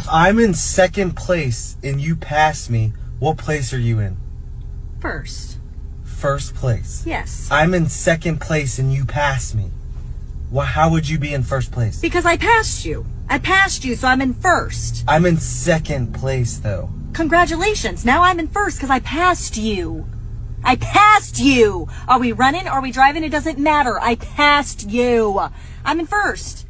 If I'm in second place and you pass me, what place are you in? First. First place. Yes. I'm in second place and you pass me. Well, how would you be in first place? Because I passed you. I passed you, so I'm in first. I'm in second place, though. Congratulations. Now I'm in first because I passed you. I passed you. Are we running? Are we driving? It doesn't matter. I passed you. I'm in first.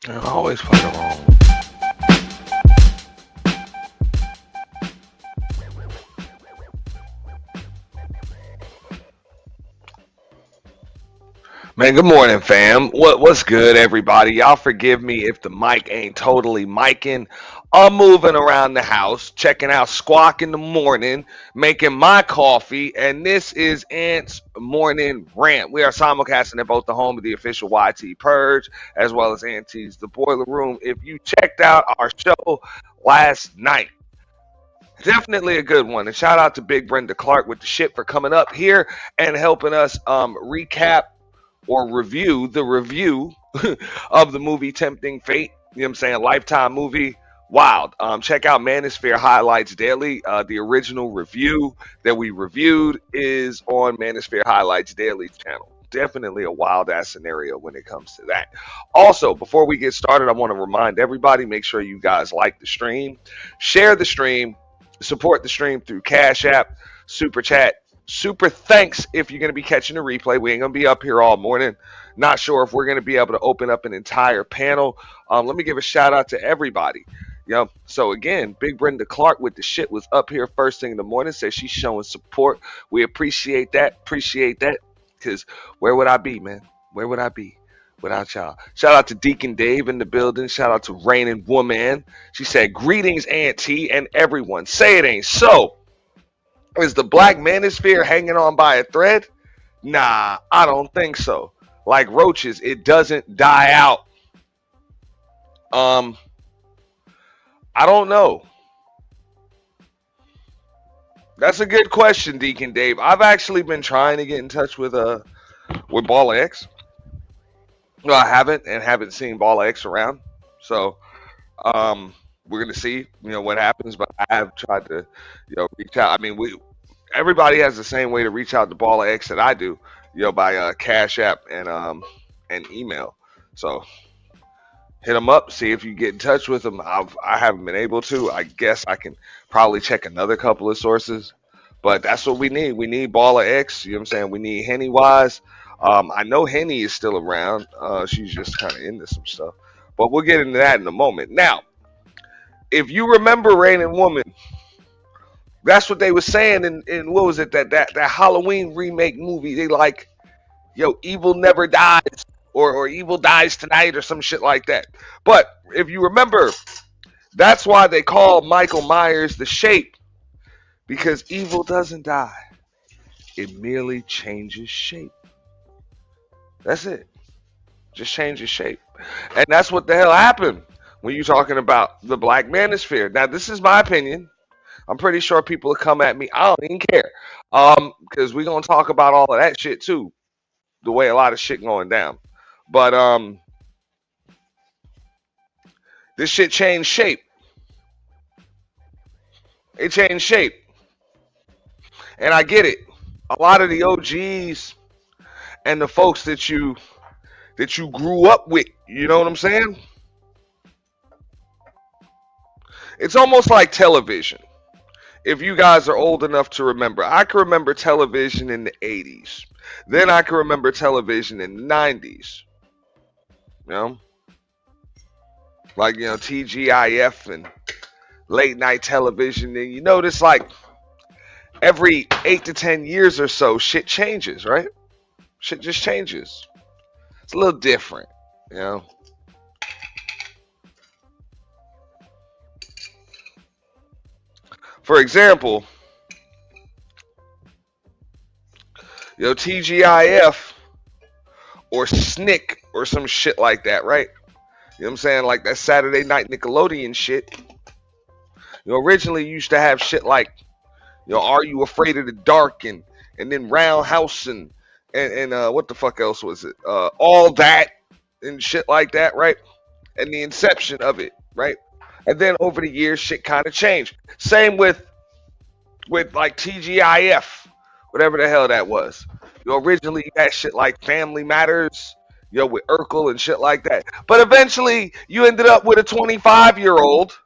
I always play it wrong. Man, good morning, fam. What's good, everybody? Y'all forgive me if the mic ain't totally micing. I'm moving around the house, checking out Squawk in the morning, making my coffee, and this is Ant's Morning Rant. We are simulcasting at both the home of the official YT Purge, as well as Auntie's The Boiler Room. If you checked out our show last night, definitely a good one. And shout out to Big Brenda Clark with the shit for coming up here and helping us recap or review the review of the movie Tempting Fate. You know what I'm saying? Lifetime movie. Wild. Check out MANOSPHERE Highlights Daily. The original review that we reviewed is on MANOSPHERE Highlights Daily channel. Definitely a wild ass scenario when it comes to that. Also, before we get started, I want to remind everybody, make sure you guys like the stream, share the stream, support the stream through Cash App, Super Chat, Super thanks if you're going to be catching a replay. We ain't going to be up here all morning. Not sure if we're going to be able to open up an entire panel. Let me give a shout out to everybody. So again, Big Brenda Clark with the shit was up here first thing in the morning. Says she's showing support. We appreciate that. Because where would I be, man? Where would I be without y'all? Shout out to Deacon Dave in the building. Shout out to Raining Woman. She said, greetings, Auntie, and everyone. Say it ain't so. Is the black manosphere hanging on by a thread? Nah, I don't think so. Like roaches, it doesn't die out. I don't know. That's a good question, Deacon Dave. I've actually been trying to get in touch with BLK. No, I haven't seen BLK around. So we're gonna see, what happens. But I have tried to, reach out. I mean, everybody has the same way to reach out to BLK that I do, by Cash App and and email. So hit them up, see if you get in touch with them. I haven't been able to. I guess I can probably check another couple of sources, but that's what we need. We need Baller X. You know what I'm saying? We need Henny Wise. I know Henny is still around. She's just kind of into some stuff, but we'll get into that in a moment. Now, if you remember Rain and Woman, that's what they were saying in what was it, that Halloween remake movie. They like, yo, evil never dies, or evil dies tonight, or some shit like that. But if you remember, that's why they call Michael Myers the Shape, because evil doesn't die. It merely changes shape. That's it. Just changes shape. And that's what the hell happened when you're talking about the Black Manosphere. Now, this is my opinion. I'm pretty sure people will come at me. I don't even care. Because we're gonna talk about all of that shit too. The way a lot of shit going down. But this shit changed shape. It changed shape. And I get it. A lot of the OGs and the folks that you grew up with, you know what I'm saying? It's almost like television. If you guys are old enough to remember, I can remember television in the 80s. Then I can remember television in the 90s. You know? Like, you know, TGIF and late night television. And you notice, like, every 8 to 10 years or so, shit changes, right? Shit just changes. It's a little different, you know? For example, you know, TGIF or SNCC or some shit like that, right? You know what I'm saying? Like that Saturday night Nickelodeon shit. You know, originally you used to have shit like, you know, Are You Afraid of the Dark, and then Roundhouse and what the fuck else was it? All That and shit like that, right? And the inception of it, right? And then over the years, shit kind of changed. Same with like TGIF, whatever the hell that was. You know, originally you had shit like Family Matters, you know, with Urkel and shit like that. But eventually, you ended up with a 25-year-old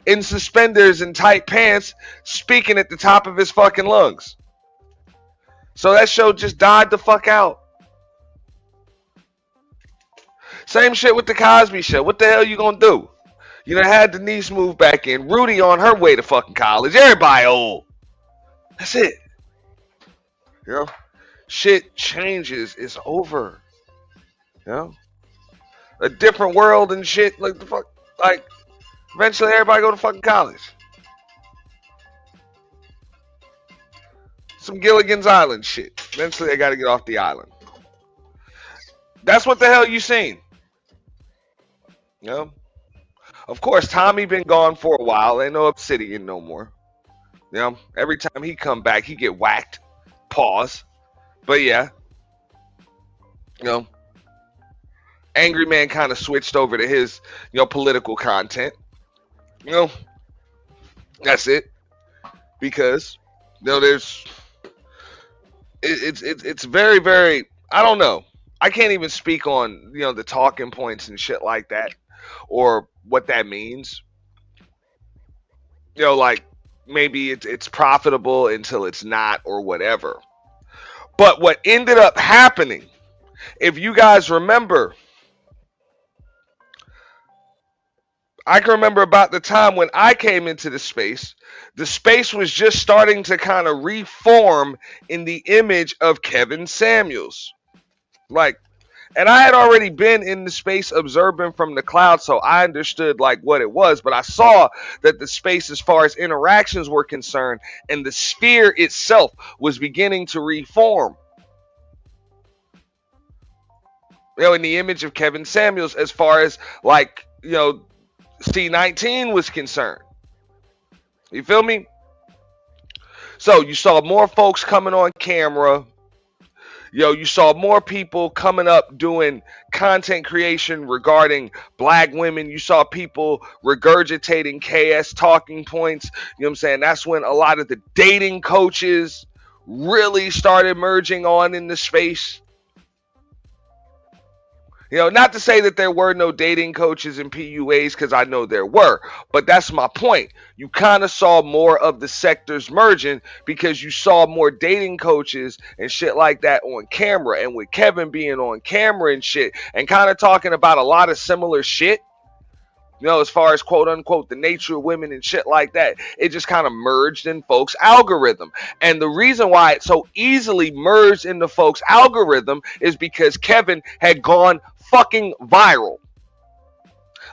in suspenders and tight pants, speaking at the top of his fucking lungs. So that show just died the fuck out. Same shit with the Cosby Show. What the hell you gonna do? You done had Denise move back in. Rudy on her way to fucking college. Everybody old. That's it. You know? Shit changes. It's over. You know? A different world and shit. Like the fuck. Like, eventually everybody go to fucking college. Some Gilligan's Island shit. Eventually they gotta get off the island. That's what the hell you seen. You know? Of course, Tommy been gone for a while. Ain't no Obsidian no more. You know, every time he come back, he get whacked. Pause. But yeah, you know, Angry Man kind of switched over to his, you know, political content. You know, that's it. Because, you know, it's very, very, I don't know. I can't even speak on, you know, the talking points and shit like that, or what that means. You know, like maybe it's profitable until it's not, or whatever. But what ended up happening, if you guys remember, I can remember about the time when I came into the space was just starting to kind of reform in the image of Kevin Samuels. Like, and I had already been in the space observing from the cloud, so I understood like what it was, but I saw that the space as far as interactions were concerned and the sphere itself was beginning to reform. You know, in the image of Kevin Samuels as far as like, you know, C19 was concerned. You feel me? So you saw more folks coming on camera. Yo, you saw more people coming up doing content creation regarding black women. You saw people regurgitating KS talking points. You know what I'm saying? That's when a lot of the dating coaches really started merging on in the space. Not to say that there were no dating coaches and PUAs, because I know there were, but that's my point. You kind of saw more of the sectors merging because you saw more dating coaches and shit like that on camera. And with Kevin being on camera and shit and kind of talking about a lot of similar shit, as far as quote unquote the nature of women and shit like that, it just kind of merged in folks' algorithm. And the reason why it so easily merged into folks' algorithm is because Kevin had gone fucking viral.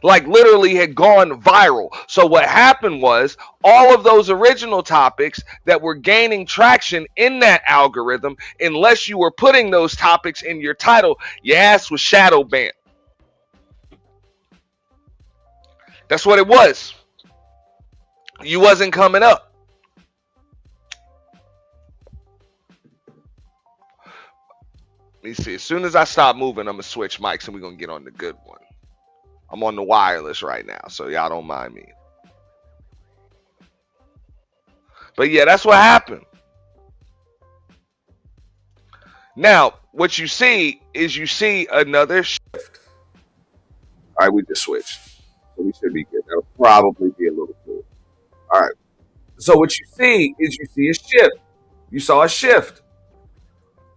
Like literally had gone viral. So what happened was all of those original topics that were gaining traction in that algorithm, unless you were putting those topics in your title, your ass was shadow banned. That's what it was. You wasn't coming up. Let me see. As soon as I stop moving, I'm going to switch mics and we're going to get on the good one. I'm on the wireless right now, so y'all don't mind me. But yeah, that's what happened. Now, what you see is you see another shift. All right, we just switched. So we should be good. That'll probably be a little cool. All right. So what you see is you see a shift. You saw a shift.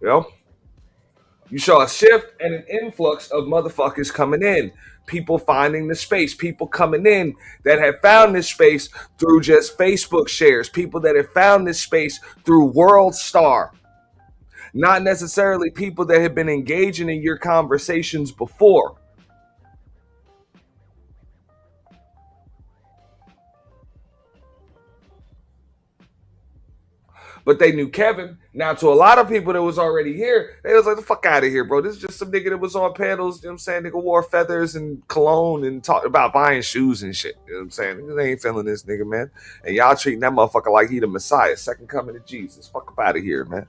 You saw a shift and an influx of motherfuckers coming in. People finding the space. People coming in that have found this space through just Facebook shares. People that have found this space through World Star. Not necessarily people that have been engaging in your conversations before. But they knew Kevin. Now, to a lot of people that was already here, they was like, the fuck out of here, bro. This is just some nigga that was on panels, you know what I'm saying? Nigga wore feathers and cologne and talked about buying shoes and shit. You know what I'm saying? Niggas ain't feeling this nigga, man. And y'all treating that motherfucker like he the Messiah, second coming of Jesus. Fuck up out of here, man.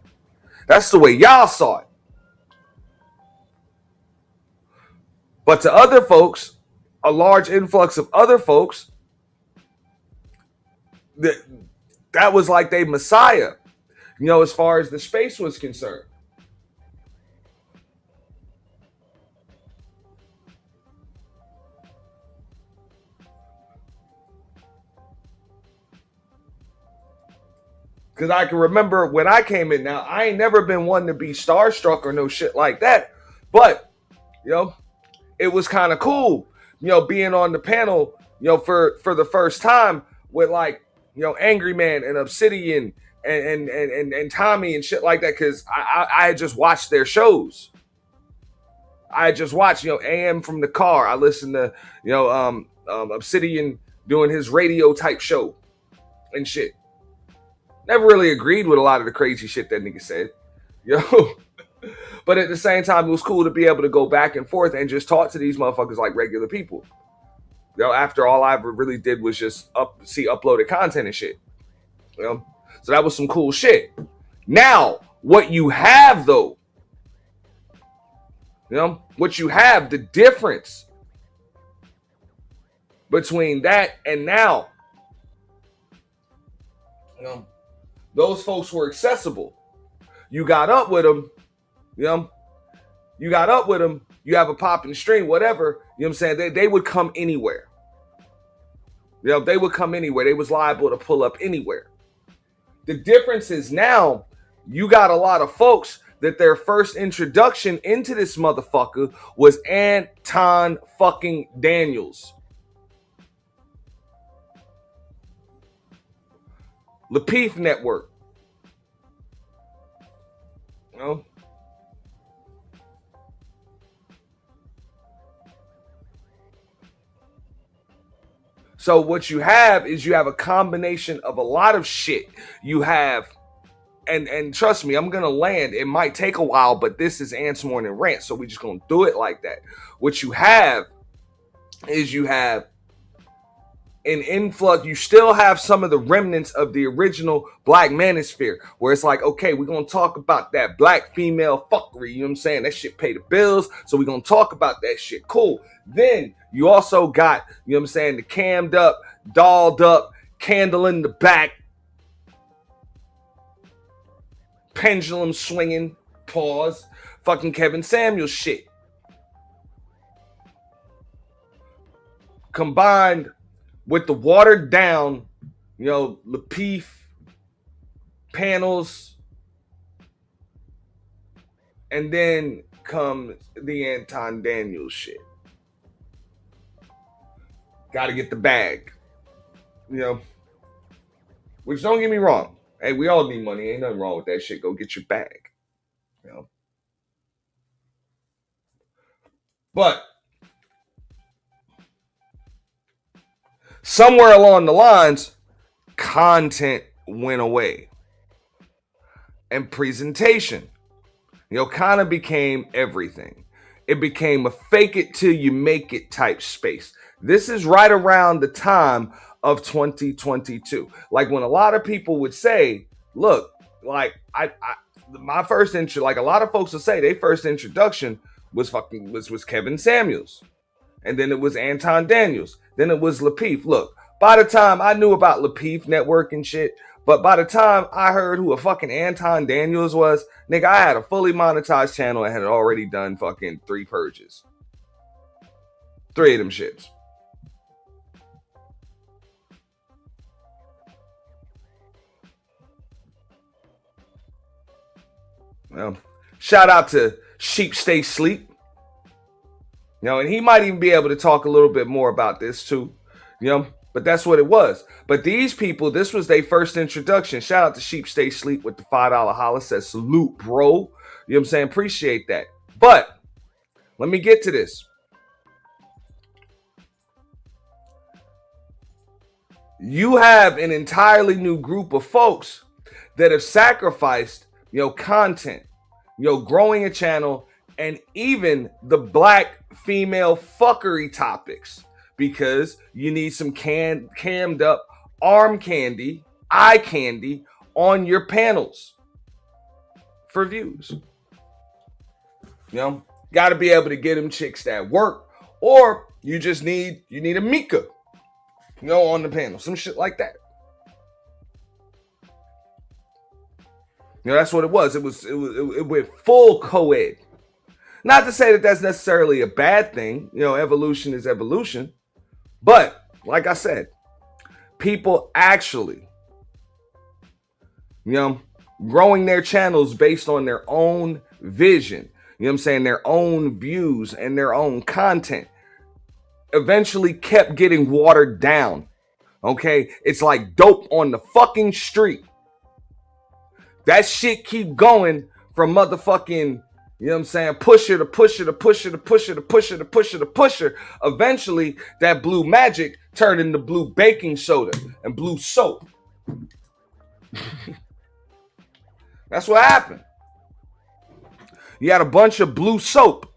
That's the way y'all saw it. But to other folks, a large influx of other folks, that was like they Messiah, as far as the space was concerned. Because I can remember when I came in. Now, I ain't never been one to be starstruck or no shit like that. But, it was kind of cool, being on the panel, for the first time with like, Angry Man and Obsidian and Tommy and shit like that. Because I had just watched their shows. I had just watched, AM from the car. I listened to, Obsidian doing his radio type show and shit. Never really agreed with a lot of the crazy shit that nigga said, But at the same time, it was cool to be able to go back and forth and just talk to these motherfuckers like regular people. After all I ever really did was just see uploaded content and shit. So that was some cool shit. Now, what you have though, what you have, the difference between that and now, those folks were accessible. You got up with them, you got up with them, you have a popping stream, whatever, you know what I'm saying? They would come anywhere. They would come anywhere. They was liable to pull up anywhere. The difference is now you got a lot of folks that their first introduction into this motherfucker was Anton fucking Daniels. Lapeef Network. So what you have is you have a combination of a lot of shit. You have, and trust me, I'm going to land. It might take a while, but this is Ants Morning Rant, so we just going to do it like that. What you have is you have an influx. You still have some of the remnants of the original Black Manosphere, where it's like, okay, we're going to talk about that black female fuckery. You know what I'm saying? That shit pay the bills. So we're going to talk about that shit. Cool. Then you also got, you know what I'm saying, the cammed up, dolled up, candle in the back, pendulum swinging, pause, fucking Kevin Samuels shit. combined with the watered down, Lapeef panels, and then comes the Anton Daniels shit. Got to get the bag, Which, don't get me wrong, hey, we all need money. Ain't nothing wrong with that shit. Go get your bag, But somewhere along the lines, content went away, and presentation, kind of became everything. It became a fake it till you make it type space. This is right around the time of 2022. Like when a lot of people would say, look, like my first intro, like a lot of folks will say their first introduction was Kevin Samuels. And then it was Anton Daniels. Then it was Lapeef. Look, by the time I knew about Lapeef Network and shit, but by the time I heard who a fucking Anton Daniels was, nigga, I had a fully monetized channel and had already done fucking 3 purges. 3 of them shits. Well, shout out to Sheep Stay Sleep. And he might even be able to talk a little bit more about this too. But that's what it was. But these people, this was their first introduction. Shout out to Sheep Stay Sleep with the $5 holla. Says salute, bro. You know what I'm saying? Appreciate that. But let me get to this. You have an entirely new group of folks that have sacrificed, content, growing a channel, and even the black female fuckery topics, because you need some cammed up arm candy, eye candy on your panels for views. Got to be able to get them chicks that work, or you just need a Mika, on the panel, some shit like that. That's what it was. It went full co-ed. Not to say that that's necessarily a bad thing. Evolution is evolution. But, like I said, people actually, growing their channels based on their own vision, their own views and their own content, eventually kept getting watered down. Okay? It's like dope on the fucking street. That shit keep going from motherfucking, pusher to pusher to pusher to pusher to pusher to pusher to pusher. Eventually, that blue magic turned into blue baking soda and blue soap. That's what happened. You had a bunch of blue soap.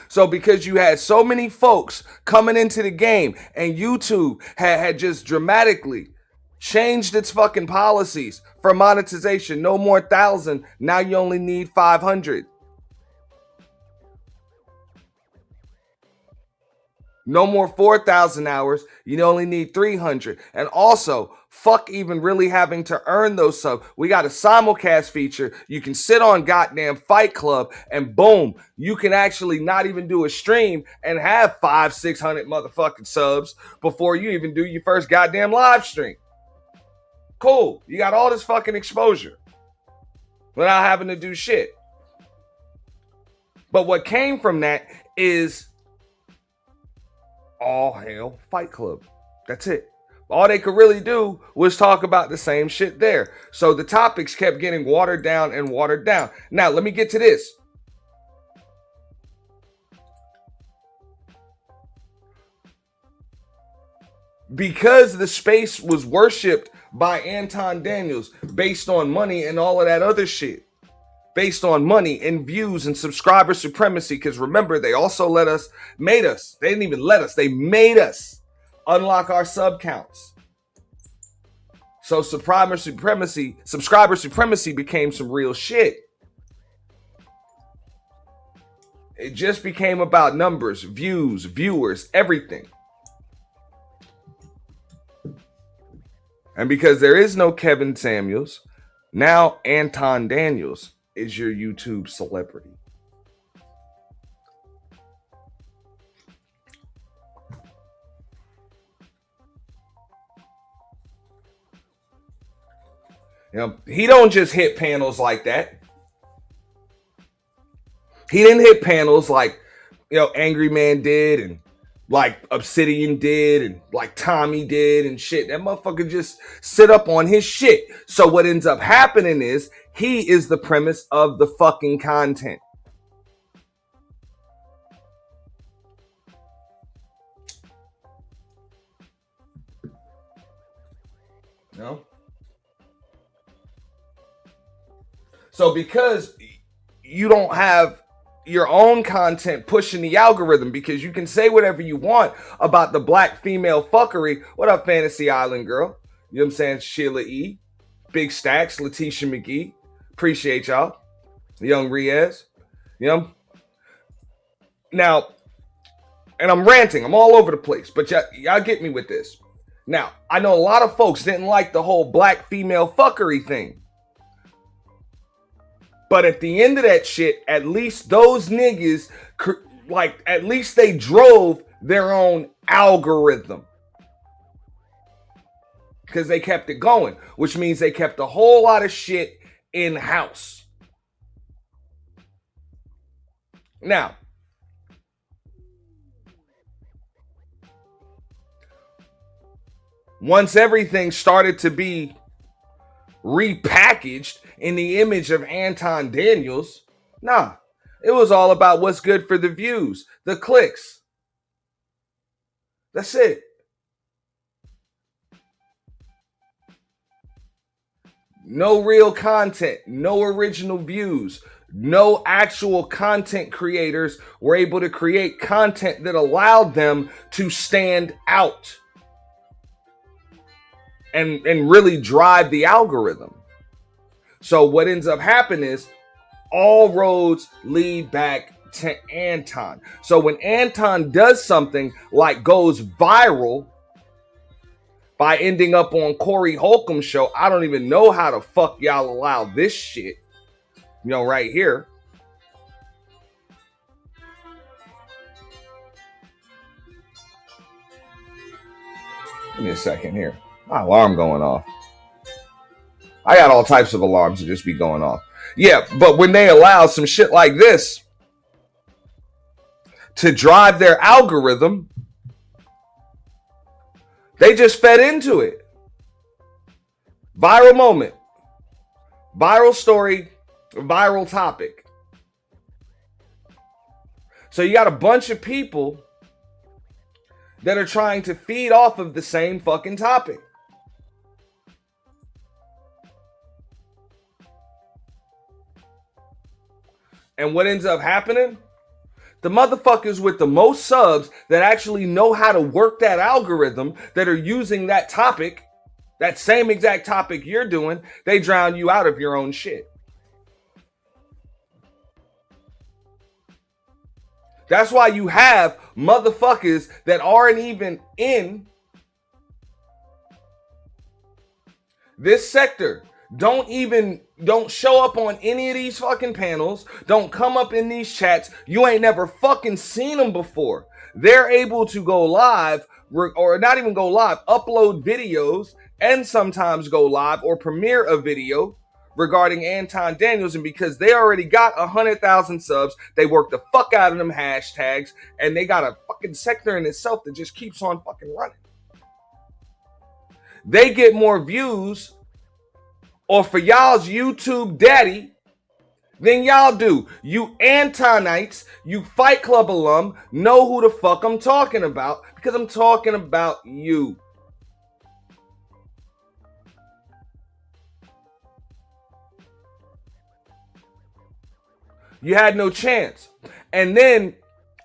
So because you had so many folks coming into the game, and YouTube had just dramatically changed its fucking policies for monetization. No more 1,000. Now you only need 500. No more 4,000 hours. You only need 300. And also, fuck even really having to earn those subs. We got a simulcast feature. You can sit on goddamn Fight Club and boom, you can actually not even do a stream and have 500-600 motherfucking subs before you even do your first goddamn live stream. Cool. You got all this fucking exposure without having to do shit. But what came from that is all hell Fight Club. That's it. All they could really do was talk about the same shit there. So the topics kept getting watered down and watered down. Now, let me get to this. Because the space was worshipped by Anton Daniels based on money and all of that other shit. Based on money and views and subscriber supremacy. Because remember, they also made us. They didn't even let us. They made us unlock our sub counts. So subscriber supremacy became some real shit. It just became about numbers, views, viewers, everything. And because there is no Kevin Samuels, now Anton Daniels is your YouTube celebrity. He don't just hit panels like that. He didn't hit panels like, Angry Man did, and like Obsidian did, and like Tommy did, and shit. That motherfucker just sit up on his shit. So what ends up happening is he is the premise of the fucking content. No. So because you don't have your own content pushing the algorithm, because you can say whatever you want about the black female fuckery. What up, Fantasy Island girl? You know what I'm saying? Sheila E. Big Stacks, Letitia McGee. Appreciate y'all. Young Riaz. Now, and I'm ranting. I'm all over the place. But y'all get me with this. Now, I know a lot of folks didn't like the whole black female fuckery thing. But at the end of that shit, at least those niggas, at least they drove their own algorithm. Because they kept it going, which means they kept a whole lot of shit in-house. Now, once everything started to be repackaged in the image of Anton Daniels, it was all about what's good for the views, the clicks. That's it. No real content, no original views, no actual content creators were able to create content that allowed them to stand out and really drive the algorithm. So what ends up happening is all roads lead back to Anton. So when Anton does something like goes viral by ending up on Corey Holcomb's show, I don't even know how the fuck y'all allow this shit, right here. Give me a second here. My alarm going off. I got all types of alarms to just be going off. Yeah, but when they allow some shit like this to drive their algorithm, they just fed into it. Viral moment, viral story, viral topic. So you got a bunch of people that are trying to feed off of the same fucking topic. And what ends up happening? The motherfuckers with the most subs that actually know how to work that algorithm, that are using that topic, that same exact topic you're doing, they drown you out of your own shit. That's why you have motherfuckers that aren't even in this sector, don't show up on any of these fucking panels, don't come up in these chats. You ain't never fucking seen them before. They're able to go live, or not even go live, upload videos, and sometimes go live or premiere a video regarding Anton Daniels. And because they already got 100,000 subs, they work the fuck out of them hashtags, and they got a fucking sector in itself that just keeps on fucking running. They get more views, or for y'all's YouTube daddy, than y'all do. You Antonites, you Fight Club alum, know who the fuck I'm talking about, because I'm talking about you. You had no chance. And then,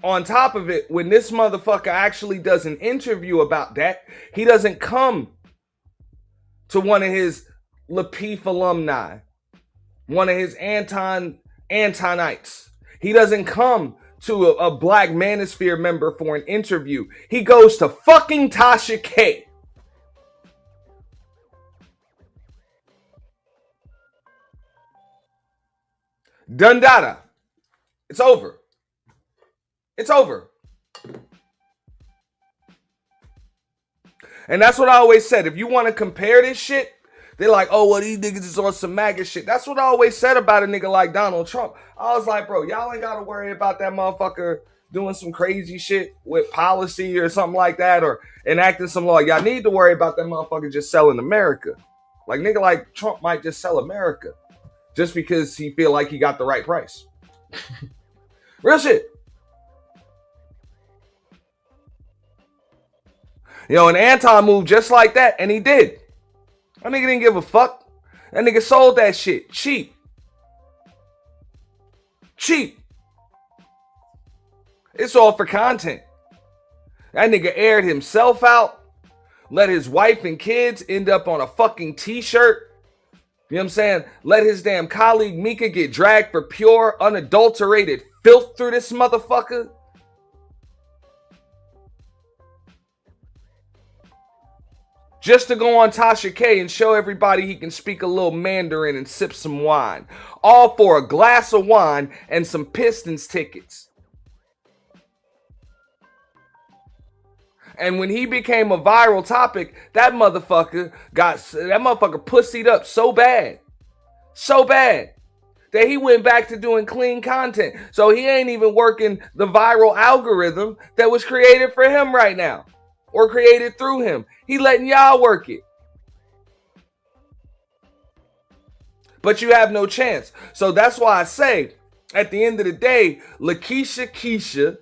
on top of it, when this motherfucker actually does an interview about that, he doesn't come to one of his Lapeef alumni, one of his Antonites. He doesn't come to a Black Manosphere member for an interview. He goes to fucking Tasha K. Dundada. It's over. It's over. And that's what I always said. If you want to compare this shit They're like, oh, well, these niggas is on some MAGA shit. That's what I always said about a nigga like Donald Trump. I was like, bro, y'all ain't got to worry about that motherfucker doing some crazy shit with policy or something like that or enacting some law. Y'all need to worry about that motherfucker just selling America. Like, nigga like Trump might just sell America just because he feel like he got the right price. Real shit. You know, and Anton moved just like that, and he did. That nigga didn't give a fuck. That nigga sold that shit cheap. Cheap. It's all for content. That nigga aired himself out, let his wife and kids end up on a fucking t-shirt. You know what I'm saying? Let his damn colleague Mika get dragged for pure, unadulterated filth through this motherfucker. Just to go on Tasha K and show everybody he can speak a little Mandarin and sip some wine. All for a glass of wine and some Pistons tickets. And when he became a viral topic, that motherfucker pussied up so bad that he went back to doing clean content. So he ain't even working the viral algorithm that was created for him right now or created through him. He letting y'all work it. But you have no chance. So that's why I say, at the end of the day, Lakeisha Keisha,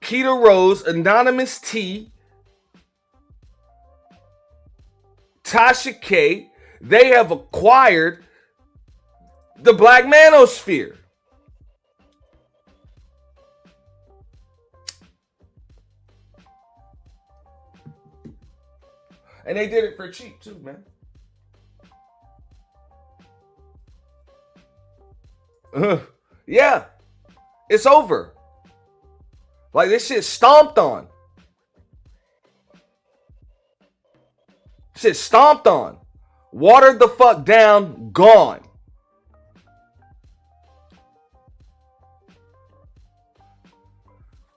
Keita Rose, Anonymous T, Tasha K, they have acquired the Black Manosphere. And they did it for cheap too, man. Yeah, it's over. Like, this shit stomped on. Shit stomped on. Watered the fuck down, gone.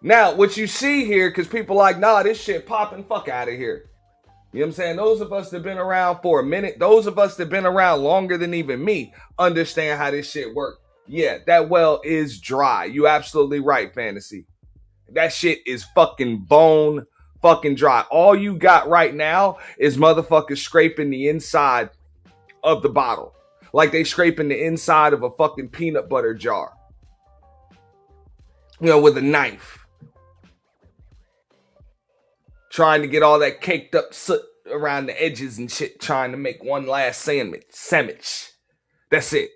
Now, what you see here, because people like, nah, this shit popping, fuck out of here. You know what I'm saying? Those of us that have been around for a minute, those of us that have been around longer than even me, understand how this shit works. Yeah, that well is dry. You absolutely right, Fantasy. That shit is fucking bone fucking dry. All you got right now is motherfuckers scraping the inside of the bottle. Like they scraping the inside of a fucking peanut butter jar. You know, with a knife. Trying to get all that caked up soot around the edges and shit. Trying to make one last sandwich. That's it.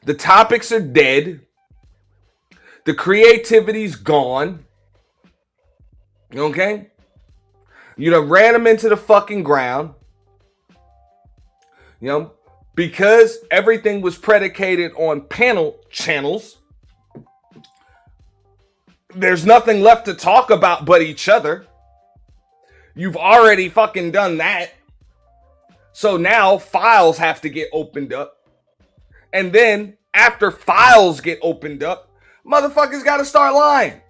The topics are dead. The creativity's gone. Okay? You done ran them into the fucking ground. You know? Because everything was predicated on panel channels. There's nothing left to talk about but each other. You've already fucking done that. So now files have to get opened up. And then after files get opened up, motherfuckers got to start lying.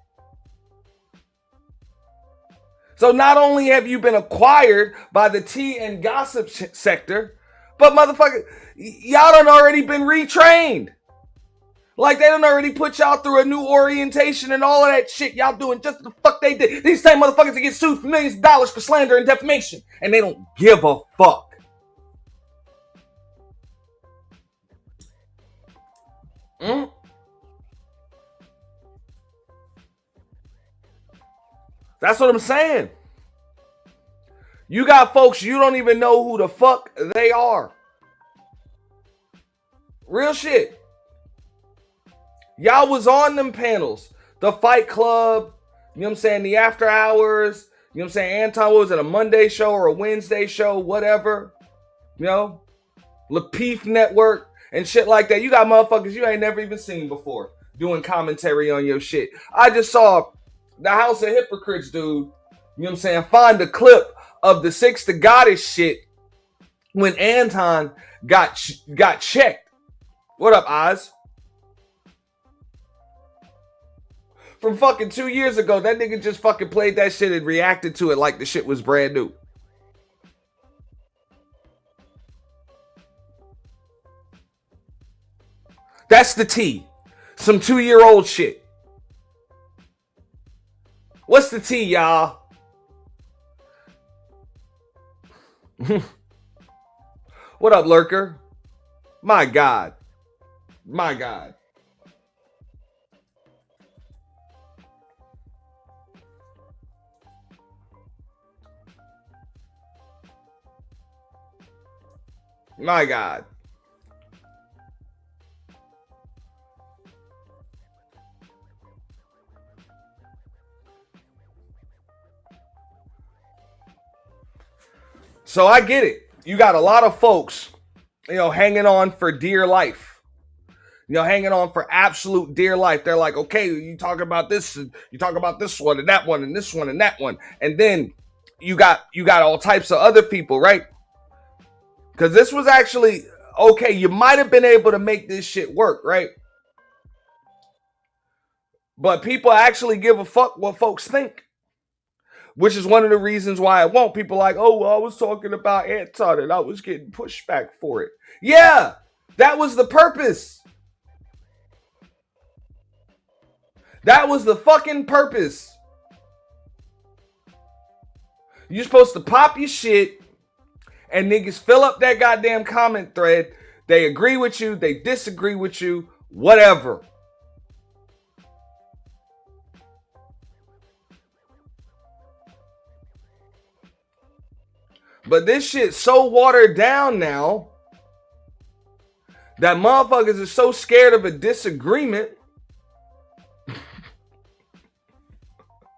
So not only have you been acquired by the tea and gossip sector, but motherfucker, y'all done already been retrained. Like they done already put y'all through a new orientation and all of that shit y'all doing just the fuck they did. These same motherfuckers that get sued for millions of dollars for slander and defamation. And they don't give a fuck. That's what I'm saying. You got folks you don't even know who the fuck they are. Real shit. Y'all was on them panels. The Fight Club, you know what I'm saying? The After Hours, you know what I'm saying? Anton, what was it, a Monday show or a Wednesday show, whatever. You know? Lapeef Network and shit like that. You got motherfuckers you ain't never even seen before doing commentary on your shit. I just saw the House of Hypocrites dude, you know what I'm saying, find a clip of the Six to Goddess shit when Anton got checked. What up, Oz? from fucking 2 years ago. That nigga just fucking played that shit and reacted to it like the shit was brand new. That's the tea. Some 2-year-old shit. What's the tea, y'all? What up, lurker? My God. My God. My God. So I get it. You got a lot of folks, hanging on for dear life. Hanging on for absolute dear life. They're like, okay, you talk about this, and you talk about this one and that one and this one and that one. And then you got all types of other people, right? Because this was actually, okay, you might have been able to make this shit work, right? But people actually give a fuck what folks think. Which is one of the reasons why I won't. People like, oh, well, I was talking about Anton and I was getting pushback for it. Yeah, that was the purpose. That was the fucking purpose. You're supposed to pop your shit and niggas fill up that goddamn comment thread. They agree with you. They disagree with you. Whatever. But this shit's so watered down now that motherfuckers are so scared of a disagreement.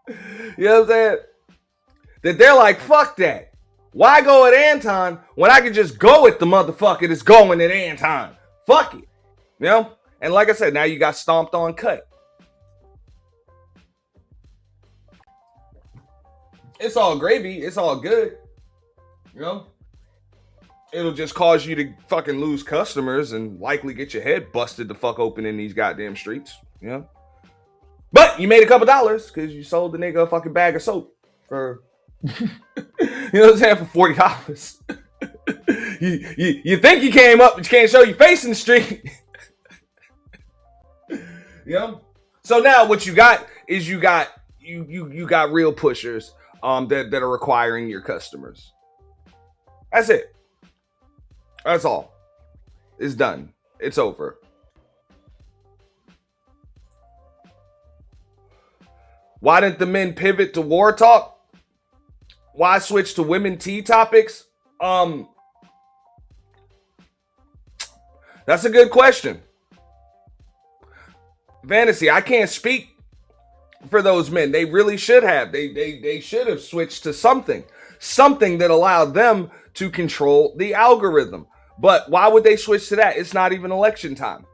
You know what I'm saying? That they're like, fuck that. Why go at Anton when I can just go at the motherfucker that's going at Anton? Fuck it. And like I said, now you got stomped on cut. It's all gravy. It's all good. It'll just cause you to fucking lose customers and likely get your head busted the fuck open in these goddamn streets. But you made a couple dollars because you sold the nigga a fucking bag of soap for, you know what I'm saying, for $40. you think you came up, but you can't show your face in the street. So now what you got is you got real pushers that are requiring your customers. That's it. That's all. It's done. It's over. Why didn't the men pivot to war talk? Why switch to women tea topics? That's a good question. Fantasy, I can't speak for those men. They really should have. They should have switched to something that allowed them to control the algorithm. But why would they switch to that? It's not even election time.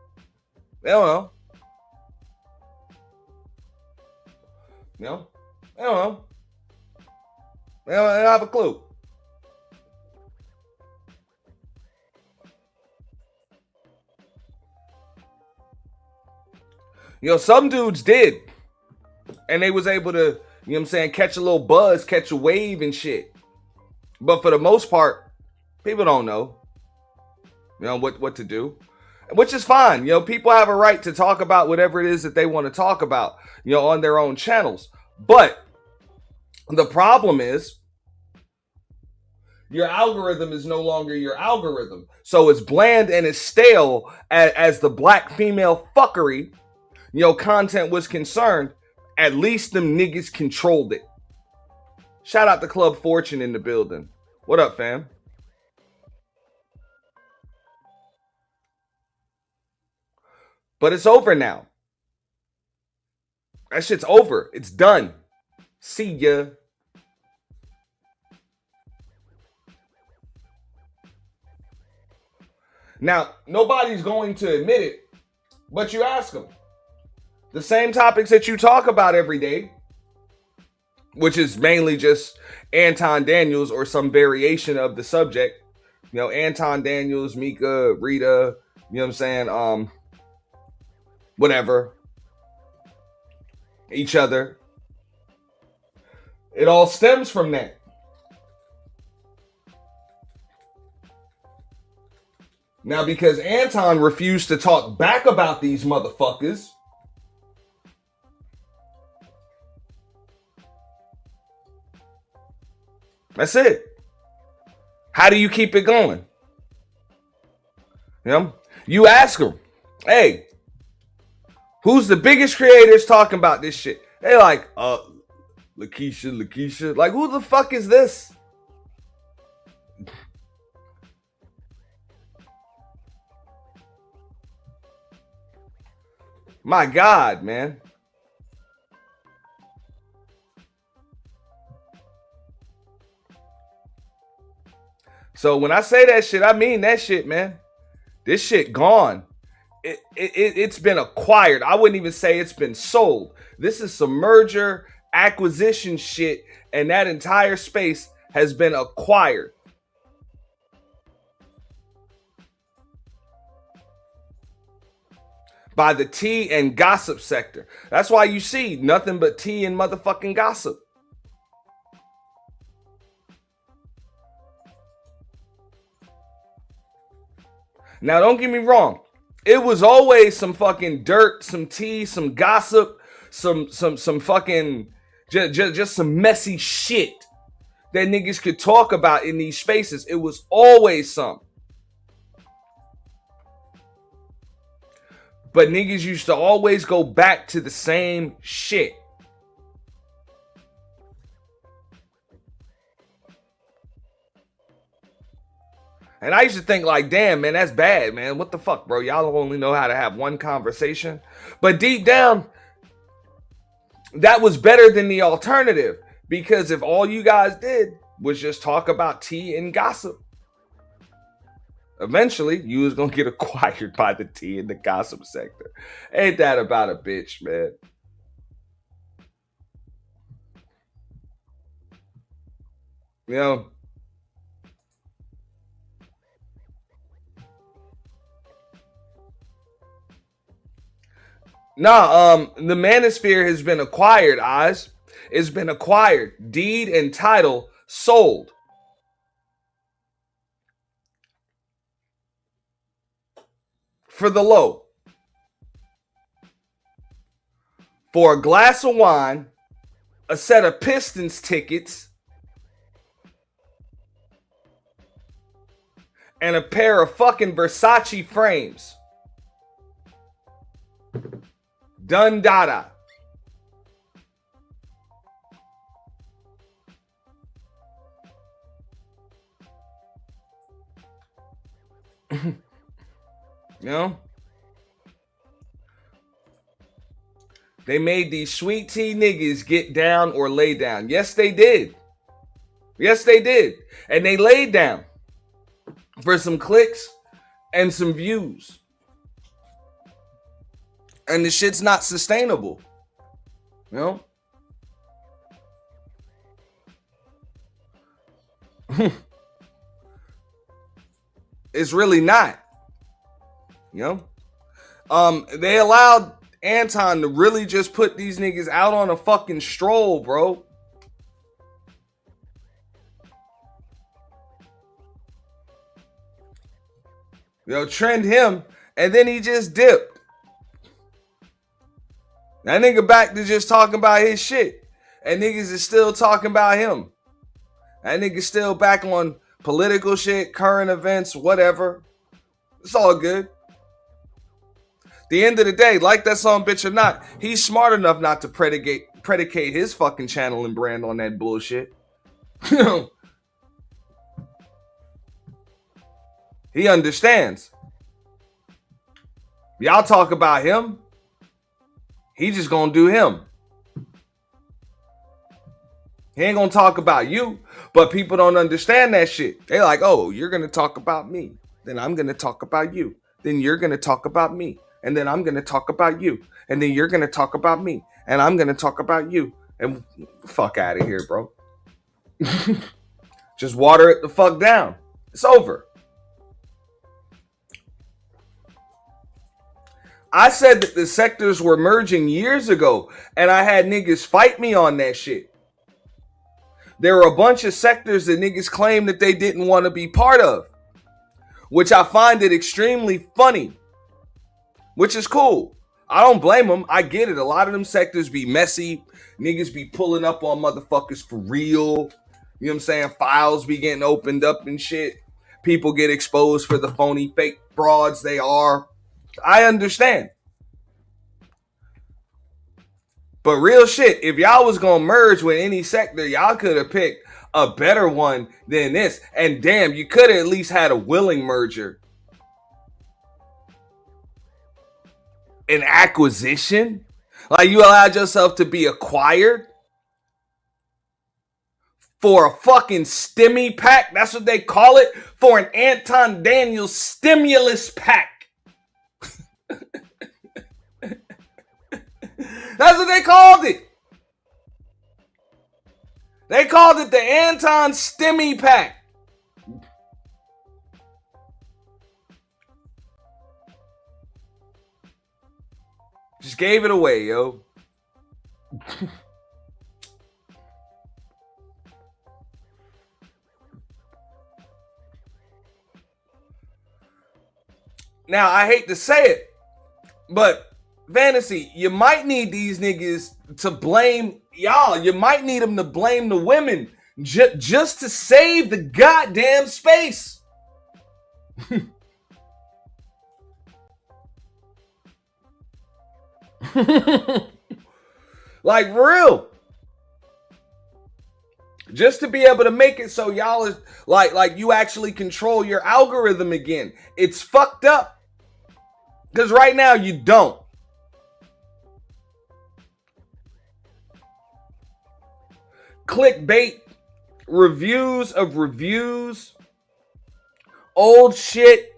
They don't know. They don't know. They don't have a clue. Some dudes did. And they was able to, catch a little buzz, catch a wave and shit. But for the most part, people don't know, what to do, which is fine. People have a right to talk about whatever it is that they want to talk about, on their own channels. But the problem is your algorithm is no longer your algorithm. So it's bland and it's stale as the black female fuckery, content was concerned. At least them niggas controlled it. Shout out to Club Fortune in the building. What up, fam? But it's over now. That shit's over. It's done. See ya. Now, nobody's going to admit it, but you ask them. The same topics that you talk about every day, which is mainly just Anton Daniels or some variation of the subject. Anton Daniels, Mika, Rita, whatever. each other. It all stems from that. Now, because Anton refused to talk back about these motherfuckers, that's it. How do you keep it going? You know, you ask them, hey, who's the biggest creators talking about this shit? They like, Lakeisha. Like, who the fuck is this? My God, man. So when I say that shit, I mean that shit, man. This shit gone. It's been acquired. I wouldn't even say it's been sold. This is some merger acquisition shit, and that entire space has been acquired. By the tea and gossip sector. That's why you see nothing but tea and motherfucking gossip. Now, don't get me wrong. It was always some fucking dirt, some tea, some gossip, some fucking just some messy shit that niggas could talk about in these spaces. It was always some. But niggas used to always go back to the same shit. And I used to think like, damn, man, that's bad, man. What the fuck, bro? Y'all only know how to have one conversation. But deep down, that was better than the alternative. Because if all you guys did was just talk about tea and gossip, eventually you was going to get acquired by the tea and the gossip sector. Ain't that about a bitch, man? You know? Nah, the Manosphere has been acquired, Oz. It's been acquired. Deed and title sold. For the low. For a glass of wine, a set of Pistons tickets, and a pair of fucking Versace frames. Done dada. You know? They made these sweet tea niggas get down or lay down. Yes, they did. Yes, they did. And they laid down for some clicks and some views. And the shit's not sustainable. You know? It's really not. You know? They allowed Anton to really just put these niggas out on a fucking stroll, bro. They'll trend him, and then he just dipped. That nigga back to just talking about his shit. And niggas is still talking about him. That nigga still back on political shit, current events, whatever. It's all good. At the end of the day, like that song bitch or not, he's smart enough not to predicate his fucking channel and brand on that bullshit. He understands. Y'all talk about him. He just gonna do him. He ain't gonna talk about you, but people don't understand that shit. They like, oh, you're gonna talk about me. Then I'm gonna talk about you. Then you're gonna talk about me. And then I'm gonna talk about you. And then you're gonna talk about me. And I'm gonna talk about you. And fuck out of here, bro. Just water it the fuck down. It's over. I said that the sectors were merging years ago, and I had niggas fight me on that shit. There were a bunch of sectors that niggas claimed that they didn't want to be part of, which I find it extremely funny, which is cool. I don't blame them. I get it. A lot of them sectors be messy. Niggas be pulling up on motherfuckers for real. You know what I'm saying? Files be getting opened up and shit. People get exposed for the phony, fake frauds they are. I understand. But real shit, if y'all was gonna merge with any sector, y'all could have picked a better one than this. And damn, you could have at least had a willing merger. An acquisition? Like you allowed yourself to be acquired for a fucking stimmy pack? That's what they call it? For an Anton Daniels stimulus pack. That's what they called it. They called it the Anton Stimmy Pack. Just gave it away, yo. Now, I hate to say it, but Fantasy, you might need these niggas to blame y'all. You might need them to blame the women just to save the goddamn space. Like, for real. Just to be able to make it so y'all is like you actually control your algorithm again. It's fucked up. Because right now you don't. Clickbait, reviews of reviews, old shit.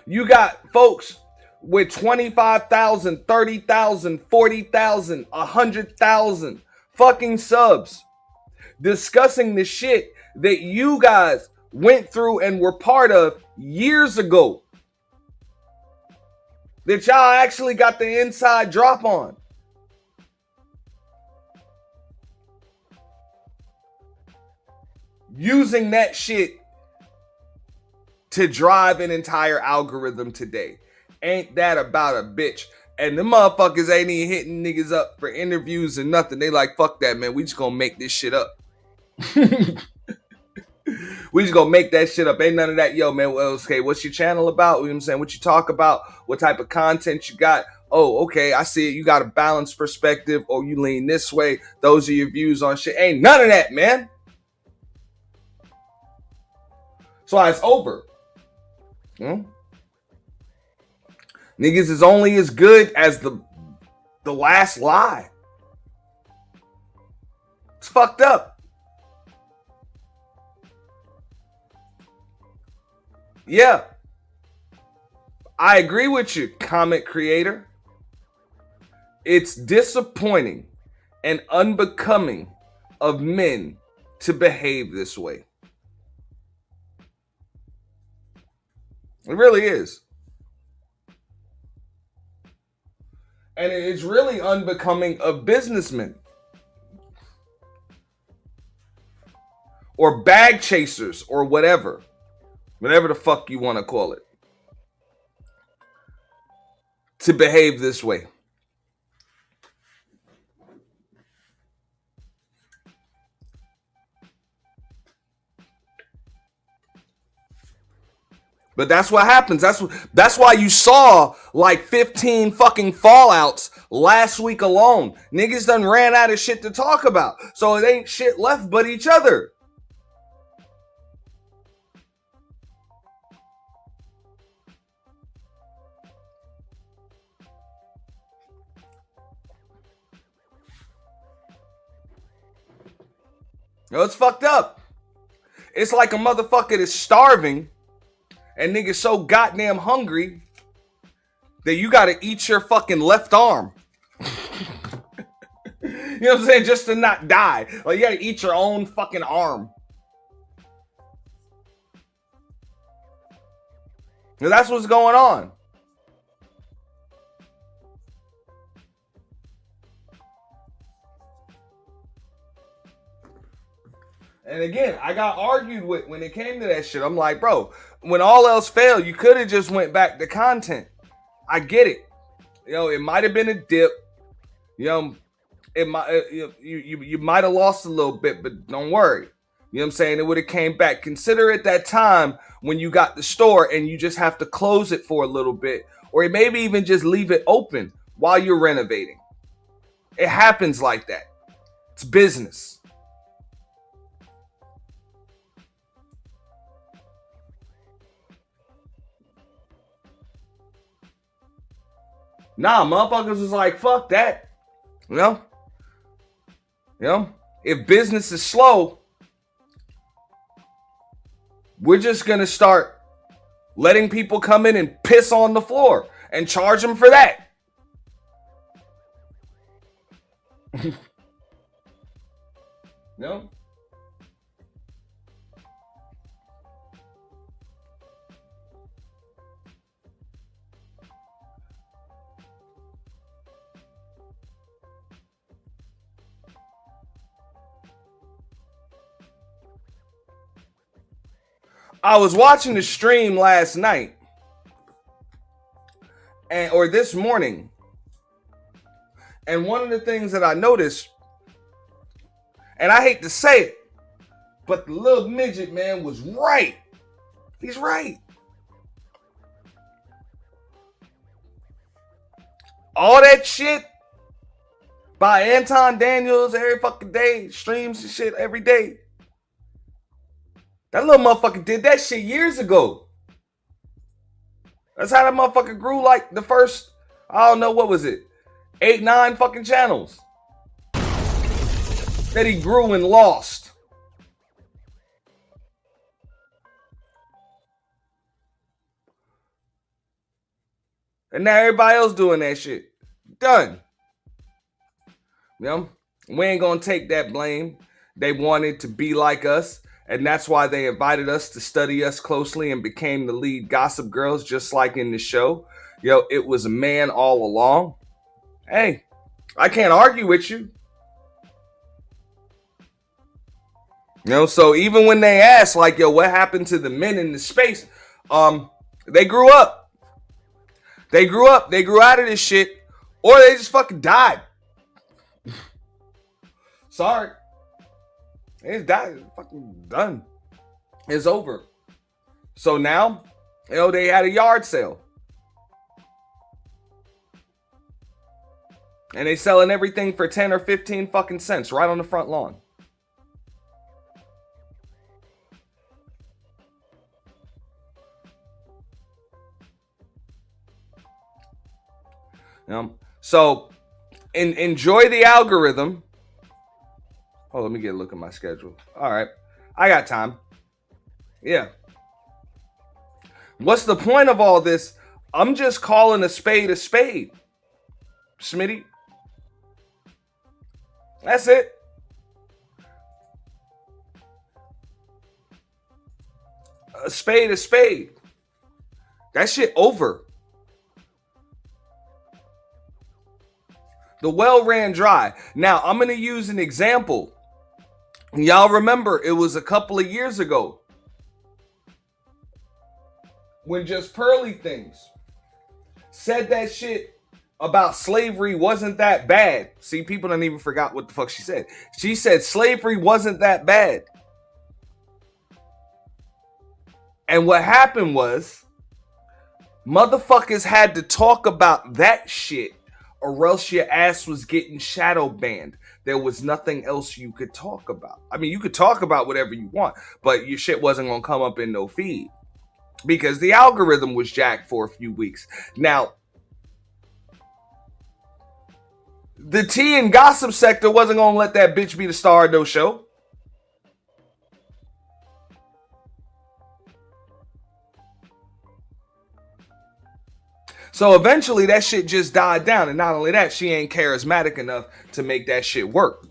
You got folks with 25,000, 30,000, 40,000, 100,000 fucking subs discussing the shit that you guys went through and were part of years ago. That y'all actually got the inside drop on. Using that shit to drive an entire algorithm today. Ain't that about a bitch? And the motherfuckers ain't even hitting niggas up for interviews and nothing. They like, fuck that, man. We just gonna make this shit up. We just gonna make that shit up. Ain't none of that. Yo, man, well, okay, what's your channel about? You know what I'm saying? What you talk about? What type of content you got? Oh, okay, I see it. You got a balanced perspective. Or you lean this way. Those are your views on shit. Ain't none of that, man. So it's over. Niggas is only as good as the last lie. It's fucked up. Yeah. I agree with you, comment creator. It's disappointing and unbecoming of men to behave this way. It really is. And it's really unbecoming of businessmen. Or bag chasers or whatever. Whatever the fuck you want to call it. To behave this way. But that's what happens. That's why you saw like 15 fucking fallouts last week alone. Niggas done ran out of shit to talk about. So it ain't shit left but each other. No, it's fucked up. It's like a motherfucker that's starving and niggas so goddamn hungry that you gotta eat your fucking left arm. You know what I'm saying? Just to not die. Like you gotta eat your own fucking arm. Now that's what's going on. And again, I got argued with when it came to that shit. I'm like, bro, when all else failed, you could have just went back to content. I get it. It might have been a dip. It might you might have lost a little bit, but don't worry. You know what I'm saying? It would have came back. Consider it that time when you got the store and you just have to close it for a little bit, or maybe even just leave it open while you're renovating. It happens like that. It's business. Nah, motherfuckers was like, fuck that. If business is slow, we're just going to start letting people come in and piss on the floor and charge them for that. No? I was watching the stream last night or this morning, and one of the things that I noticed, and I hate to say it, but the little midget man was right. He's right. All that shit by Anton Daniels every fucking day, streams and shit every day. That little motherfucker did that shit years ago. That's how that motherfucker grew like the first, I don't know, what was it? 8, 9 fucking channels that he grew and lost. And now everybody else doing that shit. Done. We ain't gonna take that blame. They wanted to be like us. And that's why they invited us to study us closely and became the lead gossip girls, just like in the show. It was a man all along. Hey, I can't argue with you. So even when they ask, like, what happened to the men in the space? They grew up. They grew up. They grew out of this shit, or they just fucking died. Sorry. It's died. It's fucking done. It's over. So now, they had a yard sale. And they selling everything for 10 or 15 fucking cents right on the front lawn. So enjoy the algorithm. Oh, let me get a look at my schedule. All right. I got time. Yeah. What's the point of all this? I'm just calling a spade, Smitty. That's it. A spade. That shit over. The well ran dry. Now, I'm going to use an example. Y'all remember, it was a couple of years ago when Just Pearly Things said that shit about slavery wasn't that bad. See, people don't even forgot what the fuck she said. She said slavery wasn't that bad. And what happened was, motherfuckers had to talk about that shit, or else your ass was getting shadow banned. There was nothing else you could talk about. I mean, you could talk about whatever you want, but your shit wasn't going to come up in no feed because the algorithm was jacked for a few weeks. Now, the tea and gossip sector wasn't going to let that bitch be the star of no show. So eventually that shit just died down. And not only that, she ain't charismatic enough to make that shit work.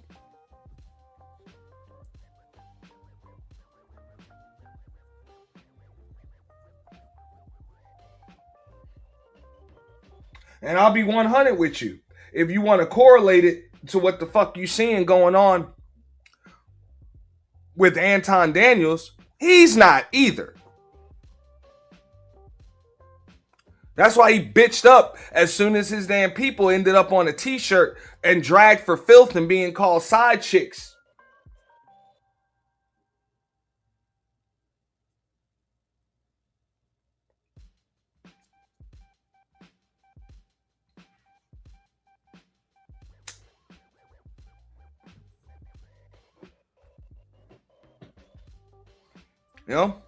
And I'll be 100 with you. If you want to correlate it to what the fuck you seeing going on with Anton Daniels, he's not either. That's why he bitched up as soon as his damn people ended up on a t-shirt and dragged for filth and being called side chicks. You know?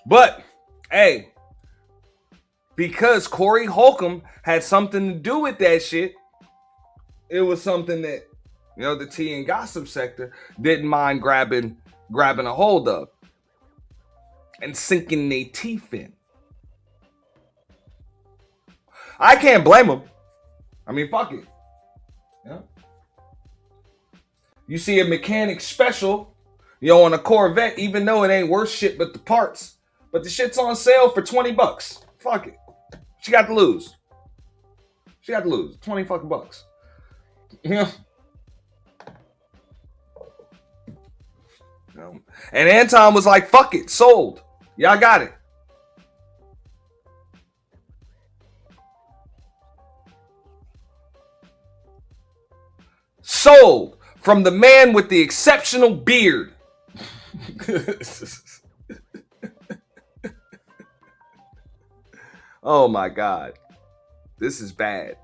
But, hey, because Corey Holcomb had something to do with that shit, it was something that, you know, the tea and gossip sector didn't mind grabbing a hold of and sinking their teeth in. I can't blame them. I mean, fuck it. Yeah. You see a mechanic special, you know, on a Corvette, even though it ain't worth shit but the parts. But the shit's on sale for $20. Fuck it. She got to lose. 20 fucking bucks. Yeah. And Anton was like, fuck it, sold. Y'all got it. Sold from the man with the exceptional beard. Oh my God. This is bad.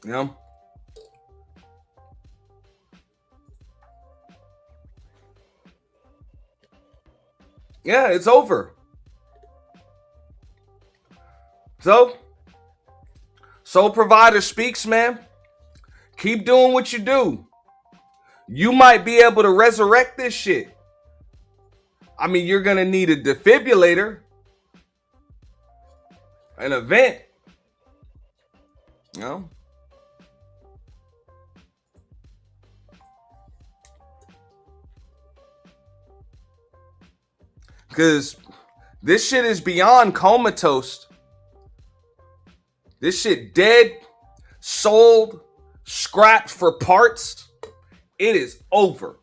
You know? Yeah, it's over. So, Sole Provider speaks, man. Keep doing what you do. You might be able to resurrect this shit. I mean, you're going to need a defibrillator, an event. You know? Because this shit is beyond comatose. This shit dead, sold, scrapped for parts. It is over.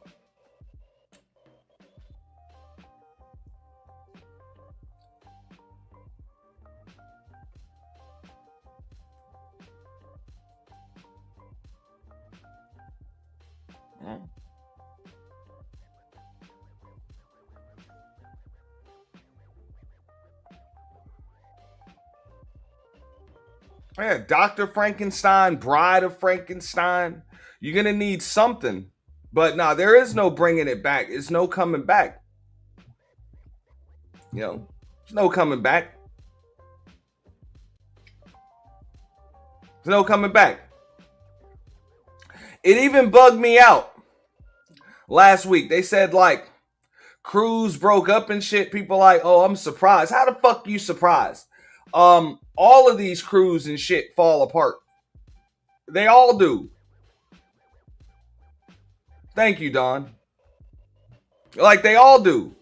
Yeah, Dr. Frankenstein, Bride of Frankenstein. You're going to need something. But nah, there is no bringing it back. It's no coming back. You know, there's no coming back. There's no coming back. It even bugged me out last week. They said, like, crews broke up and shit. People like, oh, I'm surprised. How the fuck you surprised? All of these crews and shit fall apart. They all do. Thank you, Don. Like, they all do.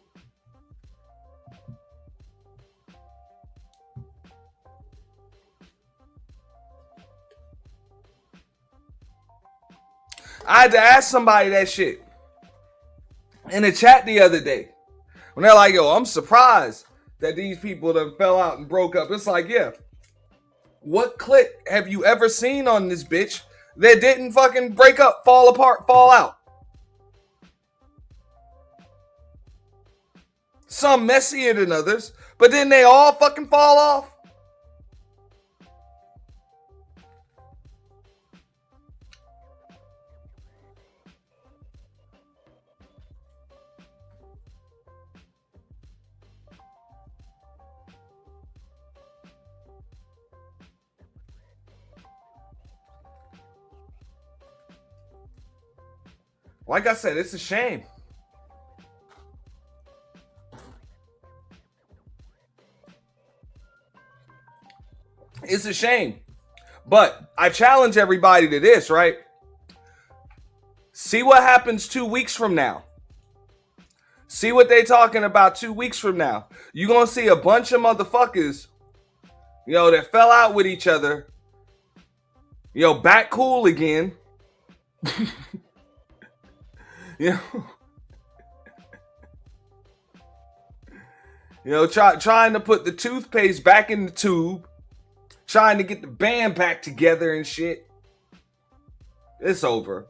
I had to ask somebody that shit in the chat the other day. When they're like, yo, I'm surprised that these people that fell out and broke up. It's like, yeah. What clique have you ever seen on this bitch that didn't fucking break up, fall apart, fall out? Some messier than others, but then they all fucking fall off. Like I said, it's a shame. It's a shame. But I challenge everybody to this, right? See what happens 2 weeks from now. See what they talking about 2 weeks from now. You gonna see a bunch of motherfuckers, that fell out with each other, back cool again. Trying to put the toothpaste back in the tube, trying to get the band back together and shit. It's over.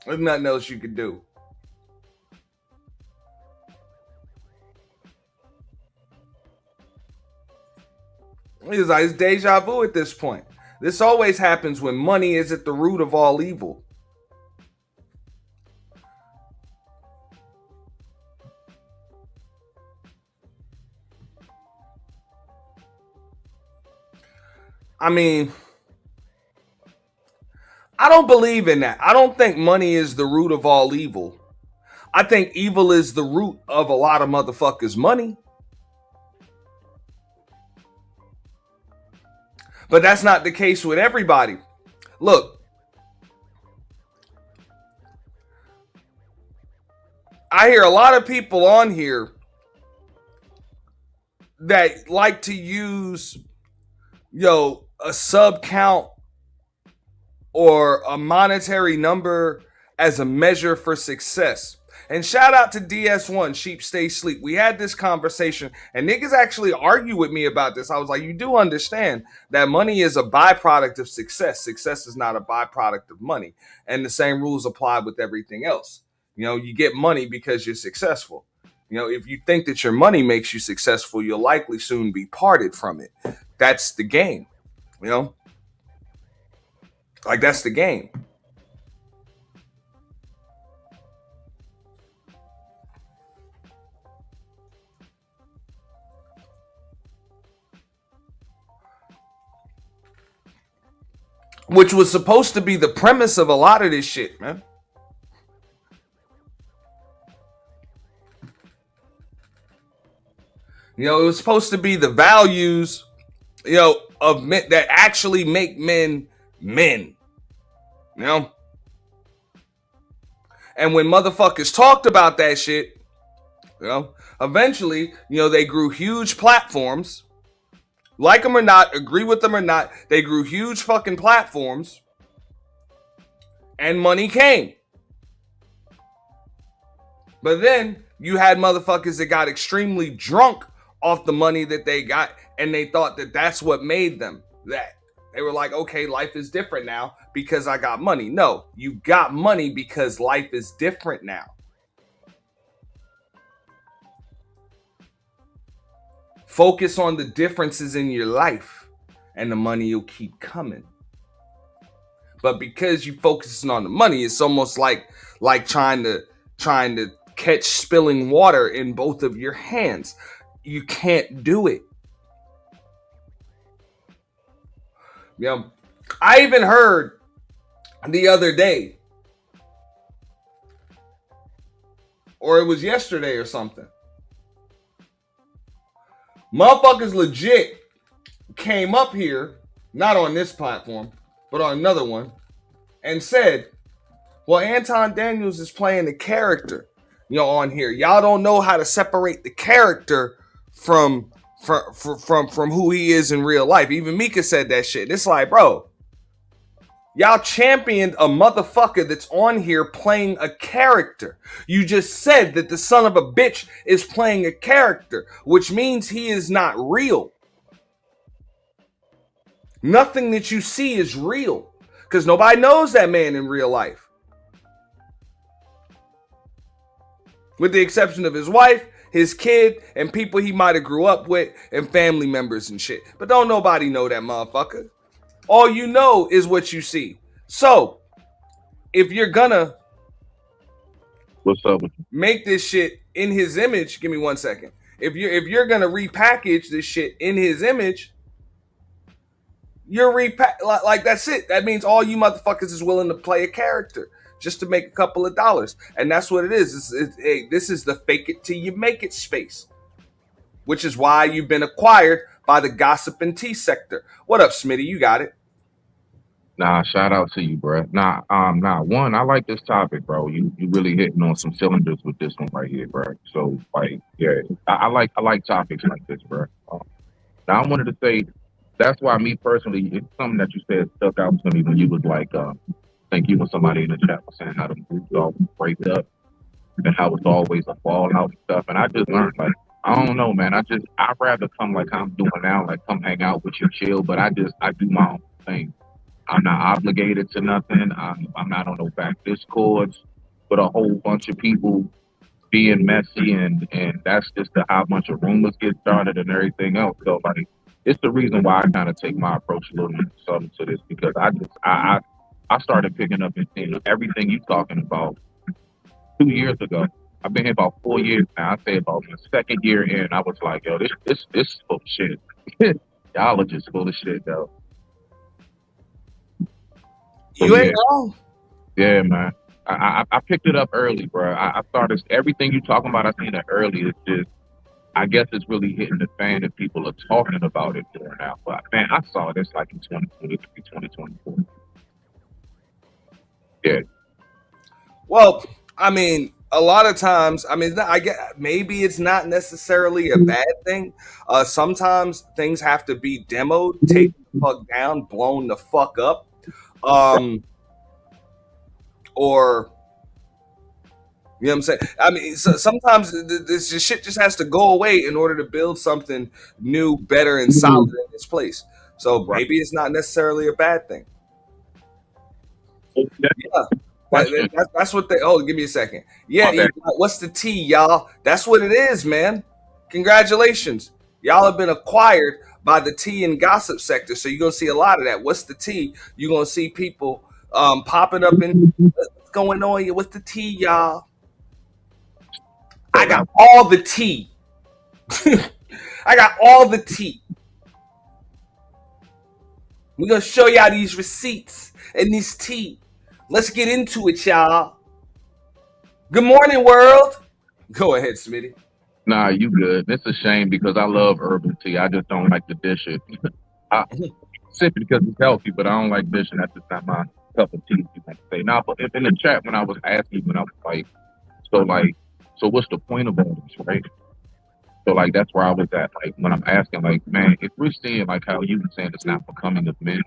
There's nothing else you can do. It's deja vu at this point. This always happens when money is at the root of all evil. I mean, I don't believe in that. I don't think money is the root of all evil. I think evil is the root of a lot of motherfuckers' money. But that's not the case with everybody. Look, I hear a lot of people on here that like to use, a sub count or a monetary number as a measure for success. And shout out to DS1, Sheep Stay Sleep. We had this conversation and niggas actually argue with me about this. I was like, you do understand that money is a byproduct of success. Success is not a byproduct of money. And the same rules apply with everything else. You get money because you're successful. If you think that your money makes you successful, you'll likely soon be parted from it. That's the game. That's the game. Which was supposed to be the premise of a lot of this shit, man. It was supposed to be the values, of men that actually make men men. And when motherfuckers talked about that shit, eventually, they grew huge platforms. Like them or not, agree with them or not, they grew huge fucking platforms. And money came. But then you had motherfuckers that got extremely drunk off the money that they got, and they thought that that's what made them that. They were like, okay, life is different now because I got money. No, you got money because life is different now. Focus on the differences in your life and the money will keep coming. But because you focusing on the money, it's almost like trying to catch spilling water in both of your hands. You can't do it. I even heard the other day, or it was yesterday or something. Motherfuckers legit came up here, not on this platform, but on another one, and said, well, Anton Daniels is playing the character, on here. Y'all don't know how to separate the character from who he is in real life. Even Mika said that shit. It's like, bro, y'all championed a motherfucker that's on here playing a character. You just said that the son of a bitch is playing a character, which means he is not real. Nothing that you see is real because nobody knows that man in real life. With the exception of his wife, his kid, and people he might have grew up with, and family members and shit. But don't nobody know that motherfucker. All you know is what you see. So, if you're gonna What's up with you? make this shit in his image, give me 1 second. If you're gonna repackage this shit in his image, you're like that's it. That means all you motherfuckers is willing to play a character just to make a couple of dollars. And that's what it is. This is the fake it till you make it space. Which is why you've been acquired by the gossip and tea sector. What up, Smitty? You got it. Nah, shout out to you, bro. One, I like this topic, bro. You really hitting on some cylinders with this one right here, bro. So, like, yeah, I like topics like this, bro. Now, I wanted to say that's why me personally, it's something that you said stuck out to me when you was like, I think you and somebody in the chat was saying how the groups all break up and how it's always a fallout and stuff. And I just learned, like, I don't know, man. I'd rather come like I'm doing now, like come hang out with you, chill. But I do my own thing. I'm not obligated to nothing. I'm not on no back discords with a whole bunch of people being messy, and that's just how much of rumors get started and everything else. So like, it's the reason why I kind of take my approach a little bit subtle to this because I started picking up and seeing everything you talking about 2 years ago. I've been here about 4 years now. I say about my second year in, I was like, yo, this is full of shit. Y'all are just full of shit, though. So You yeah, ain't wrong. yeah, man. I picked it up early, bro. I started everything you talking about. I seen it early. It's just, I guess it's really hitting the fan and people are talking about it more now. But man, I saw this like in 2023, 2024. Yeah, Well, I mean, a lot of times, I mean, I get maybe it's not necessarily a bad thing. Sometimes things have to be demoed, taken the fuck down, blown the fuck up, or you know what I'm saying. I mean, so sometimes this shit just has to go away in order to build something new, better, and solid in its place. So right. maybe it's not necessarily a bad thing. So, yeah, Yeah. question. That's what they. Oh, give me a second. Yeah, My bad. what's the T, y'all? That's what it is, man. Congratulations, y'all have been acquired by the tea and gossip sector. So you're gonna see a lot of that. What's the T? You're gonna see people popping up in what's going on here. What's the T, y'all? So I now, got all the tea. I got all the tea. We're gonna show y'all these receipts and this tea. Let's get into it, y'all. Good morning, world. Go ahead, Smitty. nah, you good. It's a shame because I love herbal tea. I just don't like to dish it. I sip it because it's healthy, but I don't like dishing. That's just not my cup of tea. You might say. Now, but if in the chat when I was asking, when I was like, so what's the point of all this, right? So like that's where I was at. Like when I'm asking, like, man, if we're seeing like how you were saying it's not becoming of men,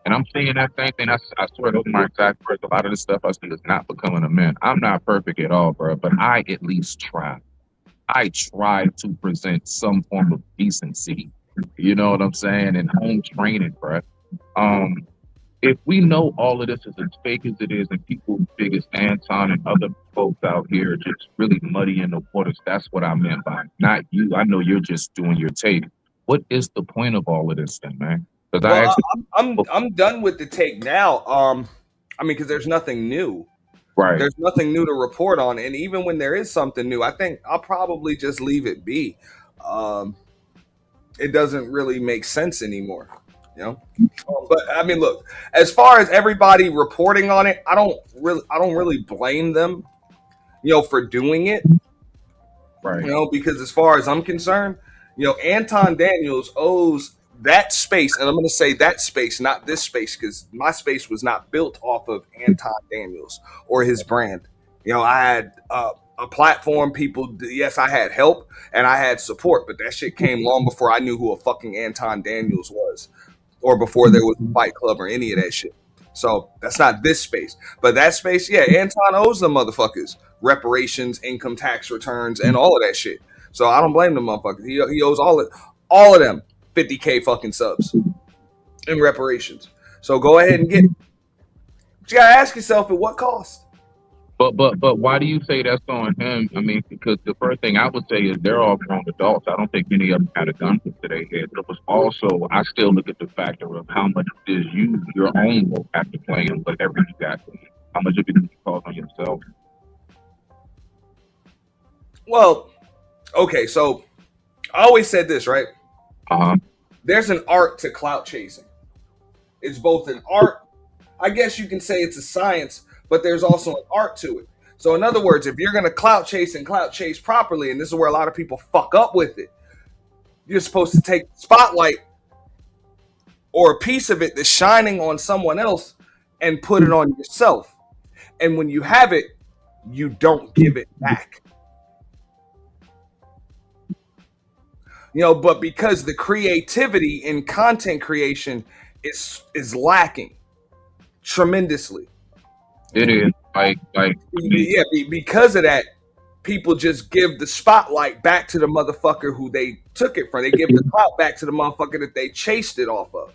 and I'm seeing that same thing. I swear those are my exact words. A lot of the stuff I see is not becoming of men. I'm not perfect at all, bro, but I at least try. I try to present some form of decency. You know what I'm saying? And home training, bro. Um, if we know all of this is as fake as it is, and people big as Anton and other folks out here just really muddying the waters, that's what I meant by not you. I know you're just doing your take. What is the point of all of this thing, man? Because I Well, actually, I'm done with the take now. I mean, because there's nothing new. right, There's nothing new to report on, and even when there is something new, I think I'll probably just leave it be. Um, it doesn't really make sense anymore, you know. But I mean, look, as far as everybody reporting on it, I don't really blame them, you know, for doing it, right, you know, because as far as I'm concerned, you know, Anton Daniels owes that space, and I'm going to say that space, not this space, because my space was not built off of Anton Daniels or his brand. You know, I had a platform. People, yes, I had help and I had support, but that shit came long before I knew who a fucking Anton Daniels was, or before there was a Fight Club or any of that shit. So that's not this space, but that space, yeah, Anton owes them motherfuckers reparations, income tax returns, and all of that shit. So I don't blame the motherfuckers. He owes all of them 50K fucking subs in reparations. So go ahead and get it. But you gotta ask yourself at what cost. but why do you say that's on him? I mean, because the first thing I would say is they're all grown adults. I don't think any of them had a gun to their head. But it was also I still look at the factor of how much is you your own role have to play in whatever you got. How much of it you cause on yourself? Well, okay, so I always said this, right? Uh-huh. There's an art to clout chasing. It's both an art, I guess you can say it's a science, but there's also an art to it. So, in other words, if you're going to clout chase and clout chase properly, and this is where a lot of people fuck up with it, you're supposed to take the spotlight or a piece of it that's shining on someone else and put it on yourself. And when you have it, you don't give it back. But because the creativity in content creation is lacking tremendously. It is Yeah, because of that, people just give the spotlight back to the motherfucker who they took it from. They give the clout back to the motherfucker that they chased it off of.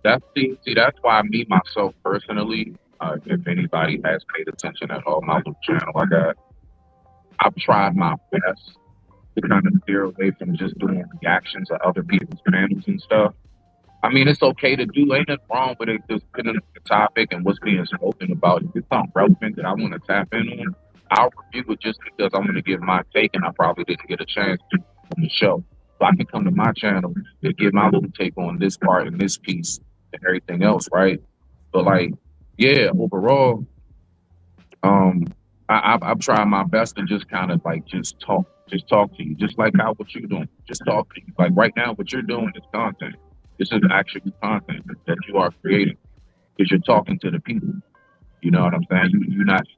That's why me myself personally, if anybody has paid attention at all, my little channel I've tried my best to kind of steer away from just doing reactions of other people's channels and stuff. I mean, it's okay to do. Ain't nothing wrong with it. Just putting the topic and what's being spoken about. If it's something relevant that I want to tap in on, I'll review it just because I'm going to give my take, and I probably didn't get a chance to on the show. So I can come to my channel and give my little take on this part and this piece and everything else, right? But overall, I've tried my best to just kind of just talk to you, just like how what you're doing. Just talk to you. Like right now, what you're doing is content. This is actual content that you are creating because you're talking to the people. You know what I'm saying?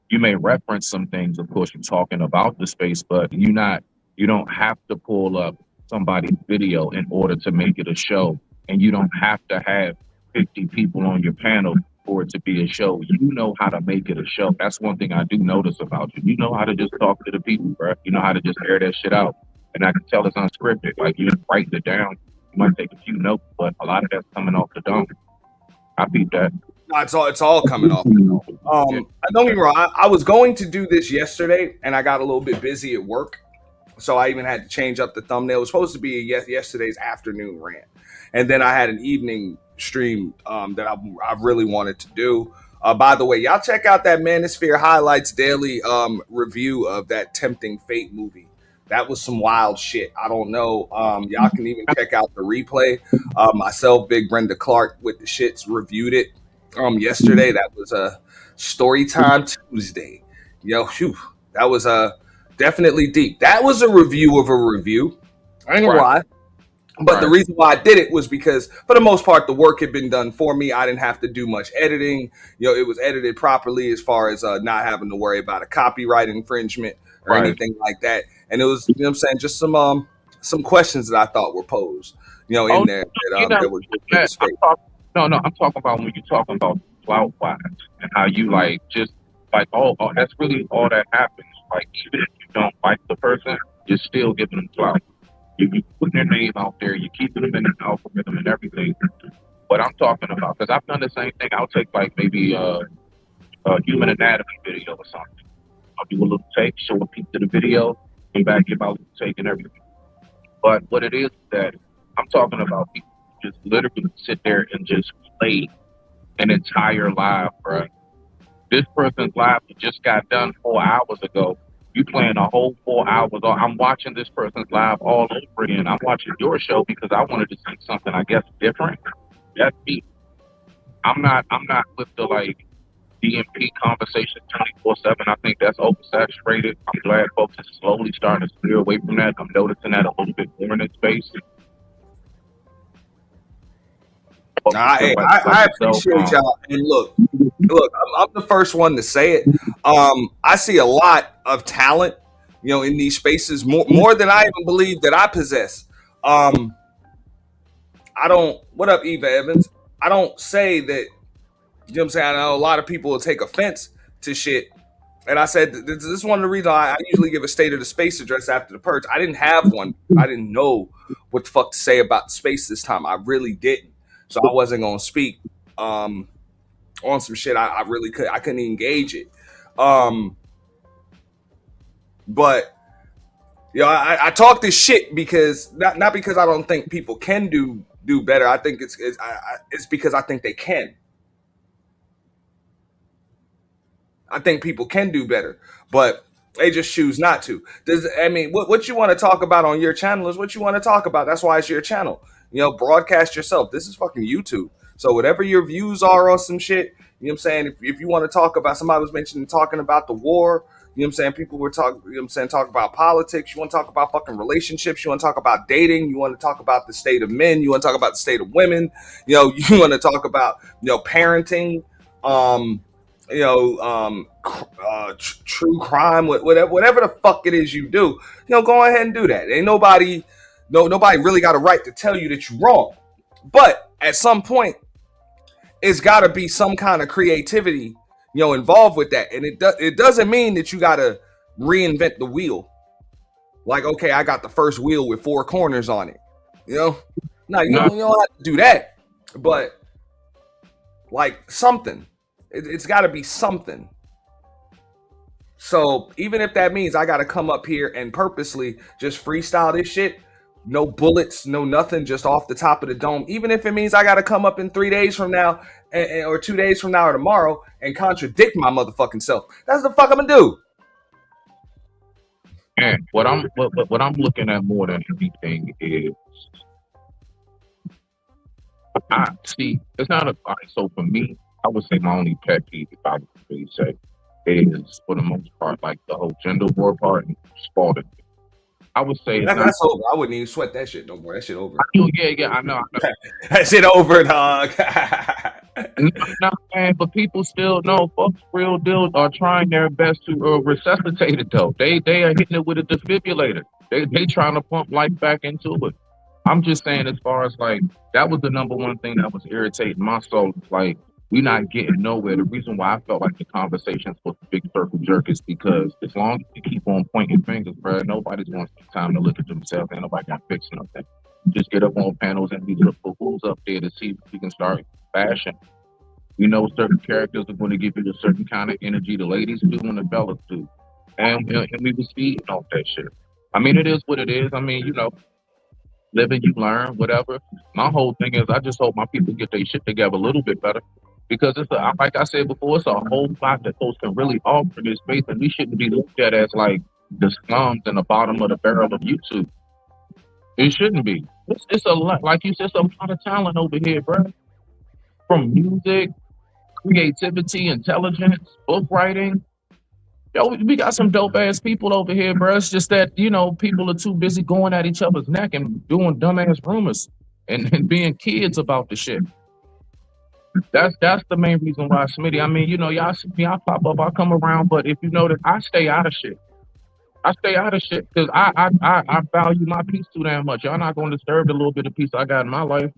You may reference some things, of course, you're talking about the space, but you don't have to pull up somebody's video in order to make it a show. And you don't have to have 50 people on your panel for it to be a show. You know how to make it a show. That's one thing I do notice about you. You know how to just talk to the people, bro. You know how to just air that shit out. And I can tell it's unscripted. Like you're writing it down. You might take a few notes, but a lot of that's coming off the dome. I beat that. No, it's all coming off. Don't get me wrong. I was going to do this yesterday, and I got a little bit busy at work, so I even had to change up the thumbnail. It was supposed to be yesterday's afternoon rant, and then I had an evening stream that I really wanted to do. By the way, y'all check out that Manosphere Highlights Daily review of that Tempting Fate movie. That was some wild shit. I don't know. Y'all can even check out the replay. Myself, Big Brenda Clark with the shits reviewed it yesterday. That was a Storytime Tuesday. That was definitely deep. That was a review of a review. I ain't gonna lie. But the reason why I did it was because, for the most part, the work had been done for me. I didn't have to do much editing. It was edited properly as far as not having to worry about a copyright infringement or anything like that. And it was, what I'm saying, just some questions that I thought were posed, in there that were good for the space. I'm talking about when you're talking about clout wise and how you that's really all that happens. Like even if you don't like the person, you're still giving them clout. You putting their name out there, you're keeping them in the algorithm and everything. But I'm talking about, because I've done the same thing. I'll take maybe a human anatomy video or something. I'll do a little take, show a piece of the video, come back, give out a little take and everything. But what it is that I'm talking about, people just literally sit there and just play an entire live, bro. This person's live just got done 4 hours ago. You playing a whole 4 hours. I'm watching this person's live all over again. I'm watching your show because I wanted to see something, I guess, different. That's me. I'm not with the DMP conversation 24/7. I think that's oversaturated. I'm glad folks are slowly starting to steer away from that. I'm noticing that a little bit more in this space. I appreciate y'all. And look, I'm the first one to say it. I see a lot of talent, in these spaces, more than I even believe that I possess. What up, Eva Evans? I don't say that, what I'm saying? I know a lot of people will take offense to shit. And I said, this is one of the reasons I usually give a state of the space address after the purge. I didn't have one. I didn't know what the fuck to say about the space this time. I really didn't. So I wasn't going to speak on some shit. I couldn't engage it. But I talk this shit because not because I don't think people can do better. I think it's because I think they can. I think people can do better, but they just choose not to. What you want to talk about on your channel is what you want to talk about. That's why it's your channel. Broadcast yourself. This is fucking YouTube. So whatever your views are on some shit, what I'm saying? If you want to talk about, somebody was mentioning talking about the war, You know what I'm saying? People were talking, you know what I'm saying, talk about politics. You want to talk about fucking relationships. You want to talk about dating. You want to talk about the state of men. You want to talk about the state of women. You know, you want to talk about, parenting, true crime, whatever the fuck it is you do, go ahead and do that. Ain't nobody, nobody really got a right to tell you that you're wrong. But at some point, it's got to be some kind of creativity, involved with that. And it doesn't mean that you got to reinvent the wheel. Like, okay, I got the first wheel with 4 corners on it. No, you don't have to do that. But like something, it's got to be something. So even if that means I got to come up here and purposely just freestyle this shit, no bullets, no nothing, just off the top of the dome. Even if it means I got to come up in 3 days from now or 2 days from now or tomorrow and contradict my motherfucking self. That's the fuck I'm gonna do. And what I'm looking at more than anything is, I see it's not a. So for me, I would say my only pet peeve, if I would really say, is for the most part like the whole gender war part and spalding. I would say that's over. I wouldn't even sweat that shit no more. That shit over. Yeah, I know. That shit over, dog. No, man, but people still know folks real deal are trying their best to resuscitate it though. They are hitting it with a defibrillator. They trying to pump life back into it. I'm just saying, as far as like, that was the number one thing that was irritating my soul. Like, we're not getting nowhere. The reason why I felt like the conversations was a big circle jerk is because as long as you keep on pointing fingers, bro, nobody's going to take time to look at themselves. Ain't nobody got to fix nothing. Just get up on panels and we look for who's up there to see if we can start bashing. Certain characters are going to give you a certain kind of energy. The ladies do and the fellas do. And we was feeding off that shit. I mean, it is what it is. I mean, living, you learn, whatever. My whole thing is I just hope my people get their shit together a little bit better. Because like I said before, it's a whole lot that folks can really offer this space, and we shouldn't be looked at as like the slums and the bottom of the barrel of YouTube. It shouldn't be. It's a lot, like you said, it's a lot of talent over here, bro. From music, creativity, intelligence, book writing. Yo, we got some dope ass people over here, bro. It's just that, people are too busy going at each other's neck and doing dumbass rumors and being kids about the shit. That's the main reason why, Smitty. I mean, y'all see me, I pop up, I come around, but if you notice, I stay out of shit. I stay out of shit because I value my peace too damn much. Y'all not going to disturb the little bit of peace I got in my life.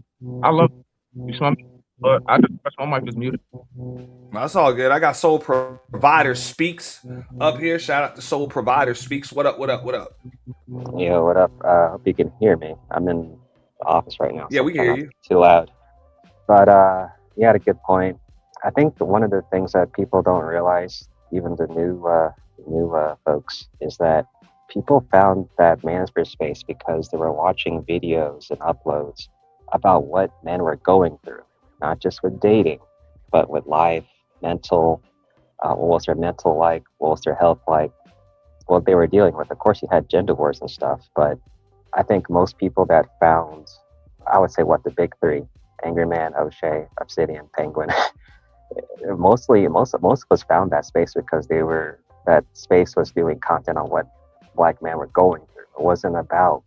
I love you, but I just my mic is muted. That's all good. I got Soul Provider Speaks up here. Shout out to Soul Provider Speaks. What up? Yo, what up? Hope you can hear me. I'm in the office right now. Yeah, we can hear you. Too loud. But you had a good point. I think one of the things that people don't realize, even the new folks, is that people found that manosphere space because they were watching videos and uploads about what men were going through, not just with dating, but with life, mental, what was their mental like, what was their health like, what they were dealing with. Of course, you had gender wars and stuff, but I think most people that found, I would say, the big 3, Angry Man, O'Shea, Obsidian, Penguin, most of us found that space because that space was doing content on what Black men were going through. It wasn't about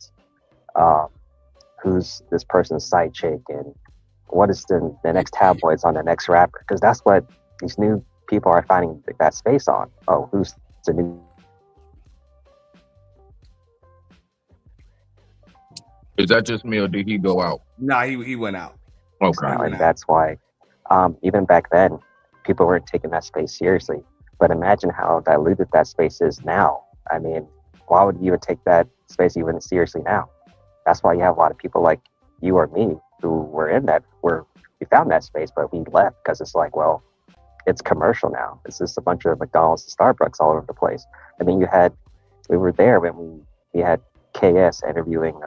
who's this person's side chick and what is the next tabloids on the next rapper, because that's what these new people are finding that space on. Oh, who's the new? Is that just me or did he go out? Nah, he went out. Okay. And that's why even back then people weren't taking that space seriously. But imagine how diluted that space is now. I mean, why would you even take that space even seriously now? That's why you have a lot of people like you or me who were in that, where we found that space, but we left because it's like, well, it's commercial now. It's just a bunch of McDonald's and Starbucks all over the place. I mean, we were there when we had KS interviewing,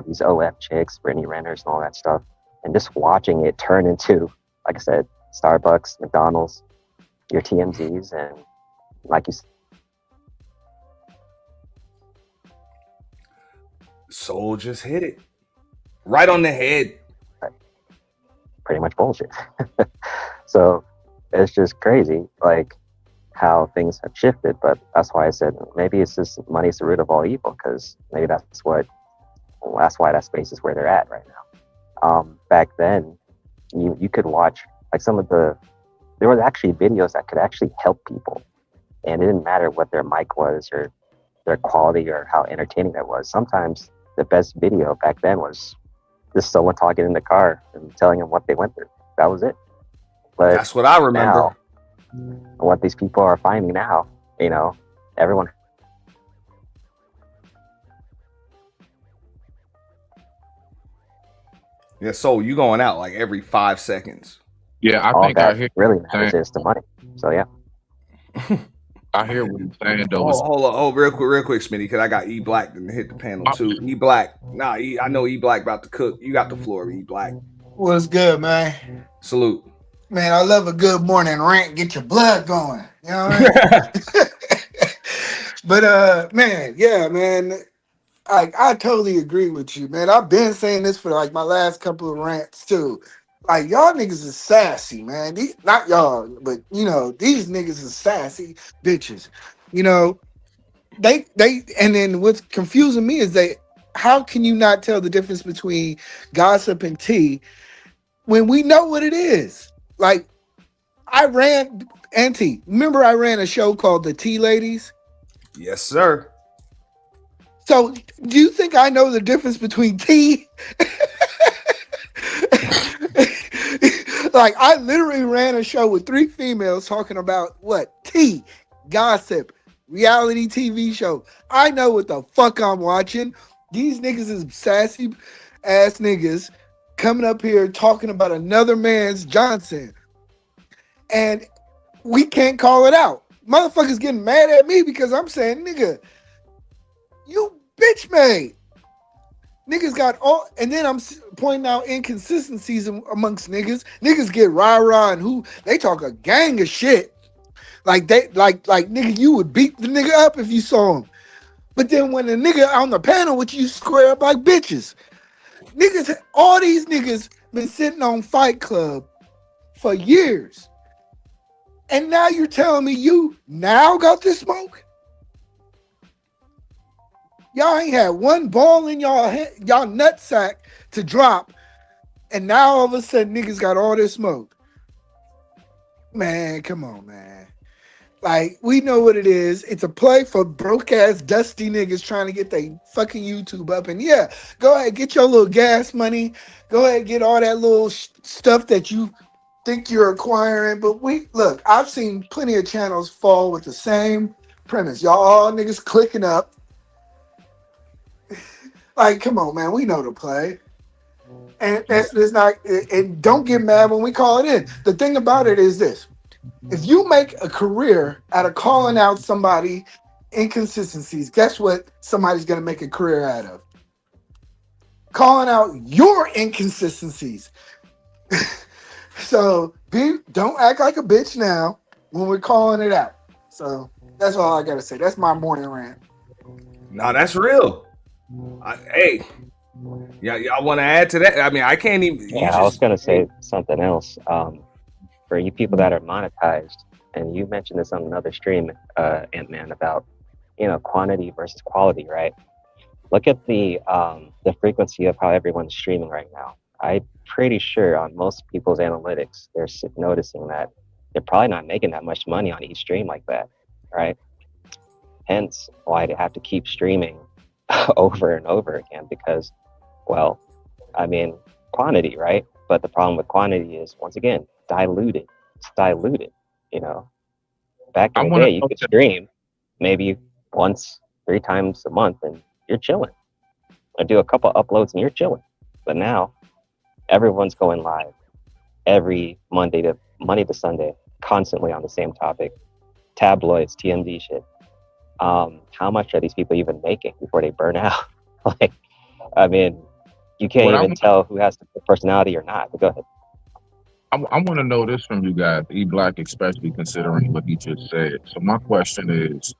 these OF chicks, Brittany Renners and all that stuff. And just watching it turn into, like I said, Starbucks, McDonald's, your TMZs, and like you said, Soul just hit it right on the head. Pretty much bullshit. So it's just crazy. Like, how things have shifted. But that's why I said maybe it's just money's the root of all evil, because maybe that's why that space is where they're at right now. Back then, you could watch like there were actually videos that could actually help people, and it didn't matter what their mic was or their quality or how entertaining that was. Sometimes the best video back then was just someone talking in the car and telling them what they went through. That was it. But That's what I remember. now, what these people are finding now, everyone. Yeah, so you going out like every 5 seconds. Yeah, I all think I that hear really matters is the money. So yeah. I hear what you're saying though. Hold on, real quick, Smitty, because I got E Black to hit the panel too. E Black, I know E Black about to cook. You got the floor, E Black. What's good, man? Salute. Man, I love a good morning rant. Get your blood going. You know what I mean? But man, yeah, man. I totally agree with you, man. I've been saying this for like my last couple of rants too. Like y'all niggas is sassy, man. Not y'all, but these niggas is sassy bitches. They and then what's confusing me is how can you not tell the difference between gossip and tea when we know what it is? Like remember I ran a show called The Tea Ladies? Yes, sir. So do you think I know the difference between tea? Like I literally ran a show with 3 females talking about what? Tea, gossip, reality TV show. I know what the fuck I'm watching. These niggas is sassy ass niggas coming up here talking about another man's Johnson. And we can't call it out. Motherfuckers getting mad at me because I'm saying, nigga, you bitch made. Niggas got all, and then I'm pointing out inconsistencies amongst niggas. Niggas get rah-rah and who they talk a gang of shit. Like nigga, you would beat the nigga up if you saw him. But then when the nigga on the panel with you square up like bitches. Niggas, all these niggas been sitting on Fight Club for years. And now you're telling me you now got this smoke? Y'all ain't had one ball in y'all nutsack to drop, and now all of a sudden niggas got all this smoke. Man, come on, man. Like, we know what it is. It's a play for broke-ass, dusty niggas trying to get their fucking YouTube up. And yeah, go ahead, get your little gas money. Go ahead, get all that little stuff that you think you're acquiring. But look, I've seen plenty of channels fall with the same premise. Y'all all niggas clicking up. Like, come on, man. We know the play. And that's not, and don't get mad when we call it in. The thing about it is this. If you make a career out of calling out somebody inconsistencies, guess what somebody's going to make a career out of? Calling out your inconsistencies. So don't act like a bitch now when we're calling it out. So that's all I got to say. That's my morning rant. No, that's real. Hey, y'all want to add to that? I mean, I can't even. Yeah, I was going to say something else. For you people that are monetized, and you mentioned this on another stream, Ant-Man, about quantity versus quality, right? Look at the frequency of how everyone's streaming right now. I'm pretty sure on most people's analytics, they're noticing that they're probably not making that much money on each stream like that, right? Hence why they have to keep streaming over and over again because, well, I mean, quantity, right? But the problem with quantity is, once again, diluted. It's diluted, Back in the day, you could stream maybe once, 3 times a month and you're chilling. Or do a couple uploads and you're chilling. But now, everyone's going live every Monday to Sunday, constantly on the same topic. Tabloids, TMZ shit. How much are these people even making before they burn out? Like, I mean, you can't even tell who has the personality or not. But go ahead. I want to know this from you guys, E Black, especially considering what he just said. So my question is,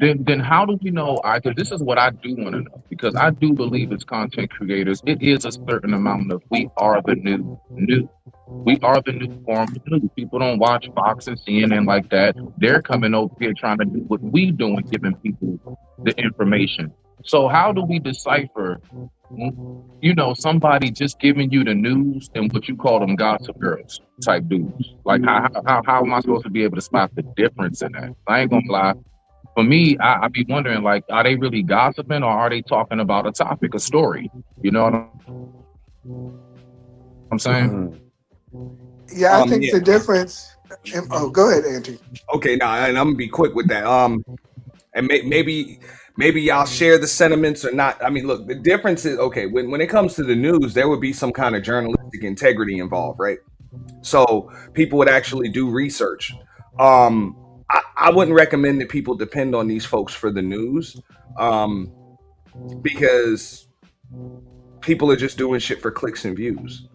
then how do we know? Because this is what I do want to know. Because I do believe as content creators, it is a certain amount of we are the new. We are the new form of news. People don't watch Fox and CNN like that. They're coming over here trying to do what we do and giving people the information. So how do we decipher, somebody just giving you the news and what you call them gossip girls type dudes? Like how am I supposed to be able to spot the difference in that? I ain't gonna lie. For me, I be wondering, like, are they really gossiping or are they talking about a topic, a story? You know what I'm saying? Yeah, I think Yeah. the difference. Oh, go ahead, Auntie. Okay, now and I'm gonna be quick with that. And maybe y'all share the sentiments or not. I mean, look, the difference is okay when it comes to the news, there would be some kind of journalistic integrity involved, right? So people would actually do research. I wouldn't recommend that people depend on these folks for the news, because people are just doing shit for clicks and views.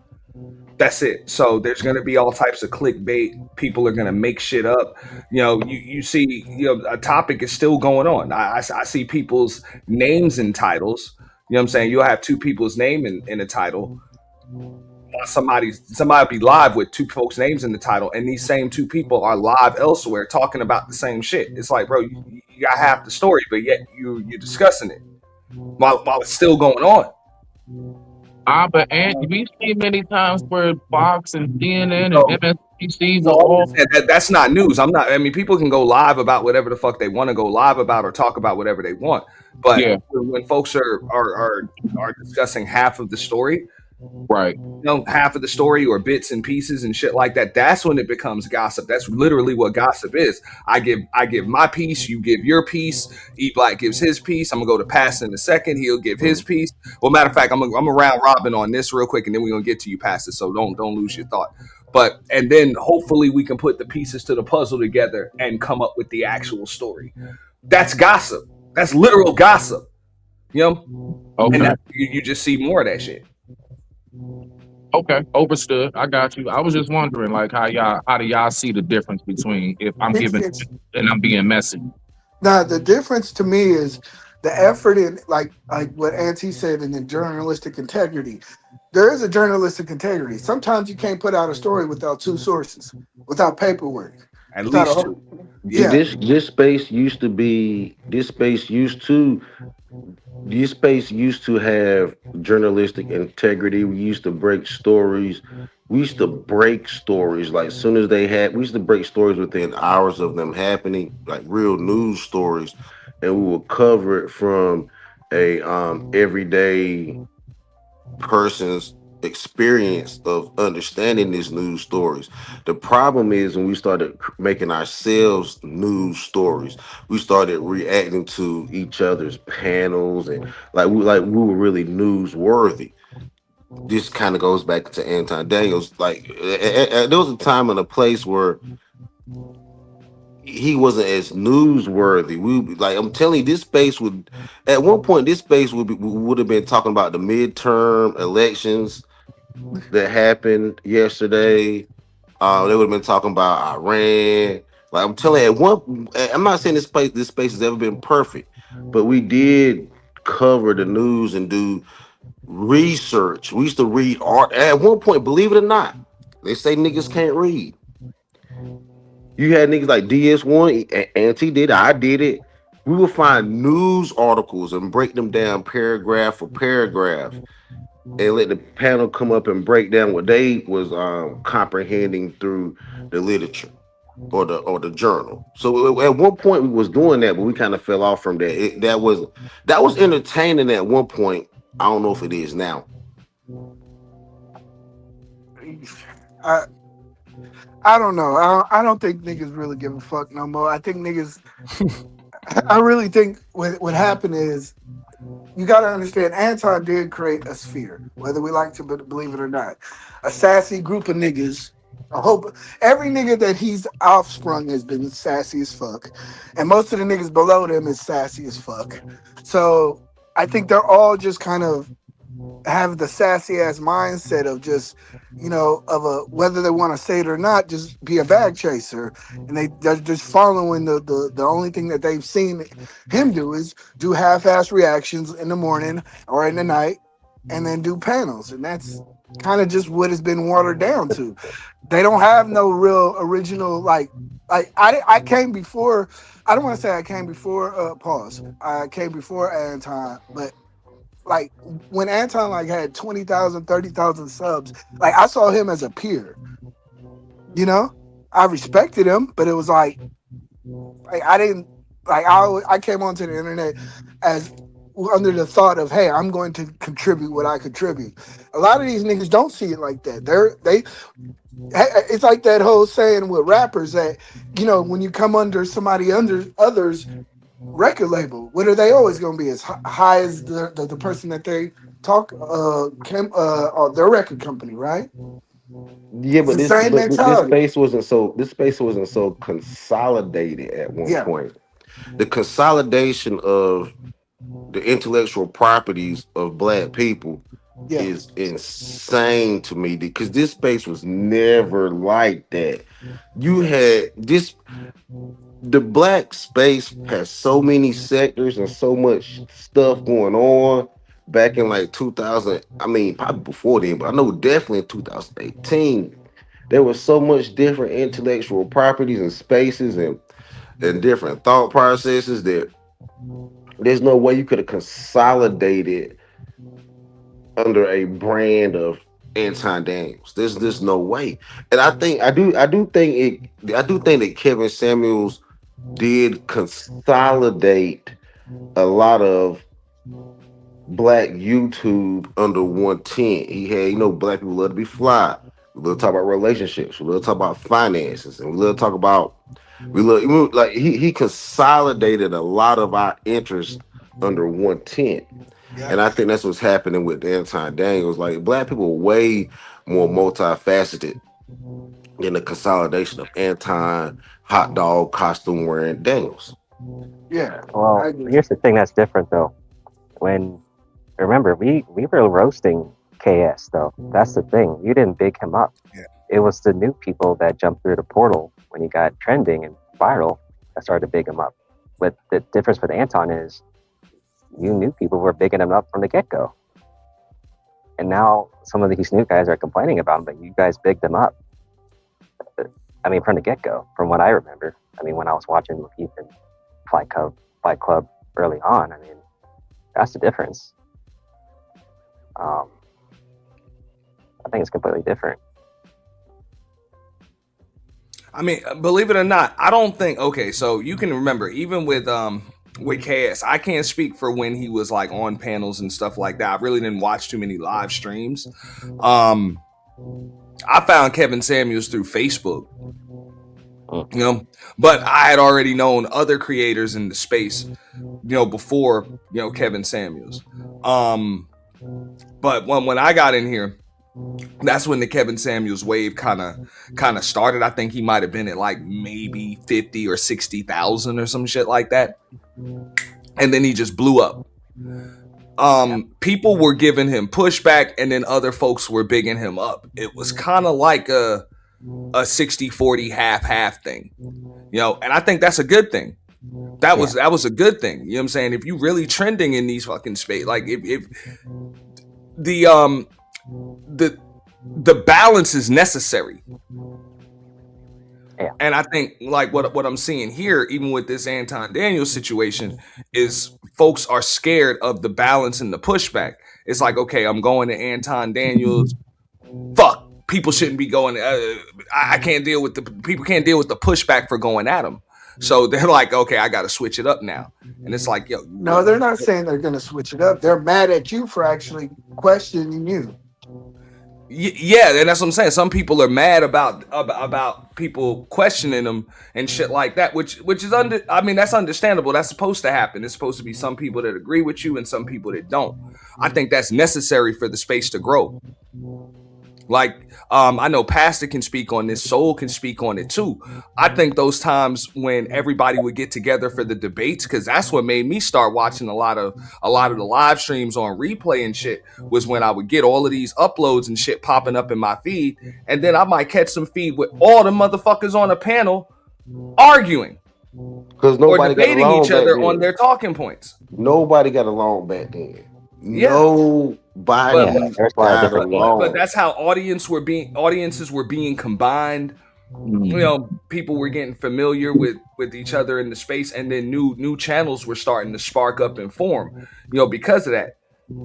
That's it. So there's going to be all types of clickbait. People are going to make shit up. You see, a topic is still going on. I see people's names in titles. You know what I'm saying? You'll have two people's name in a title. Somebody be live with two folks' names in the title, and these same two people are live elsewhere talking about the same shit. It's like, bro, you got half the story, but yet you're discussing it while it's still going on. But we've seen many times where Fox and CNN and MSNBC will all. That's not news. I mean, people can go live about whatever the fuck they want to go live about or talk about whatever they want. But Yeah. when folks are discussing half of the story, right, half of the story or bits and pieces and shit like that, that's when it becomes gossip. That's literally what gossip is. I give my piece, you give your piece. E Black gives his piece. I'm gonna go to Pass in a second. He'll give his piece. Well, matter of fact, I'm a round robin on this real quick, and then we're gonna get to you, Pastor. So don't lose your thought. And then hopefully we can put the pieces to the puzzle together and come up with the actual story. That's gossip. That's literal gossip. Okay. And you just see more of that shit. Okay, overstood. I got you. I was just wondering, like, how do y'all see the difference between if I'm giving and I'm being messy? Now, the difference to me is the effort in, like what Auntie said, in the journalistic integrity. There is a journalistic integrity. Sometimes you can't put out a story without two sources, without paperwork. At least two. Yeah. This space used to have journalistic integrity. We used to break stories. We used to break stories like as soon as we used to break stories within hours of them happening, like real news stories, and we would cover it from a everyday person's experience of understanding these news stories. The problem is when we started making ourselves news stories, we started reacting to each other's panels and like we were really newsworthy. This kind of goes back to Anton Daniels. Like there was a time and a place where he wasn't as newsworthy. I'm telling you, this space would at one point would have been talking about the midterm elections that happened yesterday. They would have been talking about Iran. Like I'm telling you, I'm not saying this space has ever been perfect, but we did cover the news and do research. We used to read art at one point. Believe it or not, they say niggas can't read. You had niggas like DS1, Auntie did it, I did it. We would find news articles and break them down paragraph for paragraph and let the panel come up and break down what they was comprehending through the literature or the journal. So at one point we was doing that, but we kind of fell off from that. That was entertaining at one point. I don't know if it is now. I don't know. I don't think niggas really give a fuck no more. I think niggas. I really think what happened is you got to understand. Anton did create a sphere, whether we like to believe it or not. A sassy group of niggas. I hope every nigga that he's offsprung has been sassy as fuck, and most of the niggas below them is sassy as fuck. So I think they're all just kind of have the sassy ass mindset of just, whether they want to say it or not, just be a bag chaser, and they're just following the only thing that they've seen him do is do half-ass reactions in the morning or in the night, and then do panels, and kind of just what it's been watered down to. They don't have no real original I came before. I don't want to say I came before. Pause. I came before Anton, but like when Anton like had 20,000, 30,000 subs, like I saw him as a peer. You know, I respected him, but it was like I didn't like I came onto the internet as under the thought of, hey, I'm going to contribute what I contribute. A lot of these niggas don't see it like that. It's like that whole saying with rappers that, you know, when you come under somebody under others record label, what are they always going to be as high as the person that they talk on their record company, right? Yeah, It's but the same mentality. this space wasn't so consolidated at one Yeah, point. The consolidation of the intellectual properties of black people yeah, is insane to me because this space was never like that. You yeah, had this the black space has so many sectors and so much stuff going on back in like 2000. I mean, probably before then, but I know definitely in 2018 there was so much different intellectual properties and spaces and different thought processes that there's no way you could have consolidated under a brand of Anton Daniels. There's no way. And I do think that Kevin Samuels did consolidate a lot of black YouTube under one tent. He had, black people love to be fly. We love to talk about relationships. We love to talk about finances, and we love to talk about like he consolidated a lot of our interests under one tent. yeah, And I think that's what's happening with Anton Daniels. Like black people are way more multifaceted than the consolidation of Anton hot dog costume wearing Daniels. yeah. I Well, agree. here's the thing that's different though. When remember we were roasting KS though. That's the thing. You didn't big him up. Yeah. It was the new people that jumped through the portal when he got trending and viral that started to big him up. But the difference with Anton is you new people were bigging him up from the get go. And now some of these new guys are complaining about him, but you guys bigged him up. I mean, from the get go, from what I remember. I mean, when I was watching Lakeith and Fight Club early on, I mean, that's the difference. I think it's completely different. I mean, believe it or not, I don't think. Okay, so you can remember even with KS, I can't speak for when he was like on panels and stuff like that. I really didn't watch too many live streams. I found Kevin Samuels through Facebook, but I had already known other creators in the space, before Kevin Samuels. But when I got in here, that's when the Kevin Samuels wave kind of started. I think he might have been at like maybe 50 or 60,000 or some shit like that, and then he just blew up. People were giving him pushback, and then other folks were bigging him up. It was kind of like a 60-40 half thing, and I think that's a good thing. That was a good thing. You know what I'm saying? If you really trending in these fucking space, like if the balance is necessary. Yeah. And I think like what I'm seeing here, even with this Anton Daniels situation, is folks are scared of the balance and the pushback. It's like, okay, I'm going to Anton Daniels. Fuck, people shouldn't be going. I can't deal with people can't deal with the pushback for going at him. So they're like, okay, I got to switch it up now. And it's like, yo, No, they're not saying they're going to switch it up. They're mad at you for actually questioning you. Yeah, and that's what I'm saying. Some people are mad about people questioning them and shit like that, which is that's understandable. That's supposed to happen. It's supposed to be some people that agree with you and some people that don't. I think that's necessary for the space to grow. Like, I know Pastor can speak on this, Soul can speak on it too. I think those times when everybody would get together for the debates, because that's what made me start watching a lot of the live streams on replay and shit, was when I would get all of these uploads and shit popping up in my feed, and then I might catch some feed with all the motherfuckers on a panel arguing. Because or debating each other on their talking points. Nobody got along back then. Yeah. body, Yeah, there's a lot of guys different games. alone. but that's how audiences were being combined. You know, people were getting familiar with each other in the space, and then new channels were starting to spark up and form. You know, because of that,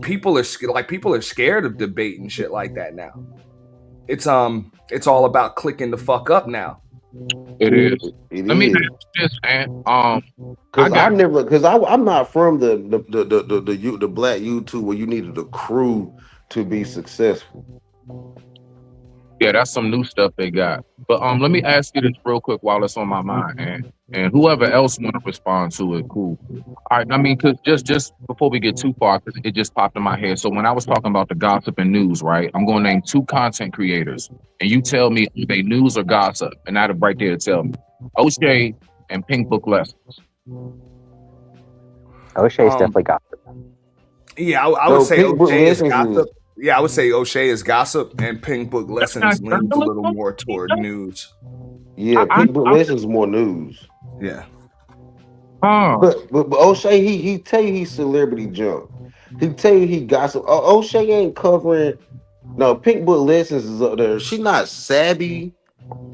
people are scared of debate and shit like that now. It's all about clicking the fuck up now. It is. It Let me is. ask this, man. Cause got I'm not from the black YouTube where you needed a crew to be successful. Yeah, that's some new stuff they got. But let me ask you this real quick while it's on my mind, and whoever else want to respond to it, cool. All right, I mean, cause just before we get too far, cause it just popped in my head. So when I was talking about the gossip and news, right? I'm going to name 2 content creators, and you tell me are they news or gossip, and that'll right there tell me. O'Shea and Pink Book Lessons. O'Shea's definitely gossip. Yeah, I would say Pink Book O'Shea is Lessons gossip. Yeah, I would say O'Shea is gossip, and Pink Book Lessons leans a little more toward news. Yeah, Pink Book Lessons is more news. Yeah. But O'Shea, he tell you he's celebrity junk. He tell you he gossip. O'Shea ain't covering. No, Pink Book Lessons is up there. She not savvy.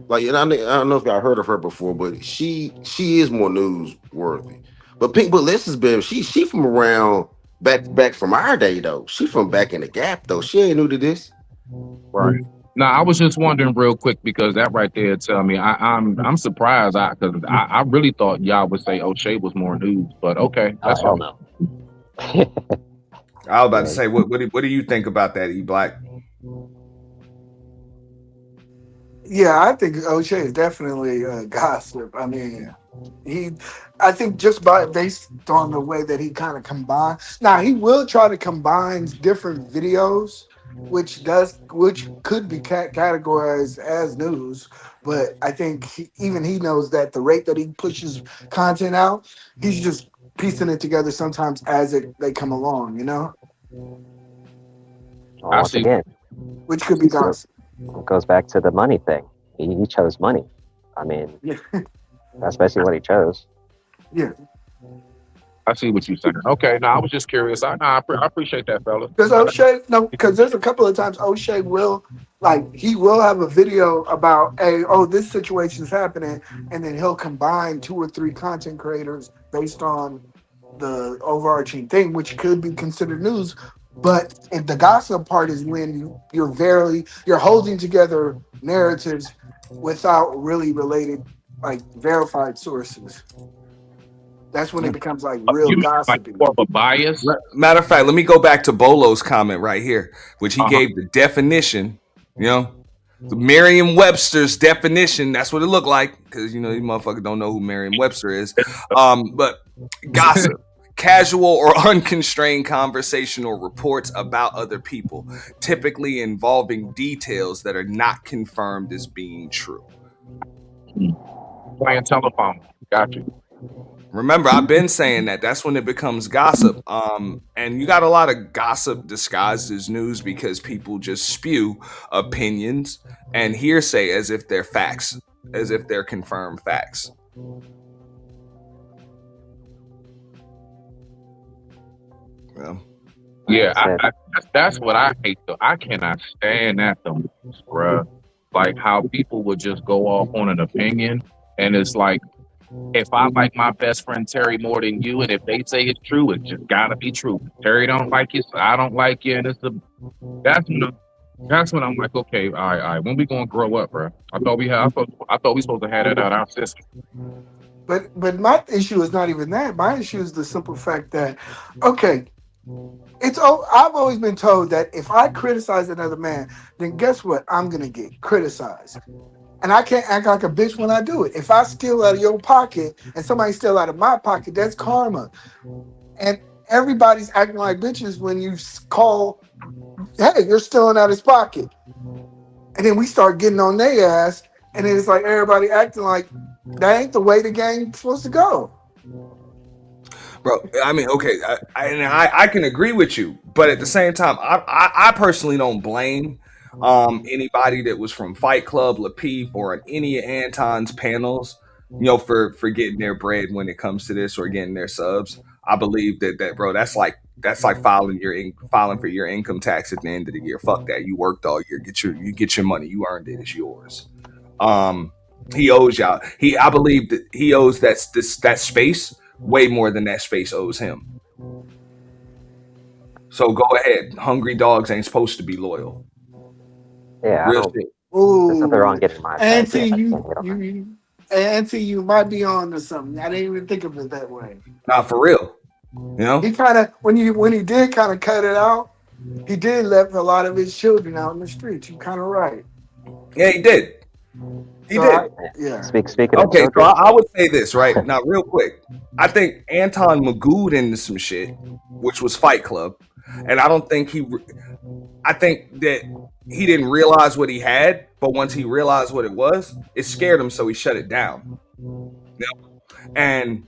Like, and I don't know if y'all heard of her before, but she is more newsworthy. But Pink Book Lessons, been she from around back from our day though. She from back in the gap though. She ain't new to this. Right. Now, I was just wondering real quick because that right there tell me I'm surprised because I really thought y'all would say O'Shea was more news, but okay, that's hell all. no. I was about to say, what do you think about that, E Black? Yeah, I think O'Shea is definitely gossip. I mean, I think just based on the way that he kind of combines. Now he will try to combine different videos, which could be categorized as news. But I think even he knows that the rate that he pushes content out, he's just piecing it together sometimes as they come along. You know, Well, once again, which could be gossip. It goes back to the money thing. He chose money. I mean, that's basically what he chose. Yeah. I see what you're saying. Okay, now I was just curious. I appreciate that, fella. Because there's a couple of times O'Shea will he will have a video about this situation is happening, and then he'll combine 2 or 3 content creators based on the overarching thing, which could be considered news. But if the gossip part is when you're holding together narratives without really related verified sources. That's when it becomes real gossipy. More of a bias. Matter of fact, let me go back to Bolo's comment right here, which he gave the definition. You know, the Merriam-Webster's definition. That's what it looked like because you motherfuckers don't know who Merriam-Webster is. But gossip. Casual or unconstrained conversation or reports about other people, typically involving details that are not confirmed as being true. Playing telephone. Got you. Remember, I've been saying that's when it becomes gossip. And you got a lot of gossip disguised as news because people just spew opinions and hearsay as if they're facts, as if they're confirmed facts. Yeah, that's what I hate though. I cannot stand that though, bruh. Like how people would just go off on an opinion, and it's like, if I like my best friend Terry more than you, and if they say it's true, it just gotta be true. Terry don't like you, so I don't like you, and that's when I'm like, okay, all right. When we gonna grow up, bro? I thought we supposed to have that out our system. But my issue is not even that. My issue is the simple fact that, okay, I've always been told that if I criticize another man, then guess what? I'm gonna get criticized. And I can't act like a bitch when I do it. If I steal out of your pocket and somebody steal out of my pocket, that's karma. And everybody's acting like bitches when you call, hey, you're stealing out his pocket. And then we start getting on their ass, and then it's like everybody acting like that ain't the way the game's supposed to go. Bro, I mean, okay, I can agree with you, but at the same time, I personally don't blame anybody that was from Fight Club, Lapeef, or any of Anton's panels, for getting their bread when it comes to this or getting their subs. I believe that bro, that's like That's like filing for your income tax at the end of the year. Fuck that. You worked all year. You get your money. You earned it. It's yours. He owes y'all. I believe that he owes that space way more than that space owes him. So go ahead. Hungry dogs ain't supposed to be loyal. Yeah, Real shit. there's nothing wrong getting my Auntie, Auntie, you might be on to something. I didn't even think of it that way. Not for real. You know? He kind of when he did kind of cut it out, he did let a lot of his children out in the streets. You're kind of right. Yeah, he did. He did. Yeah. Speaking of Okay, so children, I would say this, right? Now, real quick. I think Anton magooed into some shit, which was Fight Club. And I don't think I think that he didn't realize what he had, but once he realized what it was, it scared him, so he shut it down. And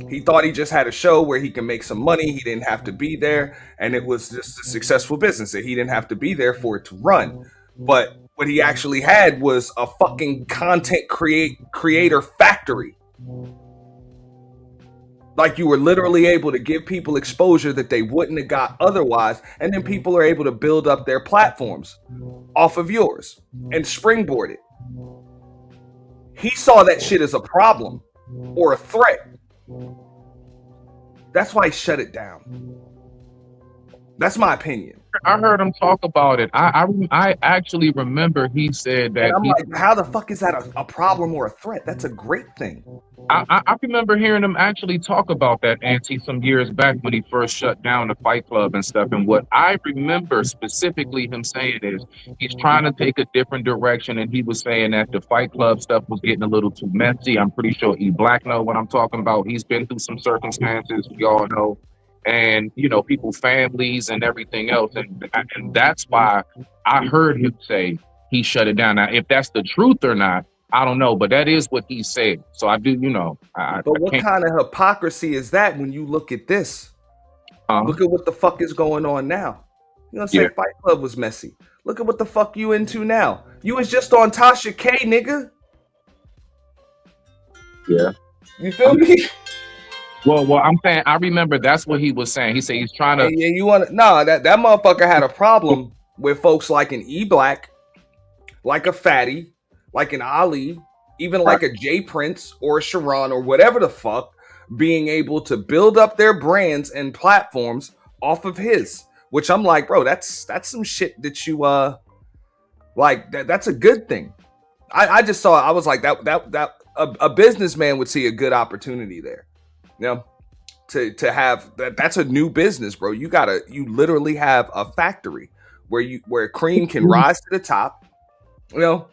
he thought he just had a show where he can make some money. He didn't have to be there, and it was just a successful business that he didn't have to be there for it to run. But what he actually had was a fucking content creator factory. Like, you were literally able to give people exposure that they wouldn't have got otherwise, and then people are able to build up their platforms off of yours and springboard it. He saw that shit as a problem or a threat. That's why he shut it down. That's my opinion. I heard him talk about it. I actually remember he said that. And I'm like, how the fuck is that a problem or a threat? That's a great thing. I remember hearing him actually talk about that, Auntie, some years back when he first shut down the Fight Club and stuff. And what I remember specifically him saying is he's trying to take a different direction, and he was saying that the Fight Club stuff was getting a little too messy. I'm pretty sure Black know what I'm talking about. He's been through some circumstances, we all know. And, you know, people's families and everything else. And that's why I heard him say he shut it down. Now, if that's the truth or not, I don't know. But that is what he said. So I do, you know. But what kind of hypocrisy is that when you look at this? Look at what the fuck is going on now. You know, say Fight Club was messy. Look at what the fuck you into now. You was just on Tasha K, nigga. Yeah. You feel me? Well, I'm saying I remember that's what he was saying. He said he's trying to. Yeah, you want to? No, that motherfucker had a problem with folks like an Black, like a Fatty, like an Ali, even like a J Prince or a Sharon or whatever the fuck, being able to build up their brands and platforms off of his. Which I'm like, bro, that's some shit that you like. That's a good thing. I just saw. I was like, that a businessman would see a good opportunity there. You know, to have that's a new business, bro. You literally have a factory where cream can rise to the top. You know,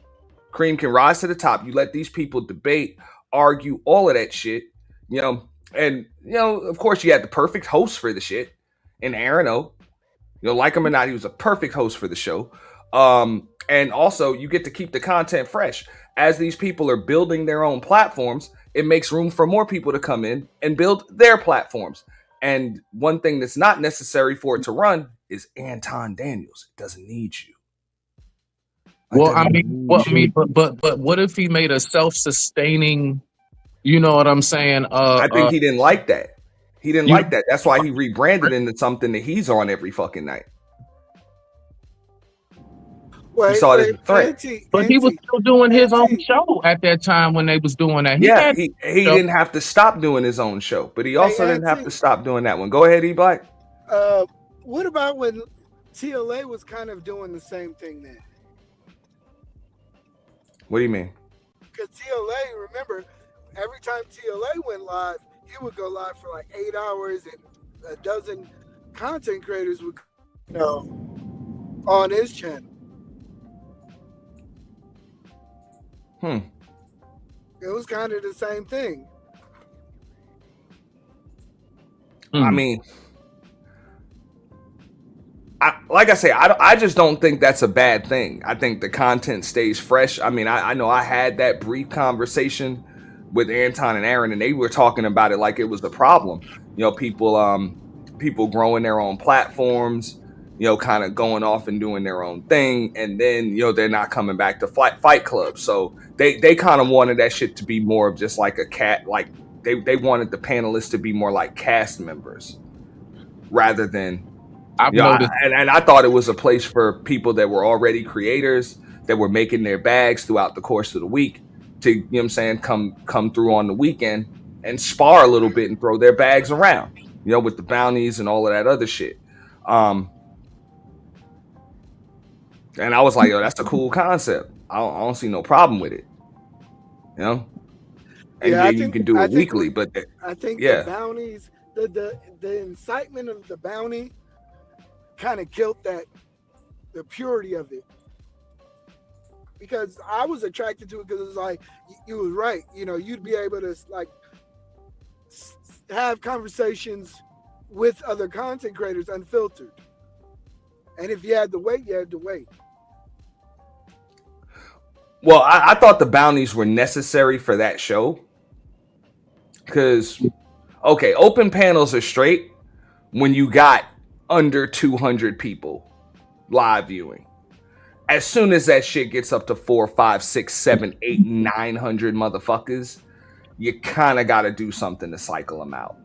cream can rise to the top. You let these people debate, argue, all of that shit. You know, and you know, of course, you had the perfect host for the shit in Aaron O. You know, like him or not, he was a perfect host for the show. And also, you get to keep the content fresh as these people are building their own platforms. It makes room for more people to come in and build their platforms. And one thing that's not necessary for it to run is Anton Daniels. It doesn't need you. But what if he made a self-sustaining? You know what I'm saying? I think he didn't like that. He didn't like that. That's why he rebranded into something that he's on every fucking night. He saw it as a threat. But he was still doing his own show at that time when they was doing that. He didn't have to stop doing his own show, but he also didn't have to stop doing that one. Go ahead, E Black. What about when TLA was kind of doing the same thing then? What do you mean? Because TLA, remember, every time TLA went live, he would go live for like 8 hours, and a dozen content creators would, you know, on his channel. It was kind of the same thing. I mean, like I say, I just don't think that's a bad thing. I think the content stays fresh. I mean, I know I had that brief conversation with Anton and Aaron, and they were talking about it like it was a problem. You know, people growing their own platforms, you know, kind of going off and doing their own thing, and then, you know, they're not coming back to Fight Club. So they kind of wanted that shit to be more of just like a cat, like they wanted the panelists to be more like cast members. rather than I've you know. noticed. And I thought it was a place for people that were already creators that were making their bags throughout the course of the week to what I'm saying come through on the weekend and spar a little bit and throw their bags around, with the bounties and all of that other shit. And I was like, yo, that's a cool concept. I don't see no problem with it, And Yeah, you can do it weekly, but I think the yeah. bounties, the incitement of the bounty, kind of killed the purity of it. Because I was attracted to it because it was like you was right. You'd be able to like have conversations with other content creators unfiltered. And if you had to wait, you had to wait. Well, I thought the bounties were necessary for that show. Because, okay, open panels are straight when you got under 200 people live viewing. As soon as that shit gets up to 4, 5, 6, 7, 8, 900 motherfuckers, you kind of got to do something to cycle them out.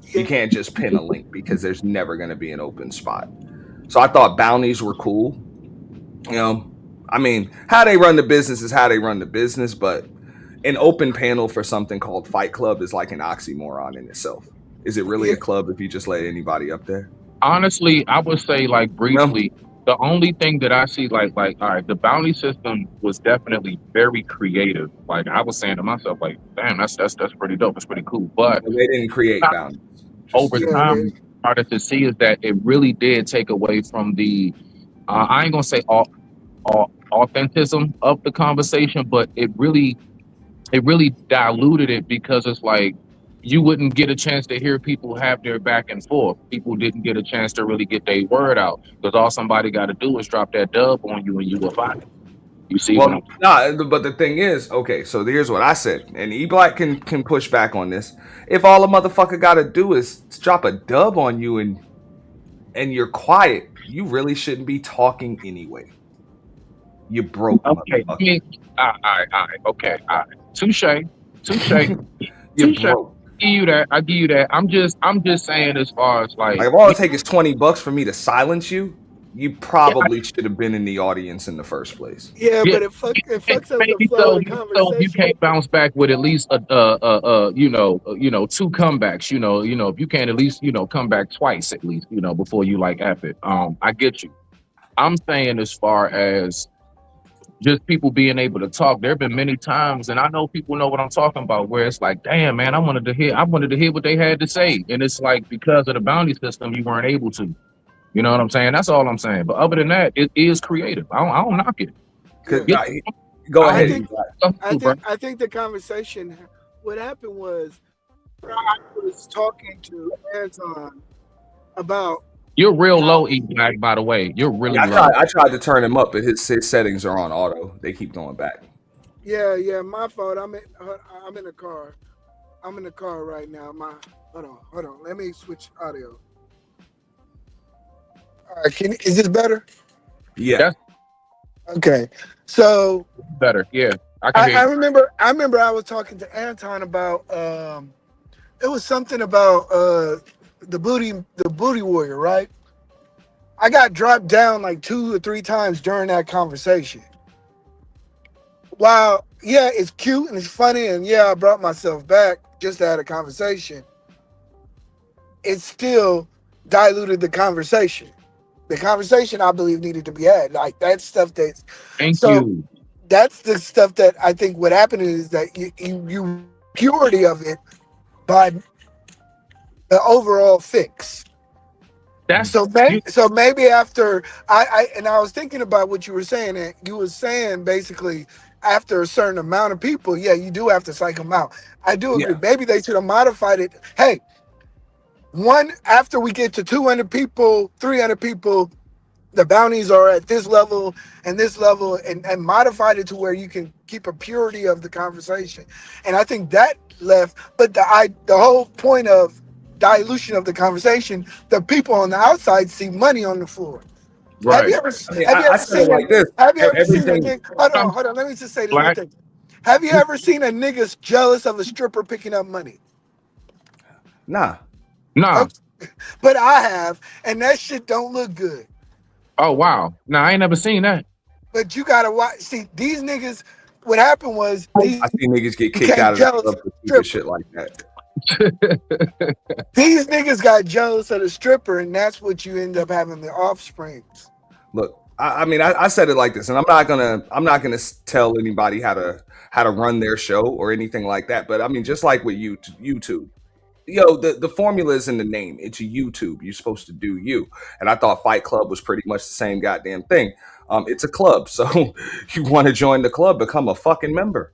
You can't just pin a link because there's never going to be an open spot. So I thought bounties were cool. I mean, how they run the business is how they run the business, but an open panel for something called Fight Club is like an oxymoron in itself. Is it really a club if you just let anybody up there? Honestly, I would say like briefly, the only thing that I see like all right, the bounty system was definitely very creative. Like I was saying to myself, like, damn, that's pretty dope. It's pretty cool. But they didn't create bounties. Over time, started to see is that it really did take away from the I ain't gonna say authentism of the conversation, but it really diluted it because it's like you wouldn't get a chance to hear people have their back and forth. People didn't get a chance to really get their word out because all somebody got to do is drop that dub on you and you will find it. You see? Well, but the thing is, okay, so here's what I said, and E-Black can push back on this. If all a motherfucker got to do is drop a dub on you and you're quiet, you really shouldn't be talking anyway. You broke. Okay. All right. Okay. All right. Touche. You broke. I give you that. I'm just saying as far as like if all it takes is $20 for me to silence you, you probably should have been in the audience in the first place. Yeah, but it fucks up the flow of the conversation. So you can't bounce back with at least two comebacks. If you can't at least come back twice at least before you like F it. I get you. I'm saying as far as just people being able to talk. There have been many times, and I know people know what I'm talking about, where it's like, damn, man, I wanted to hear what they had to say. And it's like, because of the bounty system, you weren't able to. You know what I'm saying? That's all I'm saying. But other than that, it is creative. I don't knock it. Go ahead. I think the conversation, what happened was, I was talking to Anton about. You're real low, E-Black, by the way. You're really low. I tried to turn him up, but his settings are on auto. They keep going back. Yeah, my fault. I'm in the car. I'm in the car right now. Hold on. Let me switch audio. All right, is this better? Yeah. Okay. So better. Yeah. I remember I was talking to Anton about it was something about the booty warrior, right? I got dropped down like 2 or 3 times during that conversation. While yeah, it's cute and it's funny, and yeah, I brought myself back just to have a conversation, it still diluted the conversation. The conversation, I believe, needed to be had. Like that's stuff that's Thank you. That's the stuff that I think what happened is that you purity of it by the overall fix. So maybe after I was thinking about what you were saying, and you were saying basically after a certain amount of people, yeah, you do have to psych them out. I do agree. Yeah. Maybe they should have modified it. Hey, after we get to 200 people, 300 people, the bounties are at this level and this level, and modified it to where you can keep a purity of the conversation. And I think that left, but the whole point of dilution of the conversation, the people on the outside see money on the floor. Right. Have you ever seen a nigga? Hold on. Let me just say this one thing. Have you ever seen a nigga jealous of a stripper picking up money? Nah. Okay. but I have, and that shit don't look good. Oh wow. Now I ain't never seen that. But you gotta watch. See, these niggas. What happened was these I see niggas get kicked became out of the jealous club of for the stupid stripper. shit like that. These niggas got jealous of the stripper, and that's what you end up having the offsprings. Look, I mean, I said it like this, and I'm not gonna tell anybody how to run their show or anything like that. But I mean, just like with YouTube, the formula is in the name. It's YouTube. You're supposed to do you. And I thought Fight Club was pretty much the same goddamn thing. It's a club, so you want to join the club, become a fucking member.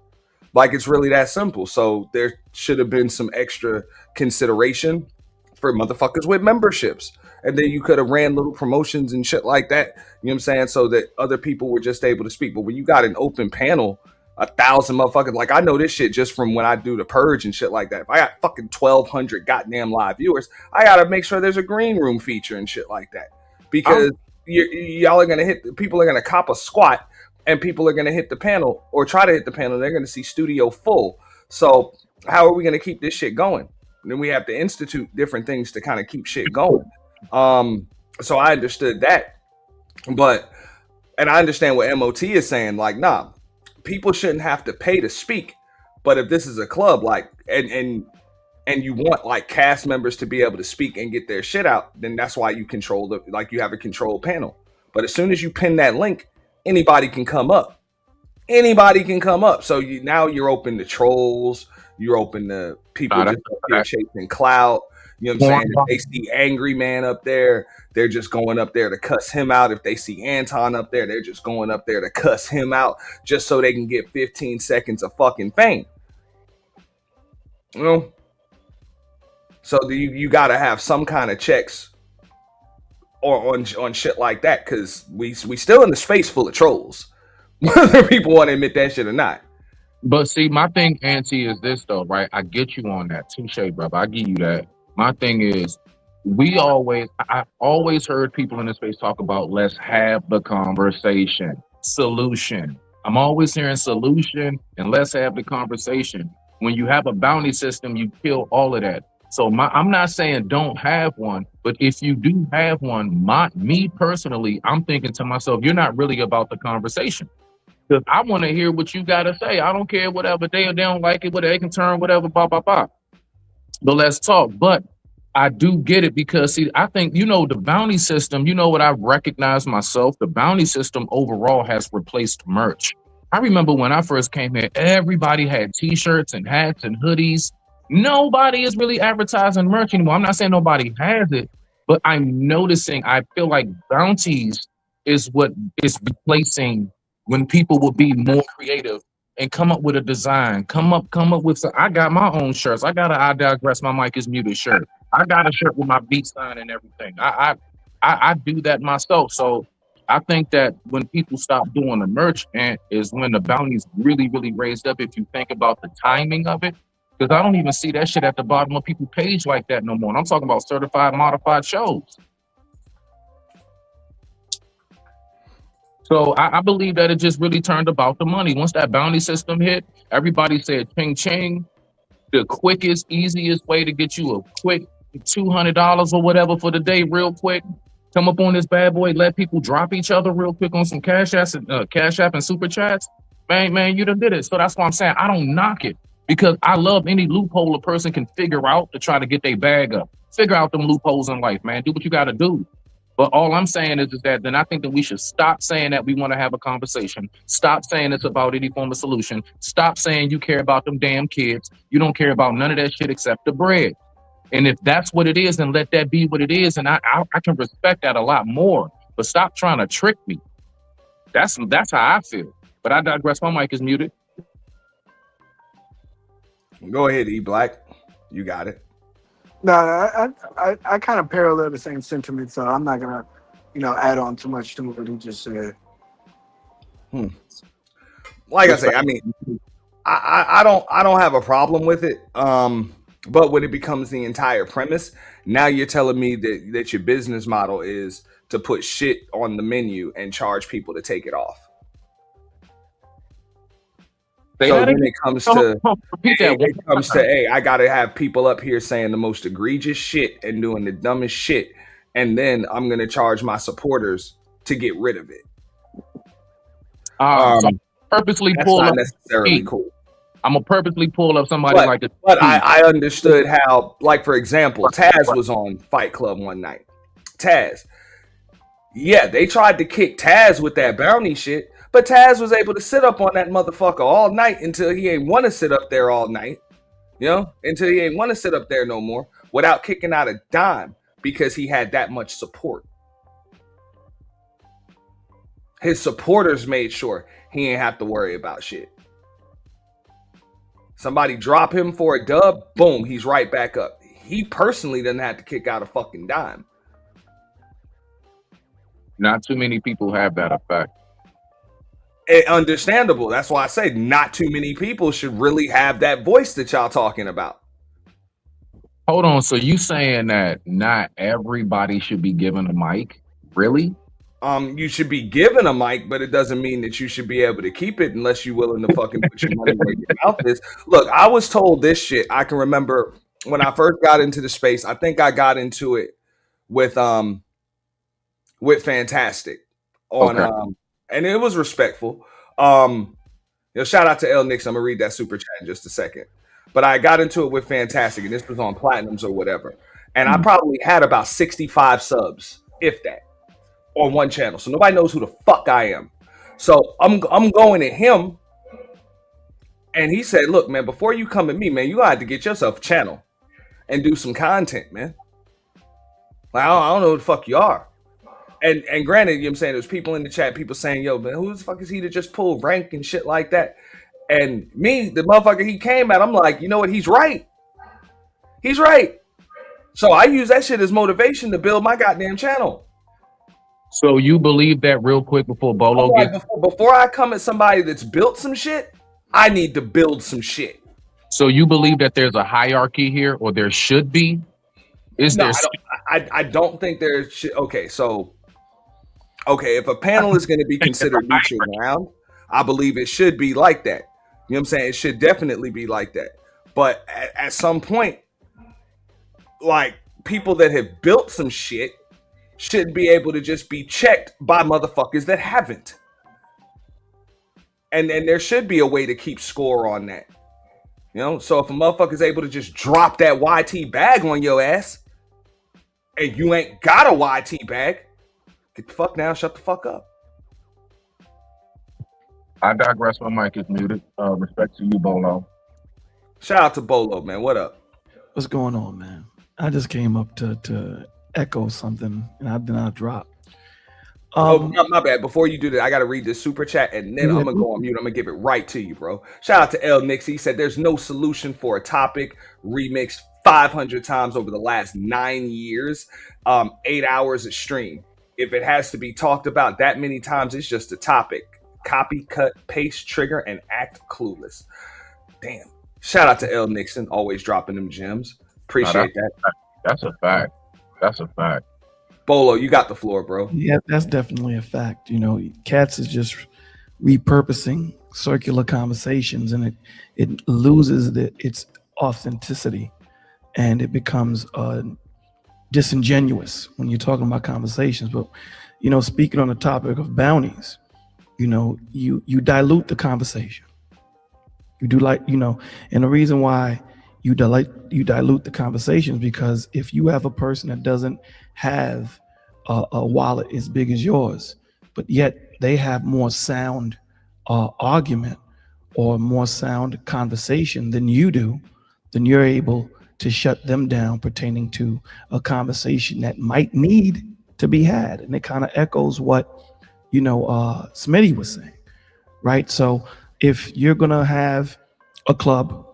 Like it's really that simple. So there should have been some extra consideration for motherfuckers with memberships. And then you could have ran little promotions and shit like that. You know what I'm saying? So that other people were just able to speak. But when you got an open panel, 1,000 motherfuckers, like I know this shit just from when I do the purge and shit like that. If I got fucking 1,200 goddamn live viewers, I gotta make sure there's a green room feature and shit like that. Because y'all are gonna people are gonna cop a squat and people are gonna hit the panel or try to hit the panel. They're gonna see studio full. So how are we gonna keep this shit going? And then we have to institute different things to kind of keep shit going. So I understood that, and I understand what MOT is saying. Like, nah, people shouldn't have to pay to speak. But if this is a club, like, and you want like cast members to be able to speak and get their shit out, then that's why you you have a control panel. But as soon as you pin that link, anybody can come up. Anybody can come up. So now you're open to trolls. You're open to people just up here chasing clout. You know what I'm saying? If they see Angry Man up there, they're just going up there to cuss him out. If they see Anton up there, they're just going up there to cuss him out just so they can get 15 seconds of fucking fame. You know? So you got to have some kind of checks or on shit like that, because we still in the space full of trolls, whether people want to admit that shit or not. But see, my thing, Auntie, is this though, right? I get you on that. Touche, brother. I give you that. My thing is, I always heard people in this space talk about let's have the conversation. Solution. I'm always hearing solution and let's have the conversation. When you have a bounty system, you kill all of that. So I'm not saying don't have one, but if you do have one, me personally, I'm thinking to myself, you're not really about the conversation. Because I want to hear what you got to say. I don't care whatever they don't like it, whatever they can turn, whatever, blah, blah, blah. But let's talk. But I do get it because, see, I think, the bounty system, what I've recognized myself, the bounty system overall has replaced merch. I remember when I first came here, everybody had T-shirts and hats and hoodies. Nobody is really advertising merch anymore. I'm not saying nobody has it, but I'm noticing, I feel like bounties is what is replacing when people will be more creative and come up with a design, come up with some. I got my own shirts. I got I digress, my mic is muted shirt. I got a shirt with my beat sign and everything. I do that myself. So I think that when people stop doing the merch, and is when the bounty's really, really raised up, if you think about the timing of it. Because I don't even see that shit at the bottom of people's page like that no more. And I'm talking about certified, modified shows. So I believe that it just really turned about the money. Once that bounty system hit, everybody said ching ching. The quickest, easiest way to get you a quick $200 or whatever for the day real quick. Come up on this bad boy, let people drop each other real quick on some Cash App and Super Chats. Man, you done did it. So that's why I'm saying I don't knock it, because I love any loophole a person can figure out to try to get their bag up. Figure out them loopholes in life, man. Do what you got to do. But all I'm saying is that then I think that we should stop saying that we want to have a conversation. Stop saying it's about any form of solution. Stop saying you care about them damn kids. You don't care about none of that shit except the bread. And if that's what it is, then let that be what it is. And I can respect that a lot more. But stop trying to trick me. That's how I feel. But I digress. My mic is muted. Go ahead, E Black. You got it. No, I kind of parallel the same sentiment, so I'm not gonna, add on too much to what he just said. Like I say, I mean, I don't have a problem with it. But when it becomes the entire premise, now you're telling me that your business model is to put shit on the menu and charge people to take it off. Say So that then again. it comes to Repeat that one it comes to hey, I gotta have people up here saying the most egregious shit and doing the dumbest shit, and then I'm gonna charge my supporters to get rid of it. So purposely That's pull not up. necessarily cool. I'm gonna purposely pull up somebody like a. But I understood how, like for example, Taz was on Fight Club one night. Taz, yeah, they tried to kick Taz with that bounty shit, but Taz was able to sit up on that motherfucker all night until he ain't want to sit up there all night. You know, until he ain't want to sit up there no more without kicking out a dime because he had that much support. His supporters made sure he ain't have to worry about shit. Somebody drop him for a dub, boom, he's right back up. He personally doesn't have to kick out a fucking dime. Not too many people have that effect. Understandable. That's why I say not too many people should really have that voice that y'all talking about. Hold on. So you saying that not everybody should be given a mic? Really? You should be given a mic, but it doesn't mean that you should be able to keep it unless you're willing to fucking put your money where your mouth is. Look, I was told this shit. I can remember when I first got into the space. I think I got into it with Fantastic on and it was respectful. Shout out to L Nix. I'm gonna read that super chat in just a second. But I got into it with Fantastic, and this was on Platinums or whatever. And I probably had about 65 subs, if that, on one channel. So nobody knows who the fuck I am. So I'm going at him, and he said, "Look, man, before you come at me, man, you gonna have to get yourself a channel and do some content, man. Like I don't know who the fuck you are." And granted, you know what I'm saying, there's people in the chat, people saying, "Yo, man, who the fuck is he to just pull rank and shit like that?" And me, the motherfucker he came at, I'm like, you know what? He's right. He's right. So I use that shit as motivation to build my goddamn channel. So you believe that real quick before Bolo Like, gets... before I come at somebody that's built some shit, I need to build some shit. So you believe that there's a hierarchy here, or there should be? I don't think there should. Okay, if a panel is going to be considered neutral ground, I believe it should be like that. You know what I'm saying? It should definitely be like that. But at some point, like, people that have built some shit shouldn't be able to just be checked by motherfuckers that haven't. And there should be a way to keep score on that. You know? So if a motherfucker's able to just drop that YT bag on your ass and you ain't got a YT bag, get the fuck down, shut the fuck up. I digress. My mic is muted. Respect to you, Bolo. Shout out to Bolo, man. What up? What's going on, man? I just came up to echo something, and then I dropped. My bad. Before you do that, I got to read this super chat, and then I'm going to go on mute. I'm going to give it right to you, bro. Shout out to L Nix. He said there's no solution for a topic remixed 500 times over the last 9 years, 8 hours of stream. If it has to be talked about that many times, it's just a topic. Copy, cut, paste, trigger, and act clueless. Damn. Shout out to L Nixon, always dropping them gems. Appreciate that. That's a fact. That's a fact. Bolo, you got the floor, bro. Yeah, that's definitely a fact. You know, Cats is just repurposing circular conversations, and it loses its authenticity, and it becomes disingenuous when you're talking about conversations. But, you know, speaking on the topic of bounties, you know, you dilute the conversation. You do, like, you know, and the reason why you dilute the conversations, because if you have a person that doesn't have a wallet as big as yours, but yet they have more sound argument or more sound conversation than you do, then you're able to shut them down pertaining to a conversation that might need to be had. And it kind of echoes what, you know, Smitty was saying, right? So if you're going to have a club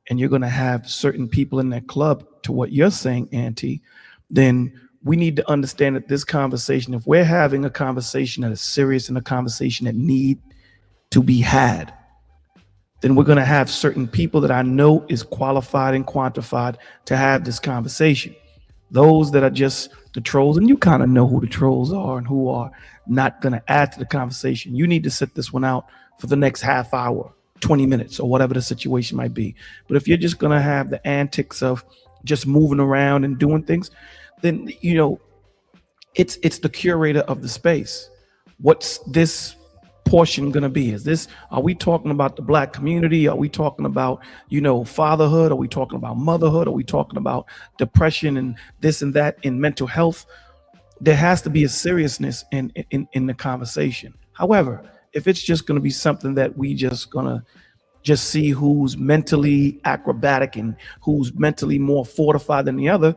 and you're going to have certain people in that club, to what you're saying, Auntie, then we need to understand that this conversation, if we're having a conversation that is serious and a conversation that need to be had, then we're going to have certain people that I know is qualified and quantified to have this conversation. Those that are just the trolls, and you kind of know who the trolls are and who are not going to add to the conversation. You need to sit this one out for the next half hour 20 minutes or whatever the situation might be. But if you're just going to have the antics of just moving around and doing things, then, you know, it's the curator of the space. What's this portion going to be? Are we talking about the Black community? Are we talking about, you know, fatherhood? Are we talking about motherhood? Are we talking about depression and this and that in mental health? There has to be a seriousness in the conversation. However, if it's just going to be something that we just gonna just see who's mentally acrobatic and who's mentally more fortified than the other,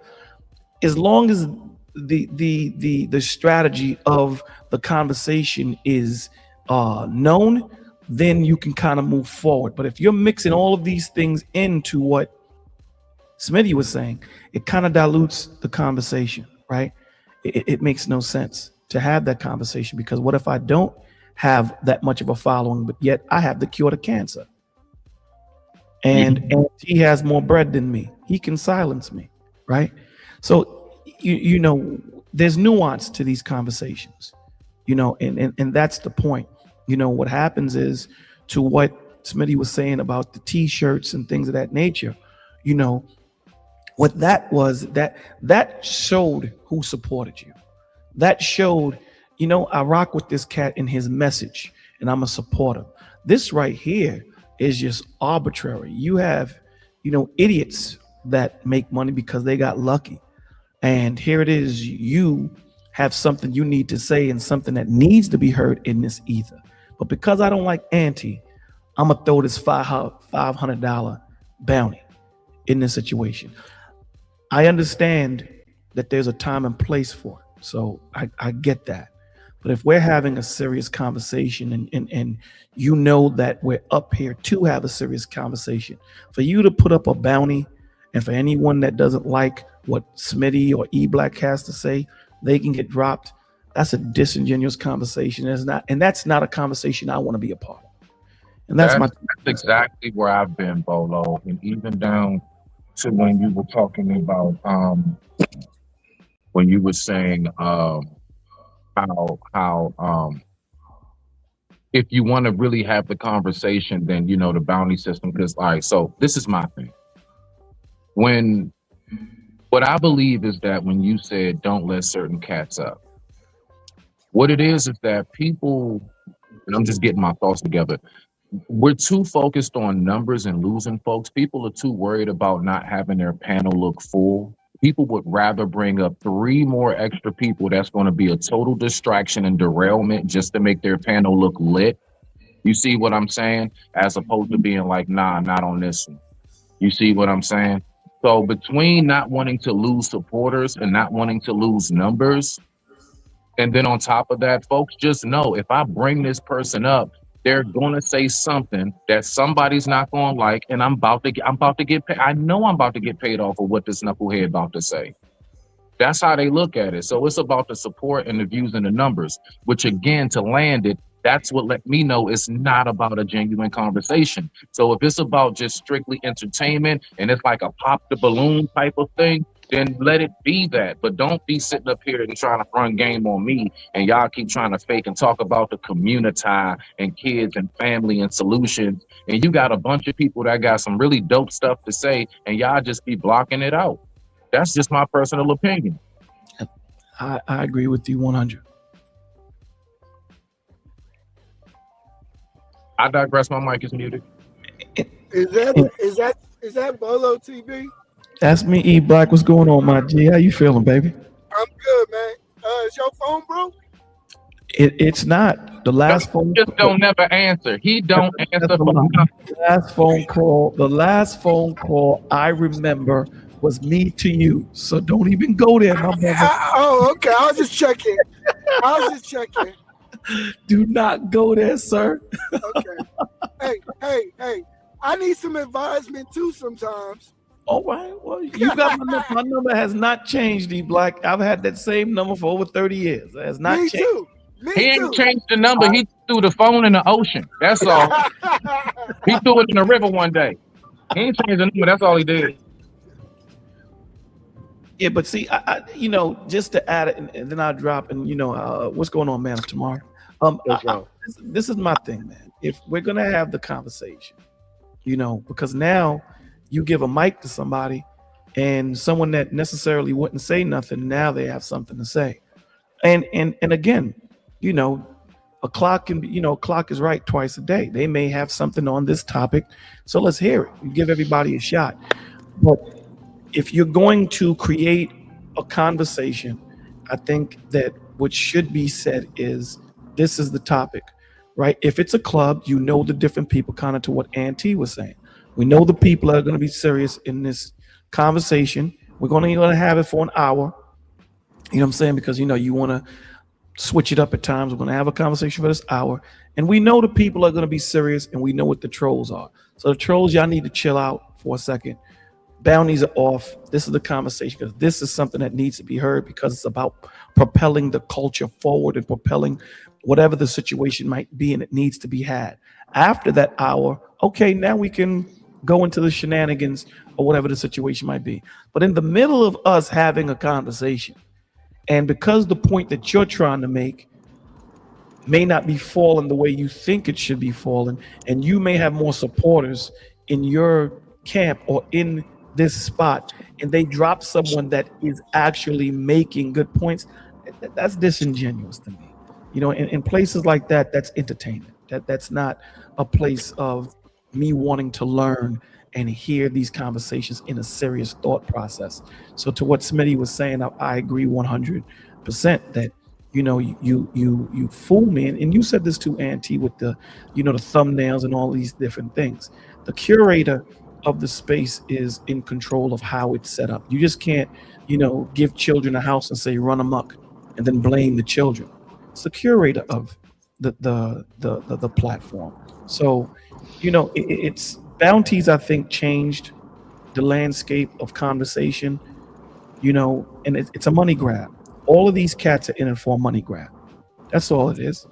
as long as the strategy of the conversation is known, then you can kind of move forward. But if you're mixing all of these things into what Smitty was saying, it kind of dilutes the conversation, right? It makes no sense to have that conversation, because what if I don't have that much of a following, but yet I have the cure to cancer? And he has more bread than me. He can silence me, right? So, you know, there's nuance to these conversations, you know, and that's the point. You know, what happens is, to what Smitty was saying about the T-shirts and things of that nature, you know, what that was, that showed who supported you. That showed, you know, I rock with this cat in his message and I'm a supporter. This right here is just arbitrary. You have, you know, idiots that make money because they got lucky. And here it is, you have something you need to say and something that needs to be heard in this ether. But because I don't like Auntie, I'm gonna throw this $500 bounty in this situation. I understand that there's a time and place for it. So I get that. But if we're having a serious conversation and you know that we're up here to have a serious conversation, for you to put up a bounty, and for anyone that doesn't like what Smitty or E-Black has to say, they can get dropped. That's a disingenuous conversation. That's not a conversation I want to be a part of. And that's exactly where I've been, Bolo. And even down to when you were talking about when you were saying how if you want to really have the conversation, then, you know, the bounty system. Because, all right, so this is my thing. What I believe is that when you said don't let certain cats up, what it is that people, and I'm just getting my thoughts together, we're too focused on numbers and losing folks. People are too worried about not having their panel look full. People would rather bring up 3 more extra people that's going to be a total distraction and derailment just to make their panel look lit. You see what I'm saying? As opposed to being like, nah, not on this one. You see what I'm saying? So between not wanting to lose supporters and not wanting to lose numbers, and then on top of that, folks, just know if I bring this person up, they're going to say something that somebody's not going to like, and I'm about to get paid. I know I'm about to get paid off of what this knucklehead about to say. That's how they look at it. So it's about the support and the views and the numbers, which again, to land it, that's what let me know it's not about a genuine conversation. So if it's about just strictly entertainment and it's like a pop the balloon type of thing, then let it be that. But don't be sitting up here and trying to run game on me, and y'all keep trying to fake and talk about the community and kids and family and solutions. And you got a bunch of people that got some really dope stuff to say, and y'all just be blocking it out. That's just my personal opinion. I agree with you 100. I digress. My mic is muted. Is that Bolo TV? That's me, E-Black. What's going on, my G? How you feeling, baby? I'm good, man. Is your phone broke? It's not. The last phone just don't never answer. He don't answer. The last phone call I remember was me to you. So don't even go there, my brother. Okay. I was just checking. Do not go there, sir. Okay. Hey. I need some advisement too sometimes. All right. Well, you got my number. My number has not changed, E-Black. I've had that same number for over 30 years. It has not changed. Too. He ain't changed the number. He threw the phone in the ocean. That's all. He threw it in the river one day. He ain't changed the number. That's all he did. Yeah, but see, I you know, just to add it, and then I'll drop, and you know, what's going on, man, tomorrow? This is my thing, man. if we're gonna have the conversation, because now you give a mic to somebody and someone that necessarily wouldn't say nothing, now they have something to say. And again, you know, a clock can be, a clock is right twice a day. They may have something on this topic, so let's hear it. You give everybody a shot. But if you're going to create a conversation, I think that what should be said is this is the topic, right? If it's a club, the different people, kind of to what Auntie was saying. We know the people are going to be serious in this conversation. We're going to have it for an hour. You know what I'm saying? Because, you want to switch it up at times. We're going to have a conversation for this hour. And we know the people are going to be serious, and we know what the trolls are. So the trolls, y'all need to chill out for a second. Bounties are off. This is the conversation because this is something that needs to be heard because it's about propelling the culture forward and propelling whatever the situation might be, and it needs to be had. After that hour, okay, now we can go into the shenanigans or whatever the situation might be. But in the middle of us having a conversation, and because the point that you're trying to make may not be falling the way you think it should be falling, and you may have more supporters in your camp or in this spot, and they drop someone that is actually making good points, that's disingenuous to me. In places like that, that's entertainment. That's not a place of me wanting to learn and hear these conversations in a serious thought process. So to what Smitty was saying, I agree 100% that you fool me, and you said this too, Auntie, with the the thumbnails and all these different things. The curator of the space is in control of how it's set up. You just can't give children a house and say run amok and then blame the children. It's the curator of the platform. So it's bounties, I think, changed the landscape of conversation, and it's a money grab. All of these cats are in it for a money grab. That's all it is.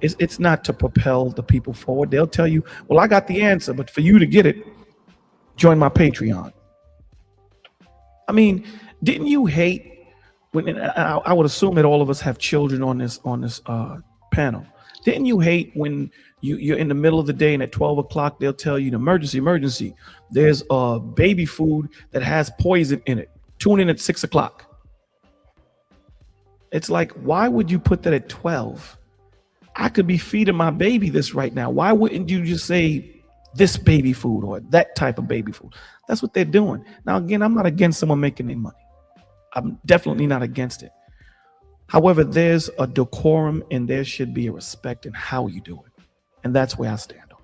It's not to propel the people forward. They'll tell you, well, I got the answer, but for you to get it, join my Patreon. I mean, didn't you hate when, and I would assume that all of us have children on this panel. Didn't you hate when you're in the middle of the day and at 12 o'clock they'll tell you, emergency, there's baby food that has poison in it. Tune in at 6 o'clock. It's like, why would you put that at 12? I could be feeding my baby this right now. Why wouldn't you just say this baby food or that type of baby food? That's what they're doing. Now, again, I'm not against someone making their money. I'm definitely not against it. However, there's a decorum and there should be a respect in how you do it. And that's where I stand on.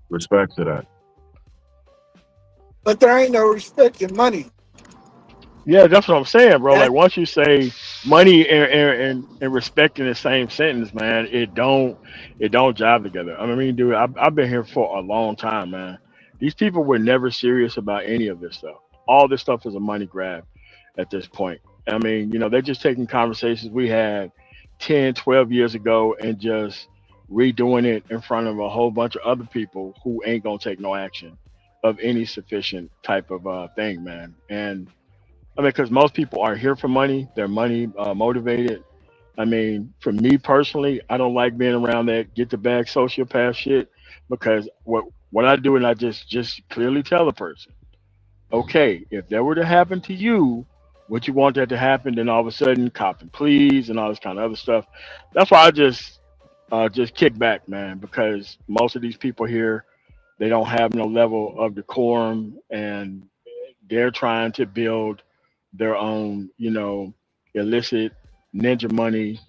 Respect to that. But there ain't no respect in money. Yeah, that's what I'm saying, bro. Like once you say money and respect in the same sentence, man, it don't jive together. I mean, dude, I've been here for a long time, man. These people were never serious about any of this stuff. All this stuff is a money grab at this point. I mean, they're just taking conversations we had 10, 12 years ago and just redoing it in front of a whole bunch of other people who ain't gonna take no action of any sufficient type of thing, man. And I mean, because most people are here for money. They're money motivated. I mean, for me personally, I don't like being around that get the bag sociopath shit because what I do and I just clearly tell a person, okay, if that were to happen to you, would you want that to happen? Then all of a sudden, cop and please and all this kind of other stuff. That's why I just kick back, man, because most of these people here, they don't have no level of decorum and they're trying to build their own, illicit ninja money,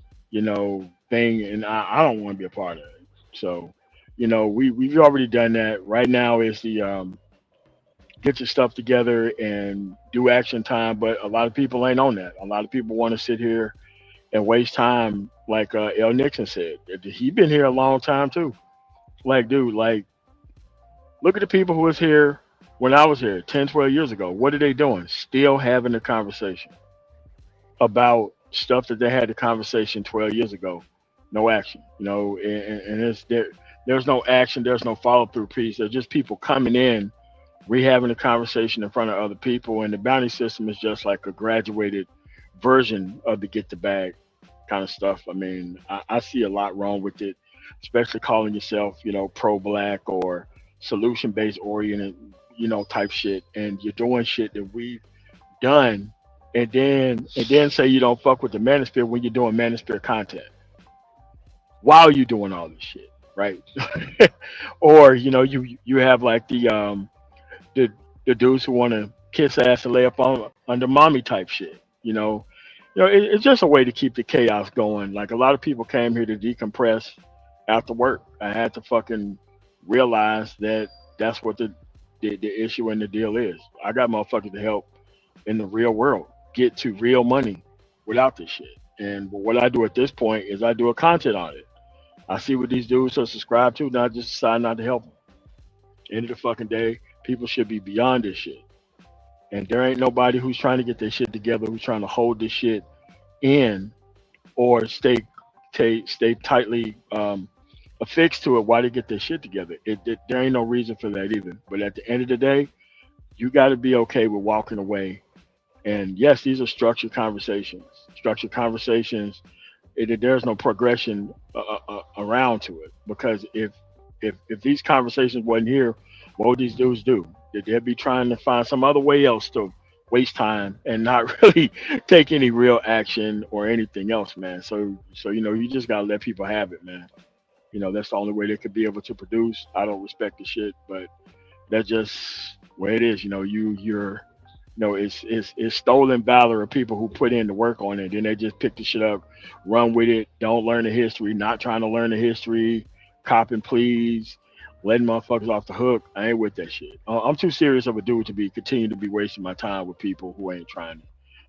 thing. And I don't want to be a part of it. So, we've already done that. Right now is the get your stuff together and do action time. But a lot of people ain't on that. A lot of people want to sit here and waste time. Like L. Nixon said, he been here a long time too. Like, dude, like, look at the people who was here when I was here 10, 12 years ago. What are they doing? Still having a conversation about stuff that they had the conversation 12 years ago. No action, and there's no action. There's no follow through piece. There's just people coming in, rehaving a conversation in front of other people. And the bounty system is just like a graduated version of the get the bag kind of stuff. I mean, I see a lot wrong with it, especially calling yourself, pro-black or solution-based oriented, type shit, and you're doing shit that we've done, and then say you don't fuck with the manosphere when you're doing manosphere content while you're doing all this shit, right? Or you have like the the dudes who want to kiss ass and lay up on under mommy type shit. It's just a way to keep the chaos going. Like a lot of people came here to decompress after work. I had to fucking realize that that's what the issue and the deal is. I got motherfuckers to help in the real world get to real money without this shit. And what I do at this point is I do a content on it. I see what these dudes are subscribed to, and I just decide not to help them. End of the fucking day, people should be beyond this shit. And there ain't nobody who's trying to get their shit together, who's trying to hold this shit in or stay tightly affixed to it while they get their shit together. There ain't no reason for that either. But at the end of the day, you got to be okay with walking away. And yes, these are structured conversations. Structured conversations. There's no progression around to it, because if these conversations wasn't here, what would these dudes do? They'd be trying to find some other way else to waste time and not really take any real action or anything else, man. So you just gotta let people have it, man. That's the only way they could be able to produce. I don't respect the shit, but that's just where it is. It's stolen valor of people who put in the work on it. Then they just pick the shit up, run with it, don't learn the history, not trying to learn the history, cop and please, letting motherfuckers off the hook. I ain't with that shit. I'm too serious of a dude to continue to be wasting my time with people who ain't trying to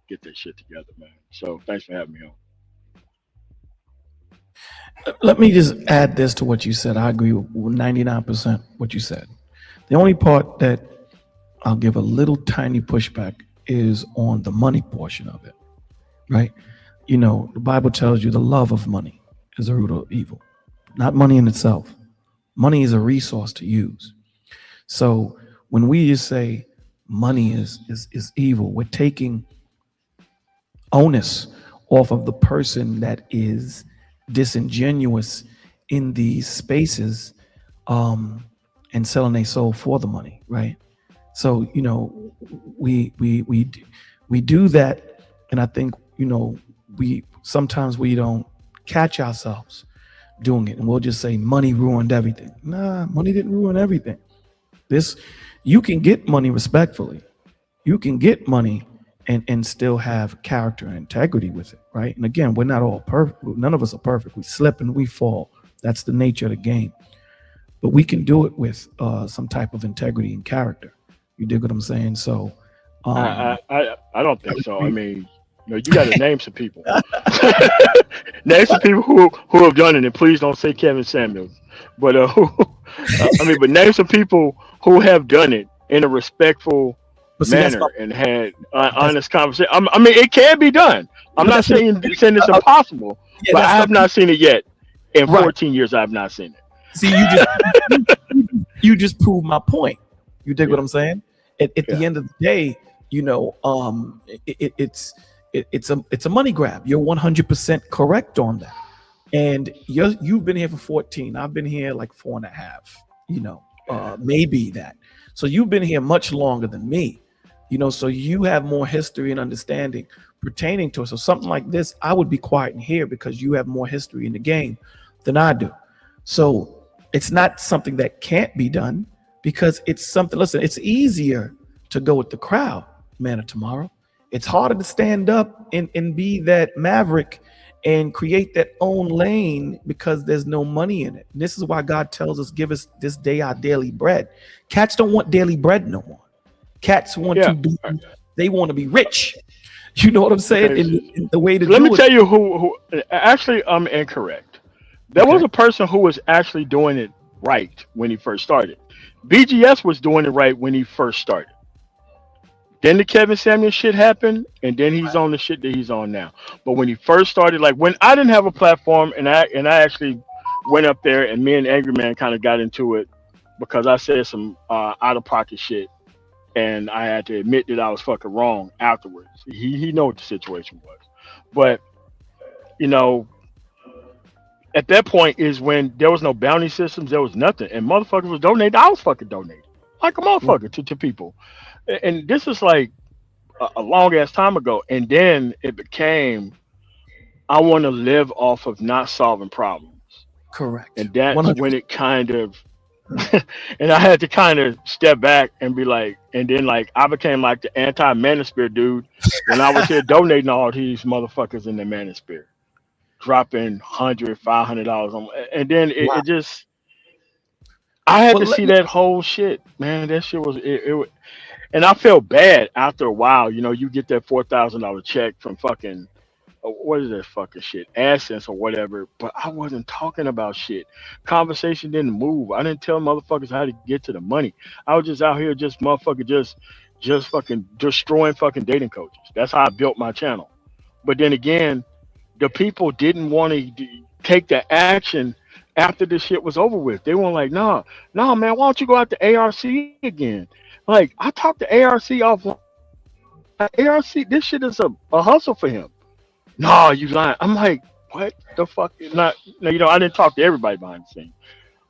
get that shit together, man. So thanks for having me on. Let me just add this to what you said. I agree with 99% what you said. The only part that I'll give a little tiny pushback is on the money portion of it, right? The Bible tells you the love of money is the root of evil, not money in itself. Money is a resource to use. So when we just say money is evil, we're taking onus off of the person that is disingenuous in these spaces and selling their soul for the money, right? So we do that, and I think we sometimes don't catch ourselves doing it, and we'll just say money ruined everything. Nah, money didn't ruin everything. You can get money respectfully. You can get money and still have character and integrity with it, right? And again, we're not all perfect. None of us are perfect. We slip and we fall. That's the nature of the game. But we can do it with some type of integrity and character. You dig what I'm saying? So I don't think so. I mean, you got to name some people. Name some people who have done it, and please don't say Kevin Samuels. But but name some people who have done it in a respectful manner and had honest conversation. I mean, it can be done. I'm not saying it's impossible, but I have not seen it yet. In 14 years, I have not seen it. See, you just proved my point. You dig what I'm saying? At the end of the day, it's a money grab. You're 100% correct on that. And you've been here for 14. I've been here like 4.5. Maybe that. So you've been here much longer than me. So you have more history and understanding pertaining to it. So something like this, I would be quiet and hear because you have more history in the game than I do. So it's not something that can't be done because it's something. Listen, it's easier to go with the crowd, man of tomorrow. It's harder to stand up and be that maverick and create that own lane because there's no money in it. And this is why God tells us, give us this day our daily bread. Cats don't want daily bread no more. Cats want they want to be rich. You know what I'm saying? In the way to Let me tell you who actually I'm incorrect. There was a person who was actually doing it right when he first started. BGS was doing it right when he first started. Then the Kevin Samuels shit happened, and then he's on the shit that he's on now. But when he first started, like when I didn't have a platform, and I actually went up there, and me and Angry Man kind of got into it because I said some out of pocket shit, and I had to admit that I was fucking wrong afterwards. He know what the situation was, but you know, at that point is when there was no bounty systems, there was nothing, and motherfuckers was donating. I was fucking donating like a motherfucker to people, and this is like a long ass time ago. And then it became, I want to live off of not solving problems, Correct. and that's 100. when it kind of, and I had to kind of step back and be like, and then like I became like the anti manosphere dude when I was here donating all these motherfuckers in the manosphere, dropping $100, $500 on, and then Wow. it just, I had Well, to let see me. that whole shit, man. That shit was and I felt bad after a while. You know, you get that $4,000 check from fucking what is that fucking shit, AdSense or whatever. But I wasn't talking about shit. Conversation didn't move. I didn't tell motherfuckers how to get to the money. I was just out here, just motherfucker, just fucking destroying fucking dating coaches. That's how I built my channel. But then again, the people didn't want to take the action after the shit was over with. They weren't like, nah, nah, man, why don't you go out to ARC again? Like, I talked to ARC offline. ARC, this shit is a hustle for him. No, you lying. I'm like, what the fuck? Not, no, you know, I didn't talk to everybody behind the scene,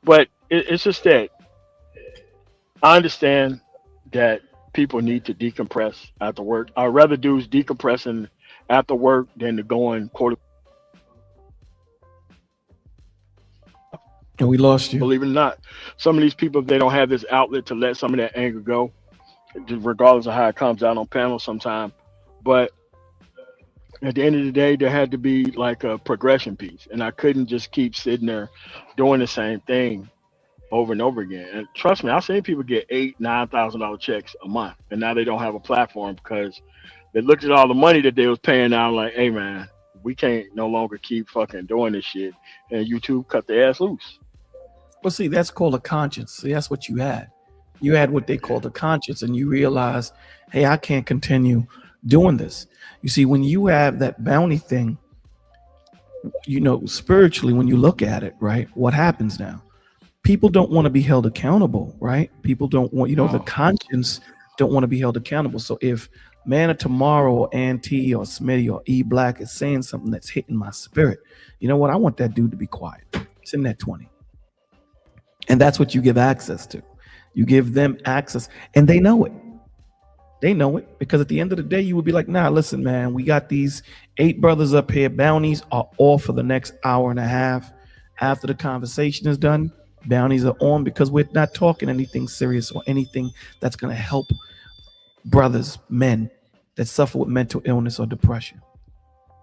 but it's just that I understand that people need to decompress after work. I'd rather dudes decompressing after work than to going quote. And we lost you. Believe it or not, some of these people, if they don't have this outlet to let some of that anger go, regardless of how it comes out on panels sometime. But at the end of the day, there had to be like a progression piece, and I couldn't just keep sitting there doing the same thing over and over again. And trust me, I've seen people get $8,000, $9,000 checks a month, and now they don't have a platform because they looked at all the money that they was paying out, like, hey man, we can't no longer keep fucking doing this shit, and YouTube cut their ass loose. Well, see, that's called a conscience. See, that's what you had. You had what they called a conscience, and you realize, hey, I can't continue doing this. You see, when you have that bounty thing, you know, spiritually, when you look at it, right, what happens now? People don't want to be held accountable, right? People don't want, you know, the conscience don't want to be held accountable. So if Man of Tomorrow or Auntie or Smitty or E Black is saying something that's hitting my spirit, you know what? I want that dude to be quiet. It's in that 20. And that's what you give access to. You give them access, and they know it. They know it because at the end of the day, you would be like, nah, listen, man, we got these 8 brothers up here. Bounties are off for the next hour and a half. After the conversation is done, bounties are on because we're not talking anything serious or anything that's going to help brothers, men that suffer with mental illness or depression.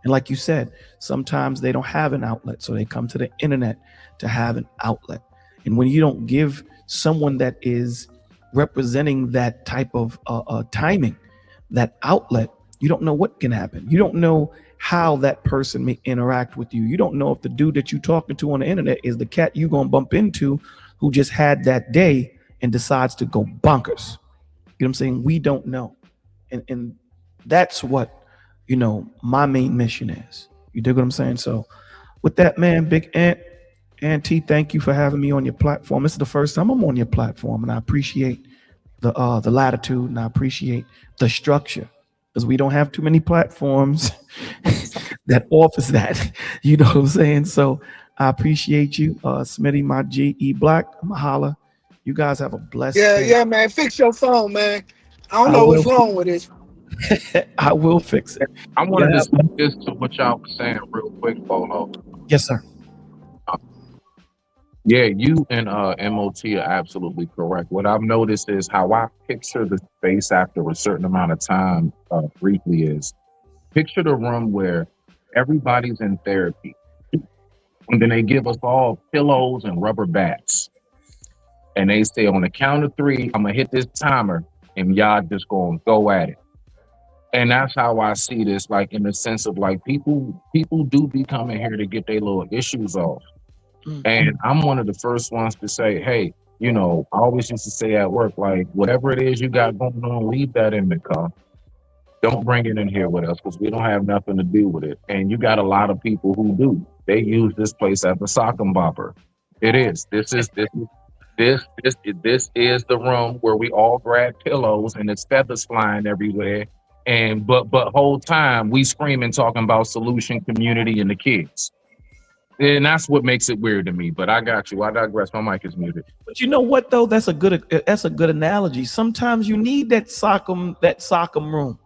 And like you said, sometimes they don't have an outlet, so they come to the internet to have an outlet. And when you don't give someone that is representing that type of timing, that outlet, you don't know what can happen. You don't know how that person may interact with you. You don't know if the dude that you're talking to on the internet is the cat you're going to bump into who just had that day and decides to go bonkers. You know what I'm saying? We don't know. And that's what, you know, my main mission is. You dig what I'm saying? So with that, man, Big Auntie, thank you for having me on your platform. This is the first time I'm on your platform, and I appreciate the latitude, and I appreciate the structure because we don't have too many platforms that offers that. You know what I'm saying? So I appreciate you, Smitty, my G, E Black, I'm a holla. You guys have a blessed day. Yeah, man. Fix your phone, man. I don't I know will. what's wrong with it. I will fix it. I wanted Yeah. to speak this to what y'all was saying real quick, Bolo. Yes, sir. Yeah, you and MOT are absolutely correct. What I've noticed is how I picture the space after a certain amount of time briefly is picture the room where everybody's in therapy. And then they give us all pillows and rubber bats. And they say on the count of 3, I'm going to hit this timer and y'all just going to go at it. And that's how I see this, like in the sense of like people do be coming here to get their little issues off. And I'm one of the first ones to say, hey, you know, I always used to say at work, like, whatever it is you got going on, leave that in the car. Don't bring it in here with us because we don't have nothing to do with it. And you got a lot of people who do. They use this place as a sock and bopper. It is. This is the room where we all grab pillows and it's feathers flying everywhere. And but whole time we screaming talking about solution, community, and the kids. And that's what makes it weird to me. But I got you. I digress. My mic is muted. But you know what though? That's a good analogy. Sometimes you need that sock'em room.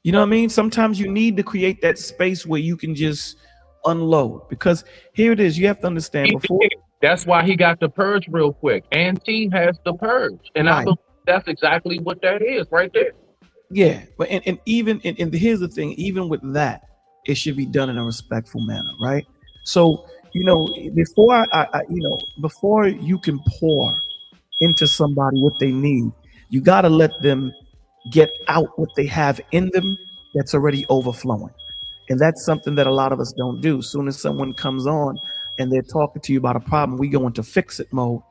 You know what I mean? Sometimes you need to create that space where you can just unload. Because here it is. You have to understand before. That's why he got the purge real quick. And T has the purge, and I believe that's exactly what that is right there. Yeah, but and even and here's the thing. Even with that, it should be done in a respectful manner, right? So before before you can pour into somebody what they need, you got to let them get out what they have in them that's already overflowing. And that's something that a lot of us don't do. As soon as someone comes on and they're talking to you about a problem, we go into fix it mode,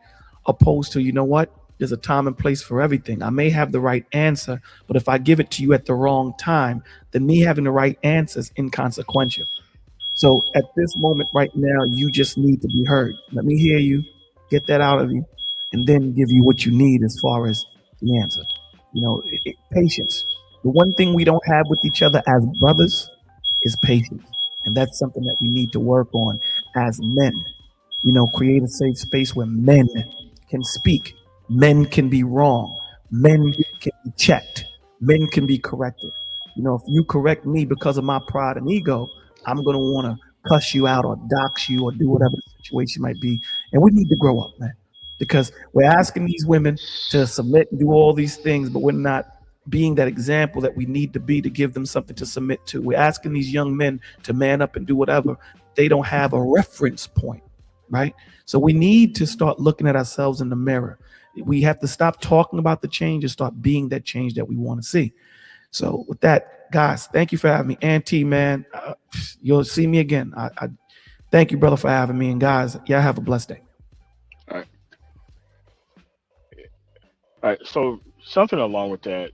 opposed to, you know what? There's a time and place for everything. I may have the right answer, but if I give it to you at the wrong time, then me having the right answer is inconsequential. So at this moment right now, you just need to be heard. Let me hear you, get that out of you, and then give you what you need as far as the answer. Patience. The one thing we don't have with each other as brothers is patience. And that's something that we need to work on as men. Create a safe space where men can speak, men can be wrong, men can be checked, men can be corrected. If you correct me because of my pride and ego, I'm going to want to cuss you out or dox you or do whatever the situation might be. And we need to grow up, man, because we're asking these women to submit and do all these things, but we're not being that example that we need to be to give them something to submit to. We're asking these young men to man up and do whatever. They don't have a reference point, right? So we need to start looking at ourselves in the mirror. We have to stop talking about the change and start being that change that we want to see. So with that, guys, thank you for having me. Auntie, man, you'll see me again. I thank you, brother, for having me. And guys, y'all have a blessed day. All right. All right. So something along with that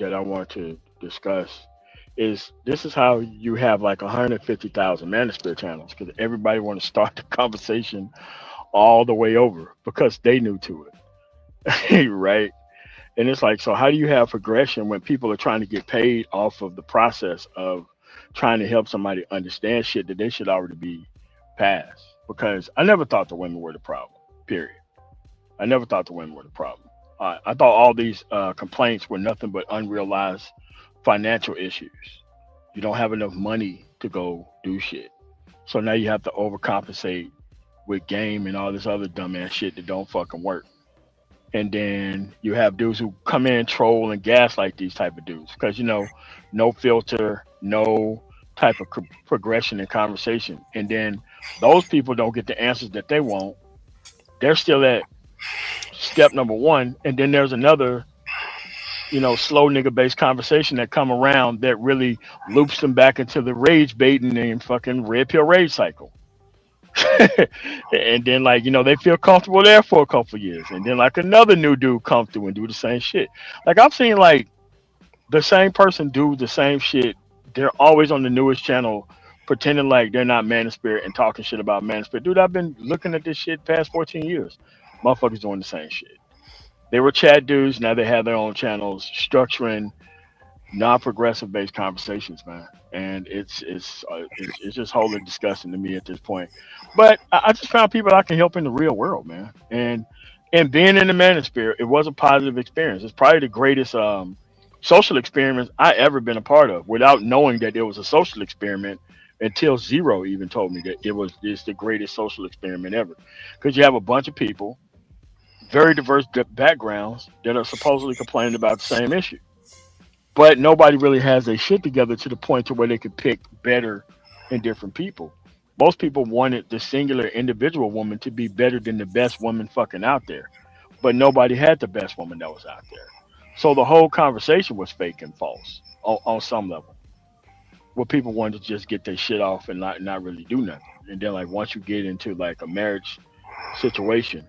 I want to discuss is this is how you have like 150,000 Manosphere channels, because everybody want to start the conversation all the way over because they new to it, right? And it's like, so how do you have progression when people are trying to get paid off of the process of trying to help somebody understand shit that they should already be past? Because I never thought the women were the problem, period. I never thought the women were the problem. I thought all these complaints were nothing but unrealized financial issues. You don't have enough money to go do shit. So now you have to overcompensate with game and all this other dumbass shit that don't fucking work. And then you have dudes who come in, troll, and gaslight these type of dudes because no filter, no type of progression in conversation. And then those people don't get the answers that they want. They're still at step number one, and then there's another, slow nigga based conversation that come around that really loops them back into the rage baiting and fucking red pill rage cycle. And then they feel comfortable there for a couple of years, and then another new dude come through and do the same shit. I've seen the same person do the same shit. They're always on the newest channel pretending like they're not Manosphere and talking shit about Manosphere. Dude, I've been looking at this shit past 14 years. Motherfuckers doing the same shit. They were chat dudes, now they have their own channels structuring non-progressive based conversations, man. And it's just wholly disgusting to me at this point. But I just found people I can help in the real world, man. And being in the Manosphere, it was a positive experience. It's probably the greatest social experiment I ever been a part of, without knowing that it was a social experiment until Zero even told me that it's the greatest social experiment ever. Because you have a bunch of people, very diverse backgrounds, that are supposedly complaining about the same issue. But nobody really has their shit together to the point to where they could pick better in different people. Most people wanted the singular individual woman to be better than the best woman fucking out there. But nobody had the best woman that was out there. So the whole conversation was fake and false on some level. Where people wanted to just get their shit off and not really do nothing. And then once you get into a marriage situation,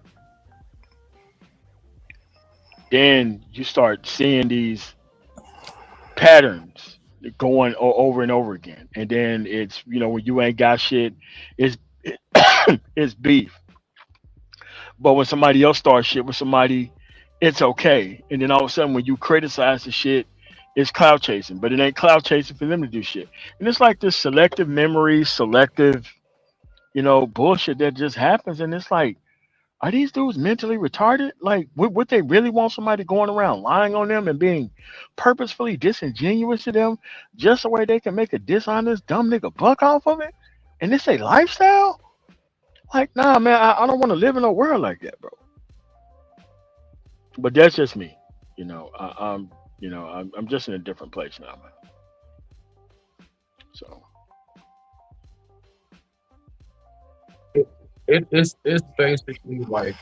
then you start seeing these patterns going over and over again. And then it's, when you ain't got shit, it's it's beef. But when somebody else starts shit with somebody, it's okay. And then all of a sudden when you criticize the shit, It's cloud chasing, but it ain't cloud chasing for them to do shit. And it's like this selective memory, selective, bullshit that just happens. And it's like, are these dudes mentally retarded? Like, would they really want somebody going around lying on them and being purposefully disingenuous to them just so way they can make a dishonest, dumb nigga buck off of it? And it's a lifestyle? Like, nah, man, I don't want to live in a world like that, bro. But that's just me. I'm just in a different place now, man. So. It's basically like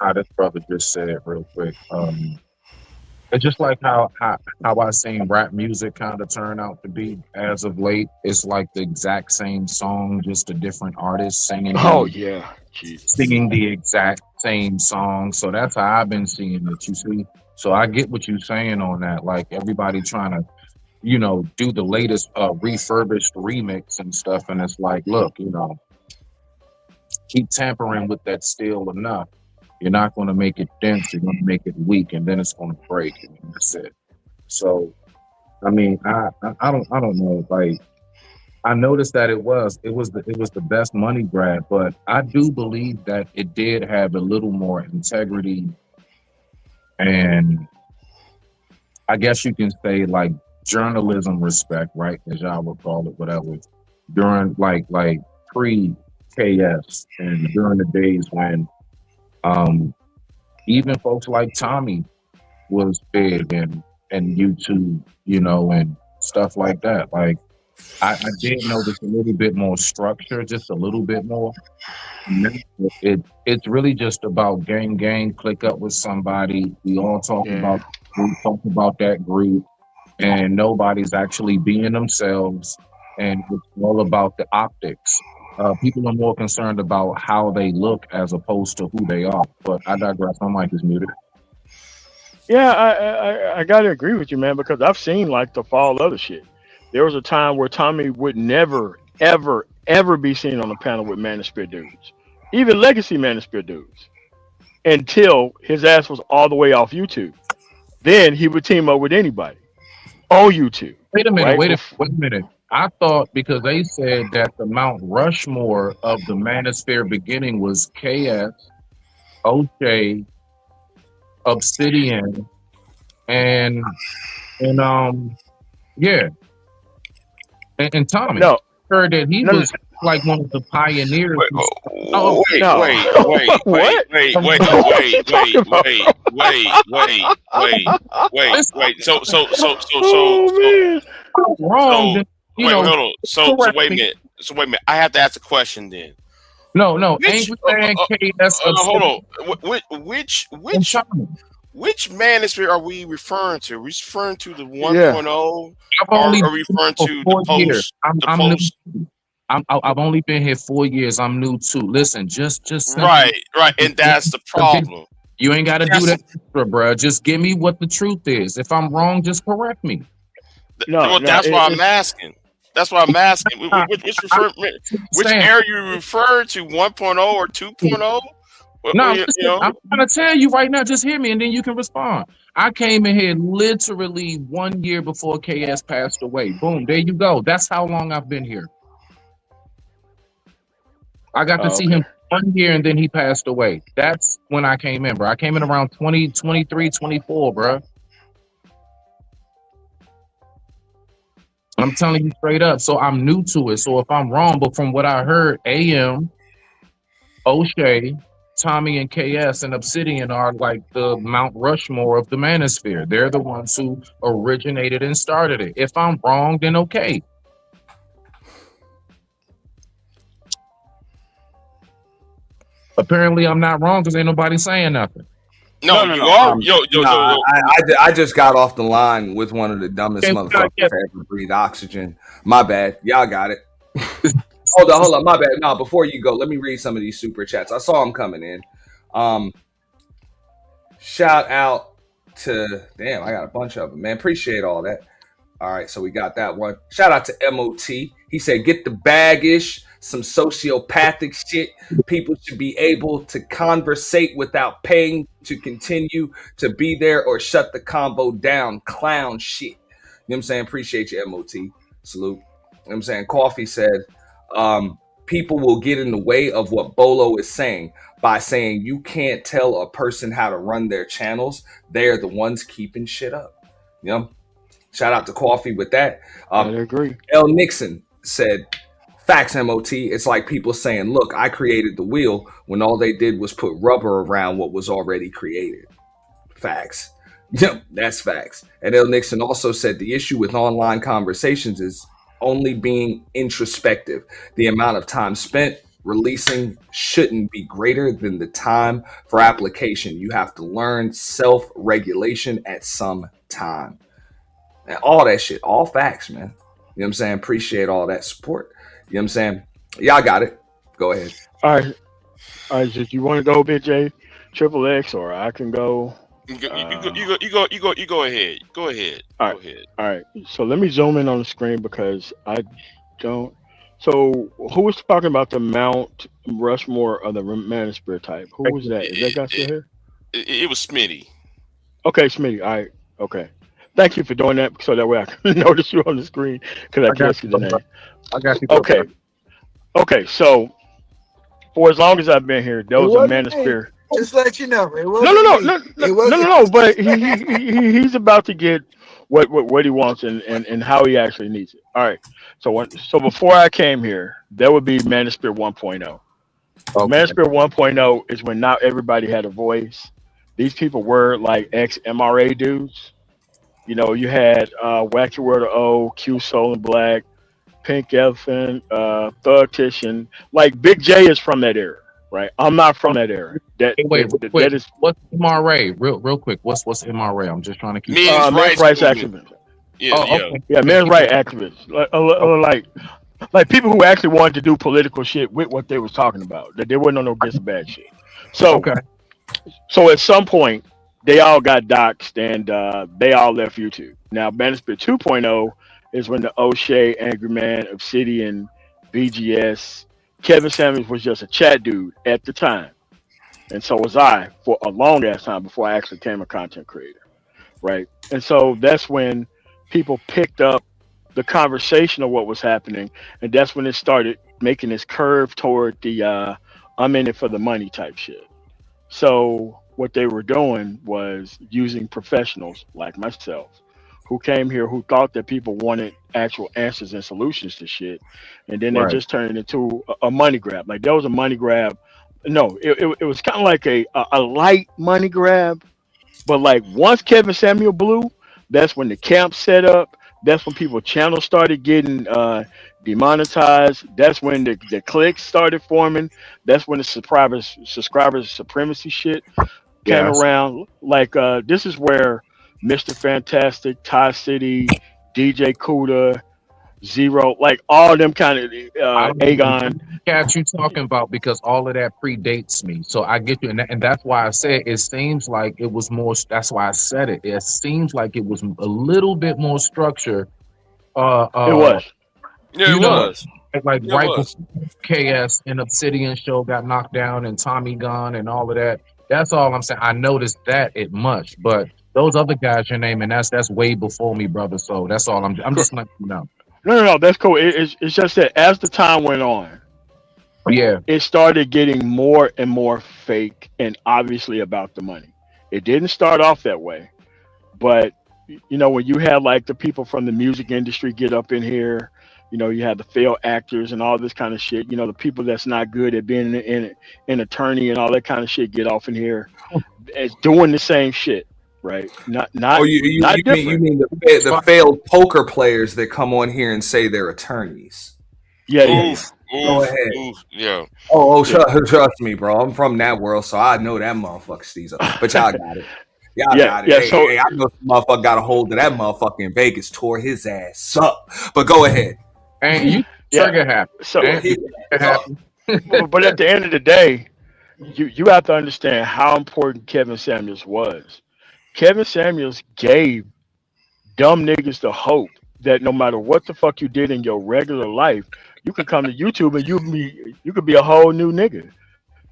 how this brother just said real quick. It's just like how I seen rap music kind of turn out to be as of late. It's like the exact same song, just a different artist singing. Oh yeah, Jesus. Singing the exact same song. So that's how I've been seeing it. You see, so I get what you're saying on that. Like everybody trying to, do the latest refurbished remix and stuff, and it's like, look, keep tampering with that steel enough. You're not going to make it dense. You're going to make it weak, and then it's going to break. And that's it. So, I mean, I don't know. Like, I noticed that it was the best money grab, but I do believe that it did have a little more integrity, and I guess you can say like journalism respect, right? As y'all would call it, whatever. During like pre KS and during the days when even folks like Tommy was big and YouTube, and stuff like that. Like I did notice a little bit more structure, just a little bit more. It's really just about gang, click up with somebody. We all talk about that group, and nobody's actually being themselves, and it's all about the optics. People are more concerned about how they look as opposed to who they are. But I digress. My mic is muted. Yeah, I gotta agree with you, man, because I've seen like the fall of the shit. There was a time where Tommy would never, ever, ever be seen on a panel with MANOSPHERE dudes, even legacy MANOSPHERE dudes, until his ass was all the way off YouTube. Then he would team up with anybody on YouTube. Wait a minute. Right? Wait a minute. I thought because they said that the Mount Rushmore of the MANOSPHERE beginning was KS, O'Shea, Obsidian, and yeah, and Tommy. No, heard that he was like one of the pioneers. Wait. So wrong. hold on. So wait a minute. I have to ask a question then. No. Ain't we saying KS? Hold on. Which MANOSPHERE are we referring to? Are we referring to the 1.0? Are we referring to the post? I've only been here 4 years. I'm new too. Listen, just right, and that's the problem. You ain't got to do that extra, bro. Just give me what the truth is. If I'm wrong, just correct me. That's why I'm asking. That's why I'm asking. Which area you refer to? 1.0 or 2.0? No, I'm trying to tell you right now. Just hear me, and then you can respond. I came in here literally 1 year before KS passed away. Boom, there you go. That's how long I've been here. I got to see him 1 year, and then he passed away. That's when I came in, bro. I came in around 23, 24, bro. I'm telling you straight up. So I'm new to it. So if I'm wrong, but from what I heard, AM, O'Shea, Tommy, and KS and Obsidian are like the Mount Rushmore of the MANOSPHERE. They're the ones who originated and started it. If I'm wrong, then okay. Apparently, I'm not wrong because ain't nobody saying nothing. No, you are. I just got off the line with one of the dumbest motherfuckers to ever breathe oxygen. My bad. Y'all got it. Hold on. My bad. No, before you go, let me read some of these super chats. I saw them coming in. Shout out to I got a bunch of them, man. Appreciate all that. All right, so we got that one. Shout out to MOT. He said, "Get the bag-ish." some sociopathic shit. People should be able to conversate without paying to continue to be there or shut the convo down. Clown shit. You know what I'm saying? Appreciate you, MOT. Salute. You know what I'm saying? Coffee said, people will get in the way of what Bolo is saying by saying you can't tell a person how to run their channels. They're the ones keeping shit up. You know? Shout out to Coffee with that. I agree. L. Nixon said, facts, MOT. It's like people saying, look, I created the wheel when all they did was put rubber around what was already created. Facts. Yep, that's facts. And L. Nixon also said the issue with online conversations is only being introspective. The amount of time spent releasing shouldn't be greater than the time for application. You have to learn self-regulation at some time. And all that shit, all facts, man. You know what I'm saying? Appreciate all that support. You know what I'm saying? Y'all got it. Go ahead. All right. Did you want to go, Big J, Triple X, or I can go? You go ahead. Go ahead. All right. Go ahead. All right. So let me zoom in on the screen because I don't. So who was talking about the Mount Rushmore of the Manosphere type? Who was that? Is that guy still here? It was Smitty. Okay, Smitty. All right. Okay. Thank you for doing that so that way I can notice you on the screen because I can't see the name. I got you. Okay. Okay. So for as long as I've been here, there was a Manosphere. Just let you know. It wasn't No. me. But he's about to get what he wants and how he actually needs it. All right. So before I came here, there would be Manosphere 1.0. Okay. Manosphere 1.0 is when not everybody had a voice. These people were like ex-MRA dudes. You know, you had Wacky World of O, Q Soul and Black, Pink Elephant, Thug Titian. Like Big J is from that era, right? I'm not from that era. Wait, that is what's MRA? Real quick. What's MRA? I'm just trying to keep men's rights activists. Yeah, men's rights activists. Like people who actually wanted to do political shit with what they was talking about. That they wasn't on no this bad shit. So So at some point they all got doxxed and they all left YouTube. Now Manosphere 2.0 is when the O'Shea, Angry Man, Obsidian, BGS, Kevin Samuels was just a chat dude at the time. And so was I for a long ass time before I actually became a content creator. Right. And so that's when people picked up the conversation of what was happening. And that's when it started making this curve toward the I'm in it for the money type shit. So what they were doing was using professionals like myself who came here who thought that people wanted actual answers and solutions to shit. And then they just turned it into a money grab. Like there was a money grab. No, it was kind of like a light money grab. But like once Kevin Samuel blew, that's when the camp set up. That's when people's channels started getting demonetized. That's when the cliques started forming. That's when the subscribers supremacy shit came around. Like this is where Mr. Fantastic, Ty City, DJ Kuda, Zero, like all them kind of Aegon. Cat you talking about because all of that predates me. So I get you, and that's why I said it seems like it was more. That's why I said it. It seems like it was a little bit more structure. It was. Yeah, it was. Like right before KS and Obsidian show got knocked down and Tommy gone and all of that. That's all I'm saying. I noticed that it much, but those other guys you're naming, that's way before me, brother. So that's all I'm just letting you know. No, that's cool. It's just that as the time went on, it started getting more and more fake and obviously about the money. It didn't start off that way, but you know when you had like the people from the music industry get up in here, you know you had the failed actors and all this kind of shit. You know the people that's not good at being an attorney and all that kind of shit get off in here, as doing the same shit. Right, not. Oh, you mean the failed poker players that come on here and say they're attorneys? Yeah. Go ahead. Yeah. Trust me, bro. I'm from that world, so I know that motherfucker steez up. But y'all got it. Y'all got it. Yeah. Hey, I know some motherfucker got a hold of that motherfucker in Vegas, tore his ass up. But go ahead. And you trigger happy. So, but at the end of the day, you have to understand how important Kevin Samuels was. Kevin Samuels gave dumb niggas the hope that no matter what the fuck you did in your regular life, you can come to YouTube and you could be a whole new nigga.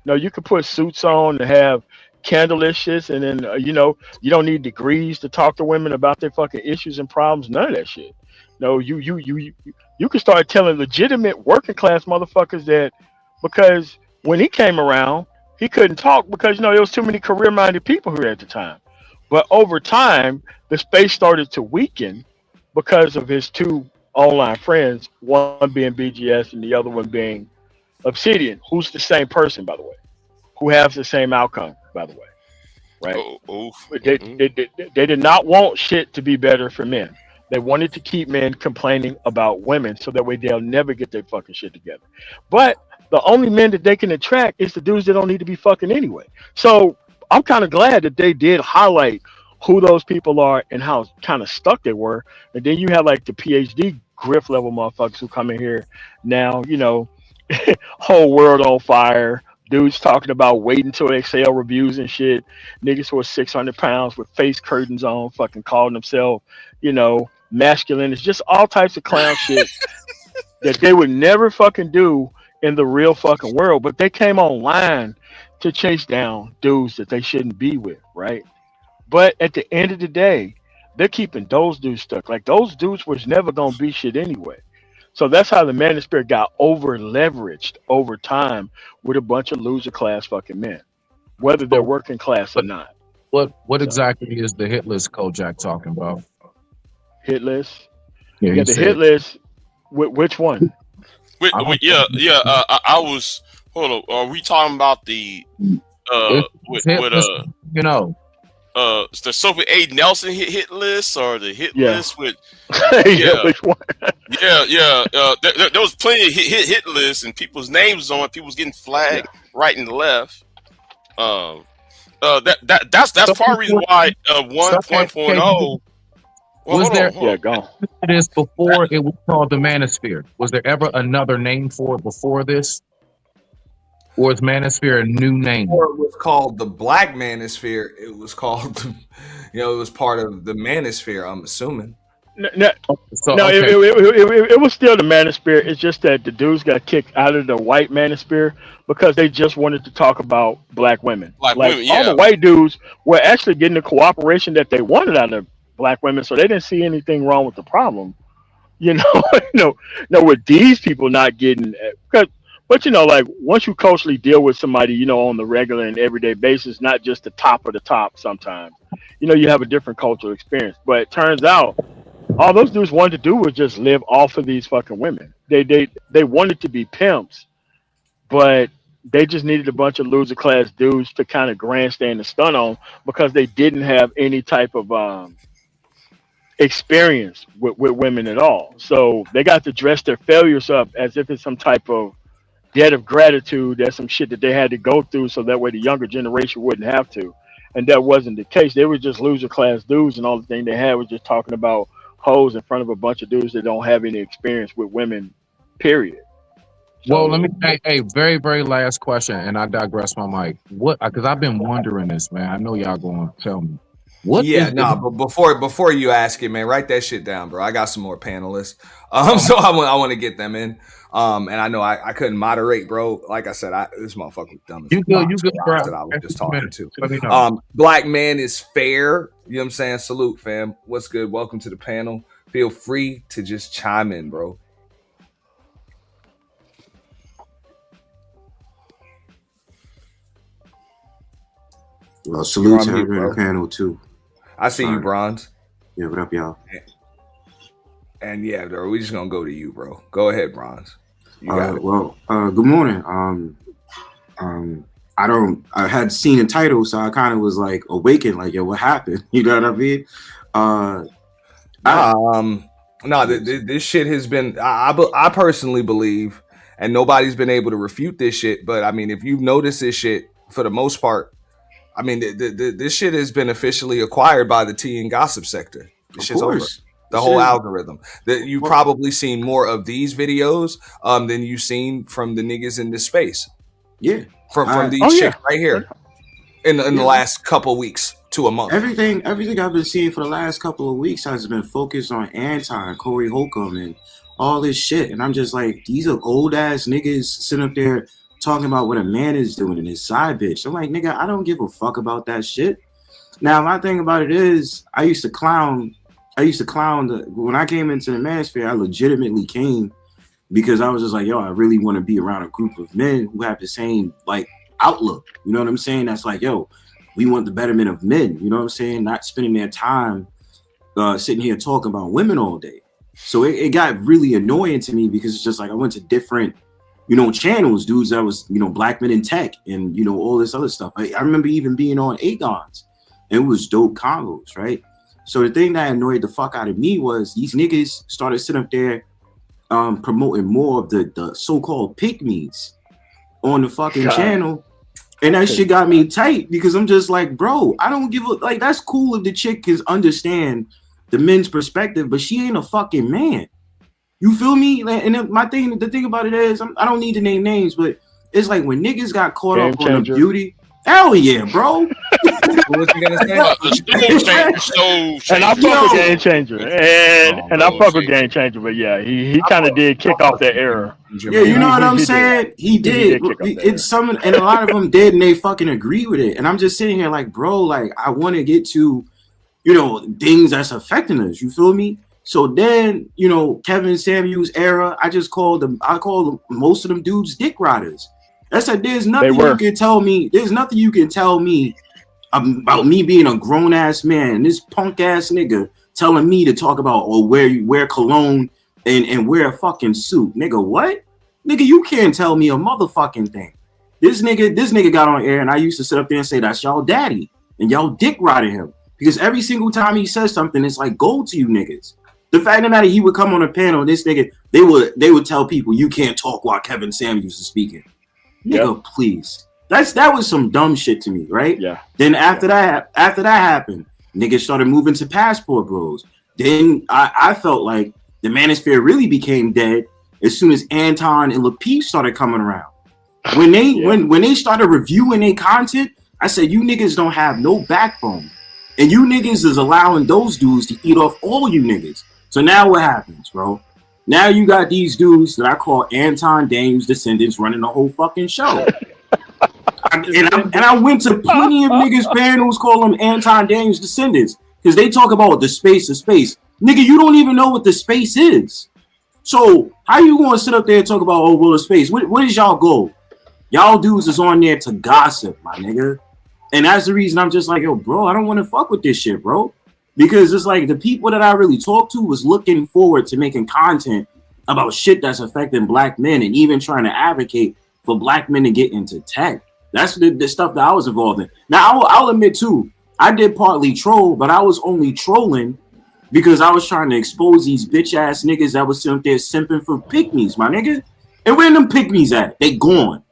No, you could put suits on and have candlelit shits, and then you don't need degrees to talk to women about their fucking issues and problems. None of that shit. No, you can start telling legitimate working class motherfuckers that because when he came around, he couldn't talk because there was too many career minded people here at the time. But over time, the space started to weaken because of his two online friends, one being BGS and the other one being Obsidian, who's the same person, by the way, who has the same outcome, by the way, right? They did not want shit to be better for men. They wanted to keep men complaining about women so that way they'll never get their fucking shit together. But the only men that they can attract is the dudes that don't need to be fucking anyway. So I'm kind of glad that they did highlight who those people are and how kind of stuck they were. And then you have like the PhD griff level motherfuckers who come in here now, whole world on fire. Dudes talking about waiting until they sell reviews and shit. Niggas who are 600 pounds with face curtains on, fucking calling themselves, masculine. It's just all types of clown shit that they would never fucking do in the real fucking world. But they came online to chase down dudes that they shouldn't be with, right? But at the end of the day, they're keeping those dudes stuck. Like those dudes was never gonna be shit anyway. So that's how the Manosphere got over leveraged over time with a bunch of loser class fucking men, whether they're working class or not. What exactly is the hit list Kojak talking about? Hit list? Yeah, the hit list. Which one? I was. Hold on. Are we talking about the the Sophie A. Nelson hit list or the hit list with? Which one? There was plenty of hit lists and people's names on it. People was getting flagged right and left. That's part of the reason why 1.0. Was there? Go. This before it was called the Manosphere. Was there ever another name for it before this? Or is Manosphere a new name? Before it was called the Black Manosphere, it was called, it was part of the Manosphere, I'm assuming. It was still the Manosphere. It's just that the dudes got kicked out of the white Manosphere because they just wanted to talk about black women. All the white dudes were actually getting the cooperation that they wanted out of black women, so they didn't see anything wrong with the problem. With these people not getting but once you culturally deal with somebody, on the regular and everyday basis, not just the top of the top sometimes, you have a different cultural experience. But it turns out all those dudes wanted to do was just live off of these fucking women. They wanted to be pimps, but they just needed a bunch of loser class dudes to kind of grandstand and stun on because they didn't have any type of experience with women at all. So they got to dress their failures up as if it's some type of debt of gratitude. That's some shit that they had to go through so that way the younger generation wouldn't have to. And that wasn't the case. They were just loser class dudes, and all the thing they had was just talking about hoes in front of a bunch of dudes that don't have any experience with women, period. Well, let me say a very, very last question, and I digress my mic. Because I've been wondering this, man. I know y'all going to tell me. But before you ask it, man, write that shit down, bro. I got some more panelists. So I want to get them in. And I know I couldn't moderate, bro. Like I said, this motherfucker was dumb. You good, bro. That I was just talking to. Black man is fair. You know what I'm saying? Salute, fam. What's good? Welcome to the panel. Feel free to just chime in, bro. Well, salute to everyone on the panel too. I see you, Bronze. Yeah, what up, y'all? And yeah, bro, we just gonna go to you, bro. Go ahead, Bronze. Good morning. I had seen the title, so I kind of was like awakened, like, yo, what happened? You know what I mean? This shit has been. I personally believe, and nobody's been able to refute this shit. But I mean, if you've noticed this shit, for the most part, I mean, this shit has been officially acquired by the tea and gossip sector. This shit's over. The whole algorithm. That you've probably seen more of these videos than you've seen from the niggas in this space. Yeah, from these chicks right here in the last couple weeks to a month. Everything I've been seeing for the last couple of weeks has been focused on Anton, Corey Holcomb, and all this shit. And I'm just like, these are old ass niggas sitting up there talking about what a man is doing and his side bitch. I'm like, nigga, I don't give a fuck about that shit. Now, my thing about it is, I used to clown when I came into the manosphere. I legitimately came because I was just like, yo, I really want to be around a group of men who have the same like outlook. You know what I'm saying? That's like, yo, we want the betterment of men. You know what I'm saying? Not spending their time sitting here talking about women all day. So it got really annoying to me because it's just like I went to different, channels, dudes that was, black men in tech and, all this other stuff. I remember even being on Aegon's and it was dope combos, right? So the thing that annoyed the fuck out of me was these niggas started sitting up there promoting more of the so-called pick-me's on the fucking channel. And that shit got me tight because I'm just like, bro, I don't give a, like, that's cool if the chick can understand the men's perspective, but she ain't a fucking man. You feel me? And the thing about it is, I don't need to name names, but it's like when niggas got caught up on the beauty. Hell yeah, bro. What was you gonna say? And I fuck with Game Changer, and I fuck with Game Changer, but yeah, he kind of did kick off that era. Yeah, you know what I'm saying? He did. It's some, and a lot of them did, and they fucking agree with it. And I'm just sitting here like, bro, like I want to get to, things that's affecting us. You feel me? So then, Kevin Samuels era, I called most of them dudes dick riders. I said, there's nothing you can tell me. There's nothing you can tell me about me being a grown ass man. This punk ass nigga telling me to talk about wear cologne and wear a fucking suit. Nigga, what? Nigga, you can't tell me a motherfucking thing. This nigga got on air and I used to sit up there and say, that's y'all daddy. And y'all dick riding him. Because every single time he says something, it's like gold to you niggas. The fact that he would come on a panel, this nigga, they would tell people, you can't talk while Kevin Samuels is speaking. Nigga, please. That was some dumb shit to me, right? Yeah. Then after that happened, niggas started moving to Passport Bros. Then I felt like the manosphere really became dead as soon as Anton and Lapeef started coming around. When they started reviewing their content, I said, you niggas don't have no backbone. And you niggas is allowing those dudes to eat off all you niggas. So now what happens, bro? Now you got these dudes that I call Anton Daniels descendants running the whole fucking show. And I went to plenty of niggas panels call them Anton Daniels descendants because they talk about the space of space. Nigga, you don't even know what the space is. So how you going to sit up there and talk about, the space? What is y'all goal? Y'all dudes is on there to gossip, my nigga. And that's the reason I'm just like, yo, bro, I don't want to fuck with this shit, bro. Because it's like the people that I really talked to was looking forward to making content about shit that's affecting black men and even trying to advocate for black men to get into tech. That's the stuff that I was involved in. Now, I'll admit, too, I did partly troll, but I was only trolling because I was trying to expose these bitch-ass niggas that was sitting there simping for pick-me's, my nigga. And where them pick-me's at? They gone.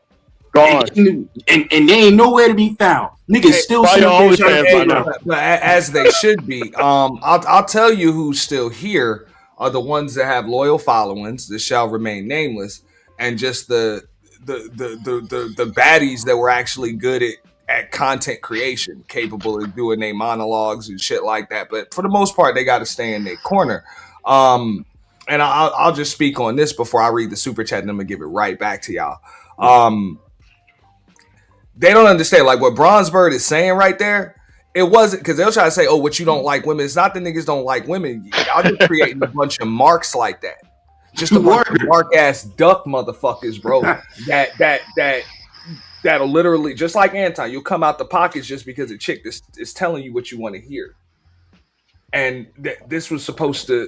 And they ain't nowhere to be found. Niggas still but as they should be. I'll tell you who's still here are the ones that have loyal followings that shall remain nameless, and just the baddies that were actually good at content creation, capable of doing their monologues and shit like that. But for the most part, they got to stay in their corner. And I'll just speak on this before I read the super chat, and I'm gonna give it right back to y'all. They don't understand, like what Bronzebird is saying right there. It wasn't because they'll try to say, "Oh, what you don't like women." It's not the niggas don't like women. Y'all just creating a bunch of marks like that. Just a bunch of mark ass duck motherfuckers, bro. That'll literally, just like Anton, you'll come out the pockets just because a chick is telling you what you want to hear. And this was supposed to,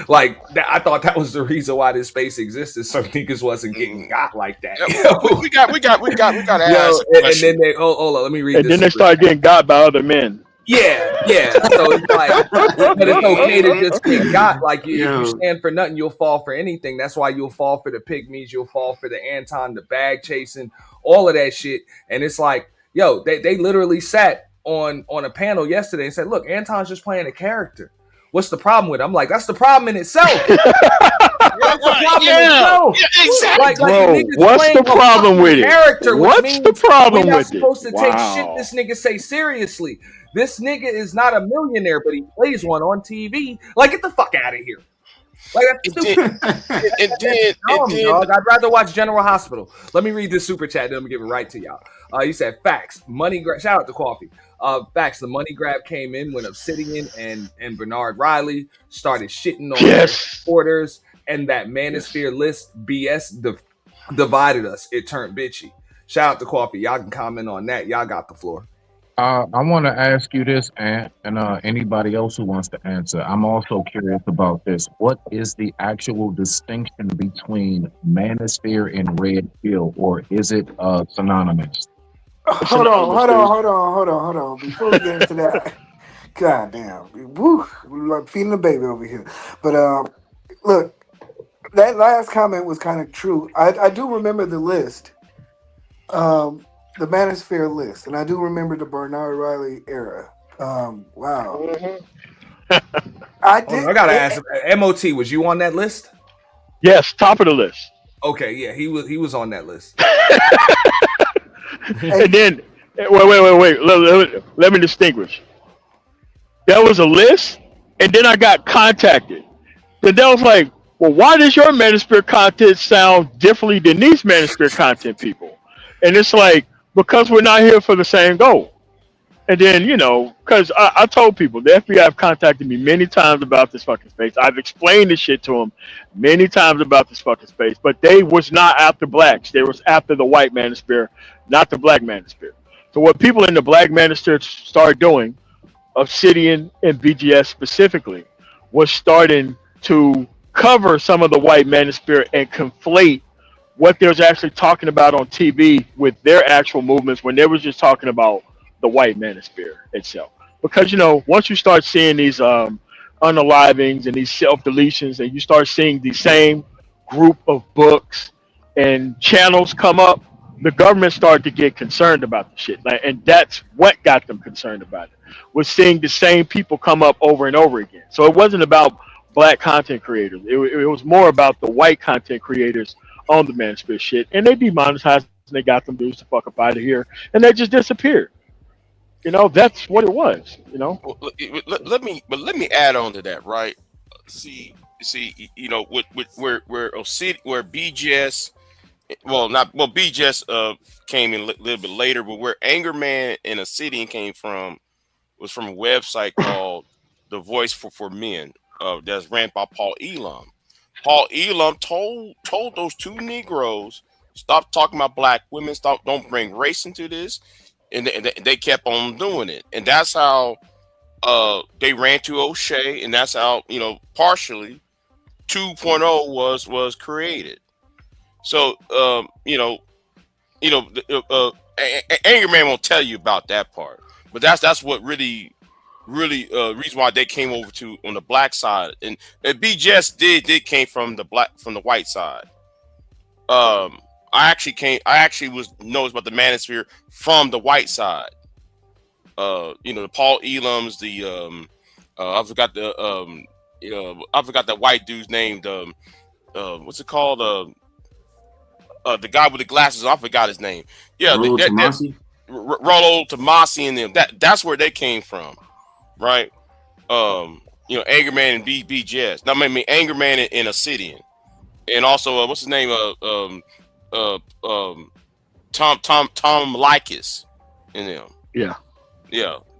I thought that was the reason why this space existed. So niggas wasn't getting got like that. We got to ask. And then they, hold on, let me read this. And then they start getting got by other men. Yeah. So it's like, but it's okay to just get got. Like, if you stand for nothing, you'll fall for anything. That's why you'll fall for the pygmies. You'll fall for the Anton, the bag chasing, all of that shit. And it's like, yo, they literally sat on a panel yesterday and said, look, Anton's just playing a character. What's the problem with it? I'm like, that's the problem in itself. That's the problem in itself. Yeah, exactly. Bro, what's the problem with it? Character, what's the problem with it? We're not supposed to take shit this nigga say seriously. This nigga is not a millionaire, but he plays one on TV. Like, get the fuck out of here. Like that's And stupid. then Dog. I'd rather watch General Hospital. Let me read this super chat. Then I'm gonna give it right to y'all. You said facts. Money grab. Shout out to Coffee. Facts. The money grab came in when Obsidian and Bernard Riley started shitting on their supporters, and that Manosphere list BS divided us. It turned bitchy. Shout out to Coffee. Y'all can comment on that. Y'all got the floor. I want to ask you this, Ant, and anybody else who wants to answer. I'm also curious about this. What is the actual distinction between Manosphere and Red Pill, or is it synonymous? Hold on. Before we get into that, god damn, woo, we're like feeding the baby over here. But look, that last comment was kind of true. I do remember the list. The Manosphere list, and I do remember the Bernard Riley era. Wow. I gotta ask. MOT, was you on that list? Yes, top of the list. Okay, yeah, he was on that list. And then, wait. Let me distinguish. There was a list, and then I got contacted. Then that was like, well, why does your Manosphere content sound differently than these Manosphere content people? And it's like, because we're not here for the same goal. And then, because I told people, the FBI have contacted me many times about this fucking space. I've explained this shit to them many times about this fucking space, but they was not after blacks. They was after the white Manosphere, not the black Manosphere. So what people in the black Manosphere started doing, Obsidian and BGS specifically, was starting to cover some of the white Manosphere and conflate what they was actually talking about on TV with their actual movements when they was just talking about the white Manosphere itself. Because, once you start seeing these unalivings and these self-deletions, and you start seeing the same group of books and channels come up, the government started to get concerned about the shit. And that's what got them concerned about it, was seeing the same people come up over and over again. So it wasn't about black content creators. It was more about the white content creators on the Manosphere shit, and they demonetized and they got them dudes to fuck up out of here, and they just disappeared. That's what it was. Well, let me add on to that, right? See, where BGS, BGS came in a little bit later, but where Anger Man and Obsidian came from was from a website called The Voice for Men, that's ran by Paul Elam. Paul Elam told those two Negroes, stop talking about black women, don't bring race into this, and they kept on doing it, and that's how they ran to O'Shea, and that's how partially 2.0 was created. So Anger Man won't tell you about that part, but that's what really reason why they came over to on the black side, and BGS did came from the white side. I actually was knows about the Manosphere from the white side. The Paul Elams, I forgot that white dude's name. What's it called? The guy with the glasses. I forgot his name. Yeah, Rollo Tomasi and them. That's where they came from. Right, Anger Man and BGS. Now, I mean Anger Man and Obsidian, and also what's his name? Tom Likas and them. Yeah.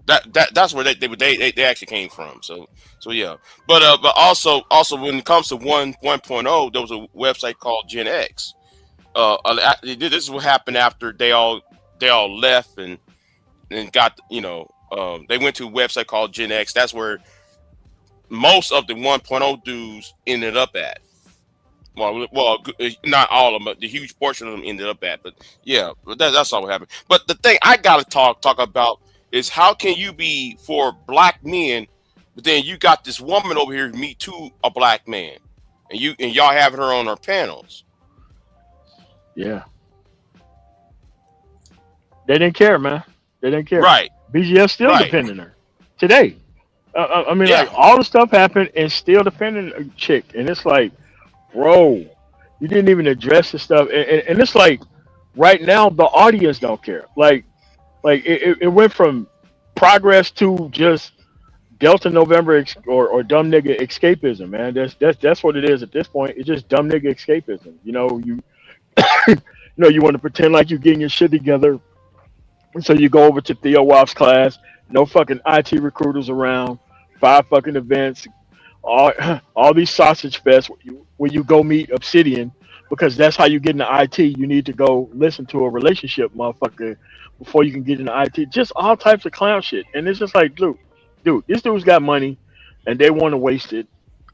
That's where they actually came from. So yeah. But also when it comes to 1.0, there was a website called Gen X. This is what happened after they all left and got they went to a website called Gen X. That's where most of the 1.0 dudes ended up at. Well, not all of them, but the huge portion of them ended up at. But yeah, that's all what happened. But the thing I gotta talk about is how can you be for black men, but then you got this woman over here, Me Too, a black man, and y'all having her on our panels. Yeah, they didn't care, man. They didn't care. Right. BGS still defending her today. Like all the stuff happened and still defending a chick, and it's like, bro, you didn't even address the stuff, and it's like right now the audience don't care. Like it went from progress to just Delta November or dumb nigga escapism, man. That's what it is at this point. It's just dumb nigga escapism. You know, you know, you want to pretend like you're getting your shit together, so you go over to Theo Woff's class. No fucking IT recruiters around. 5 fucking events. All all these sausage fests where you go meet Obsidian, because that's how you get into IT. You need to go listen to a relationship motherfucker before you can get into IT. Just all types of clown shit. And it's just like, dude, this dude's got money and they want to waste it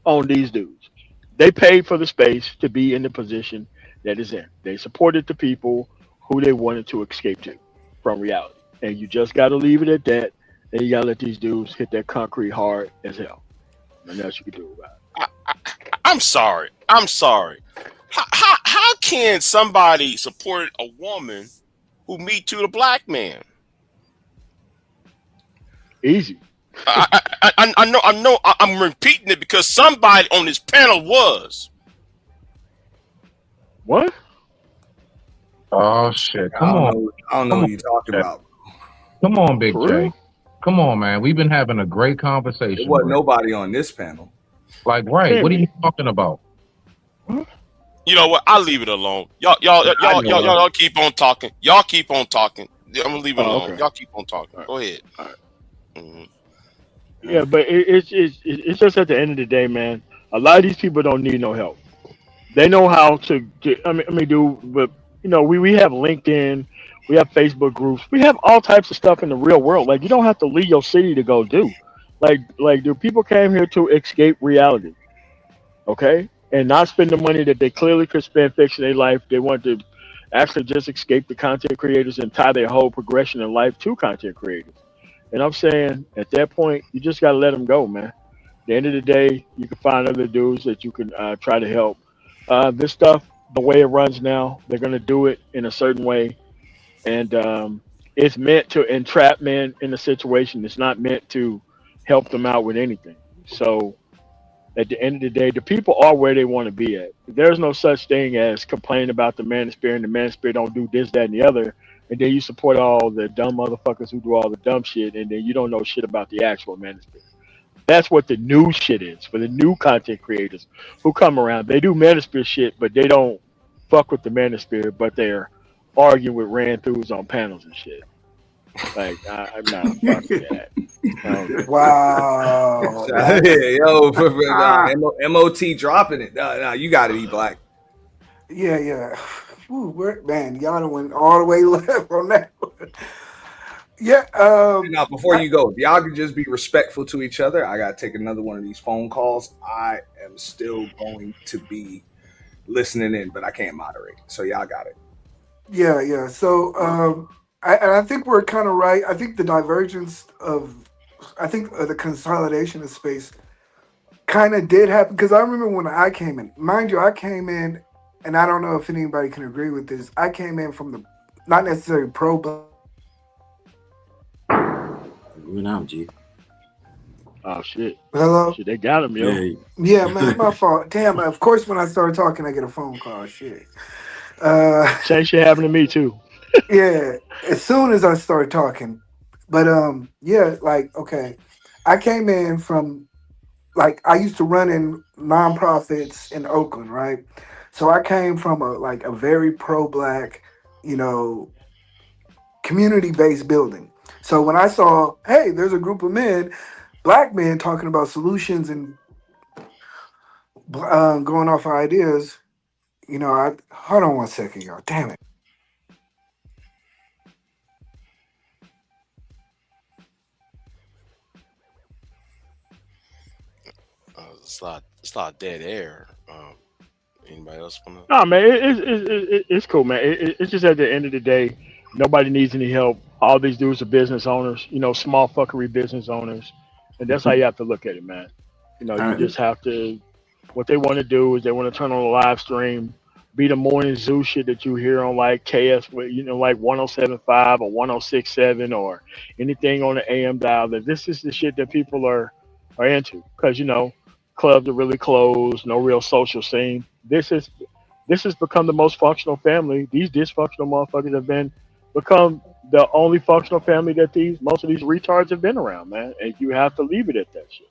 on these dudes. They paid for the space to be in the position that is in. They supported the people who they wanted to escape to from reality. And you just got to leave it at that. And you got to let these dudes hit that concrete hard as hell. Nothing else you can do about it. I'm sorry. I'm sorry. How can somebody support a woman who me too a black man? Easy. I know. I'm repeating it because somebody on this panel was. What? Oh shit! Come on. I don't know what you're talking about. Come on, Big For J. real? Come on, man. We've been having a great There conversation. wasn't bro. nobody on this panel. Like, right? What are you talking about? You know what? I'll leave it alone. Y'all keep on talking. Y'all keep on talking. I'm gonna leave it alone. Okay. Y'all keep on talking. Go ahead. All right. Mhm. Yeah, but it's just at the end of the day, man. A lot of these people don't need no help. They know how to. But you know, we have LinkedIn, we have Facebook groups, we have all types of stuff in the real world. Like you don't have to leave your city to go do. Dude, people came here to escape reality, okay, and not spend the money that they clearly could spend fixing their life. They want to actually just escape the content creators and tie their whole progression in life to content creators. And I'm saying at that point, you just gotta let them go, man. At the end of the day, you can find other dudes that you can try to help. This stuff, the way it runs now, they're gonna do it in a certain way, and it's meant to entrap men in a situation. It's not meant to help them out with anything. So at the end of the day, the people are where they want to be at. There's no such thing as complaining about the manosphere and the manosphere don't do this, that, and the other. And then you support all the dumb motherfuckers who do all the dumb shit, and then you don't know shit about the actual manosphere. That's what the new shit is for the new content creators who come around. They do manosphere shit, but they don't fuck with the manosphere, but they're arguing with ran throughs on panels and shit. Like, I'm not fucking that. Wow. MOT dropping it. No, you got to be black. Yeah. Ooh, man, y'all done went all the way left on that one. Yeah. Now, before you go, if y'all can just be respectful to each other, I got to take another one of these phone calls. I am still going to be listening in, but I can't moderate. So y'all got it. Yeah. So, I think we're kind of right. I think the divergence the consolidation of space kind of did happen because I remember when I came in. Mind you, I came in, and I don't know if anybody can agree with this. I came in from the not necessarily pro, but went out, G. Oh shit! Hello. Shit, they got him, yo. Yeah, man, my fault. Damn. Of course, when I started talking, I get a phone call. Shit. Same shit happened to me too. Yeah, as soon as I started talking. But yeah, like, okay. I came in from like I used to run in nonprofits in Oakland, right? So I came from a very pro-black, community-based building. So when I saw, hey, there's a group of men, black men talking about solutions and going off ideas, I hold on one second, y'all. Damn it. It's a lot of dead air. Anybody else want to? No, man, it's cool, man. It's just at the end of the day, nobody needs any help. All these dudes are business owners, small fuckery business owners, and that's how you have to look at it, man. You just have to. What they want to do is they want to turn on a live stream, be the morning zoo shit that you hear on like KS, like 107.5 or 106.7 or anything on the AM dial. That this is the shit that people are into because clubs are really closed, no real social scene. This has become the most functional family. These dysfunctional motherfuckers have become the only functional family that most of these retards have been around, man. And you have to leave it at that shit.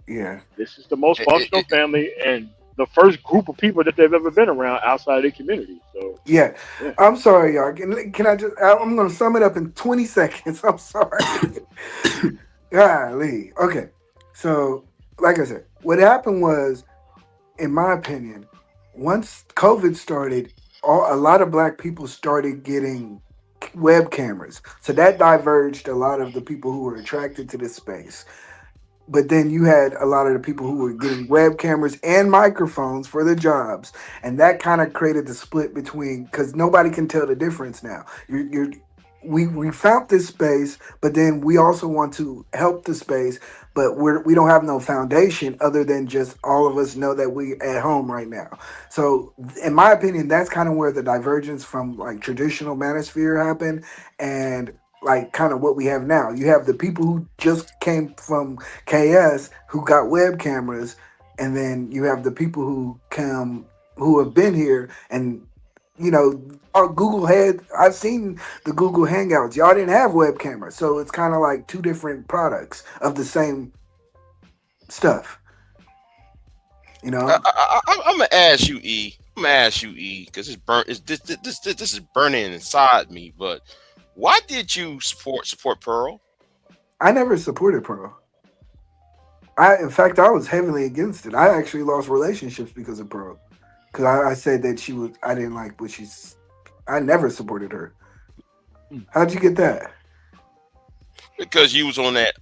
Yeah. This is the most It, functional it, family and the first group of people that they've ever been around outside their community. So, Yeah. yeah. I'm sorry, y'all. Can I just? I'm gonna sum it up in 20 seconds. I'm sorry. Golly. Okay. So, like I said, what happened was, in my opinion, once COVID started, a lot of black people started getting web cameras. So that diverged a lot of the people who were attracted to this space. But then you had a lot of the people who were getting web cameras and microphones for their jobs, and that kind of created the split between, because nobody can tell the difference now. We found this space, but then we also want to help the space, but we don't have no foundation other than just all of us know that we at home right now. So in my opinion, that's kind of where the divergence from like traditional manosphere happened, and like kind of what we have now. You have the people who just came from KS who got web cameras, and then you have the people who have been here, and our Google had. I've seen the Google Hangouts. Y'all didn't have web cameras, so it's kind of like two different products of the same stuff. I'm gonna ask you, E. I'm gonna ask you, E, because it's burnt. This is burning inside me. But why did you support Pearl? I never supported Pearl. In fact, I was heavily against it. I actually lost relationships because of Pearl, because I said that she was. I didn't like what she's. I never supported her. How'd you get that? Because you was on that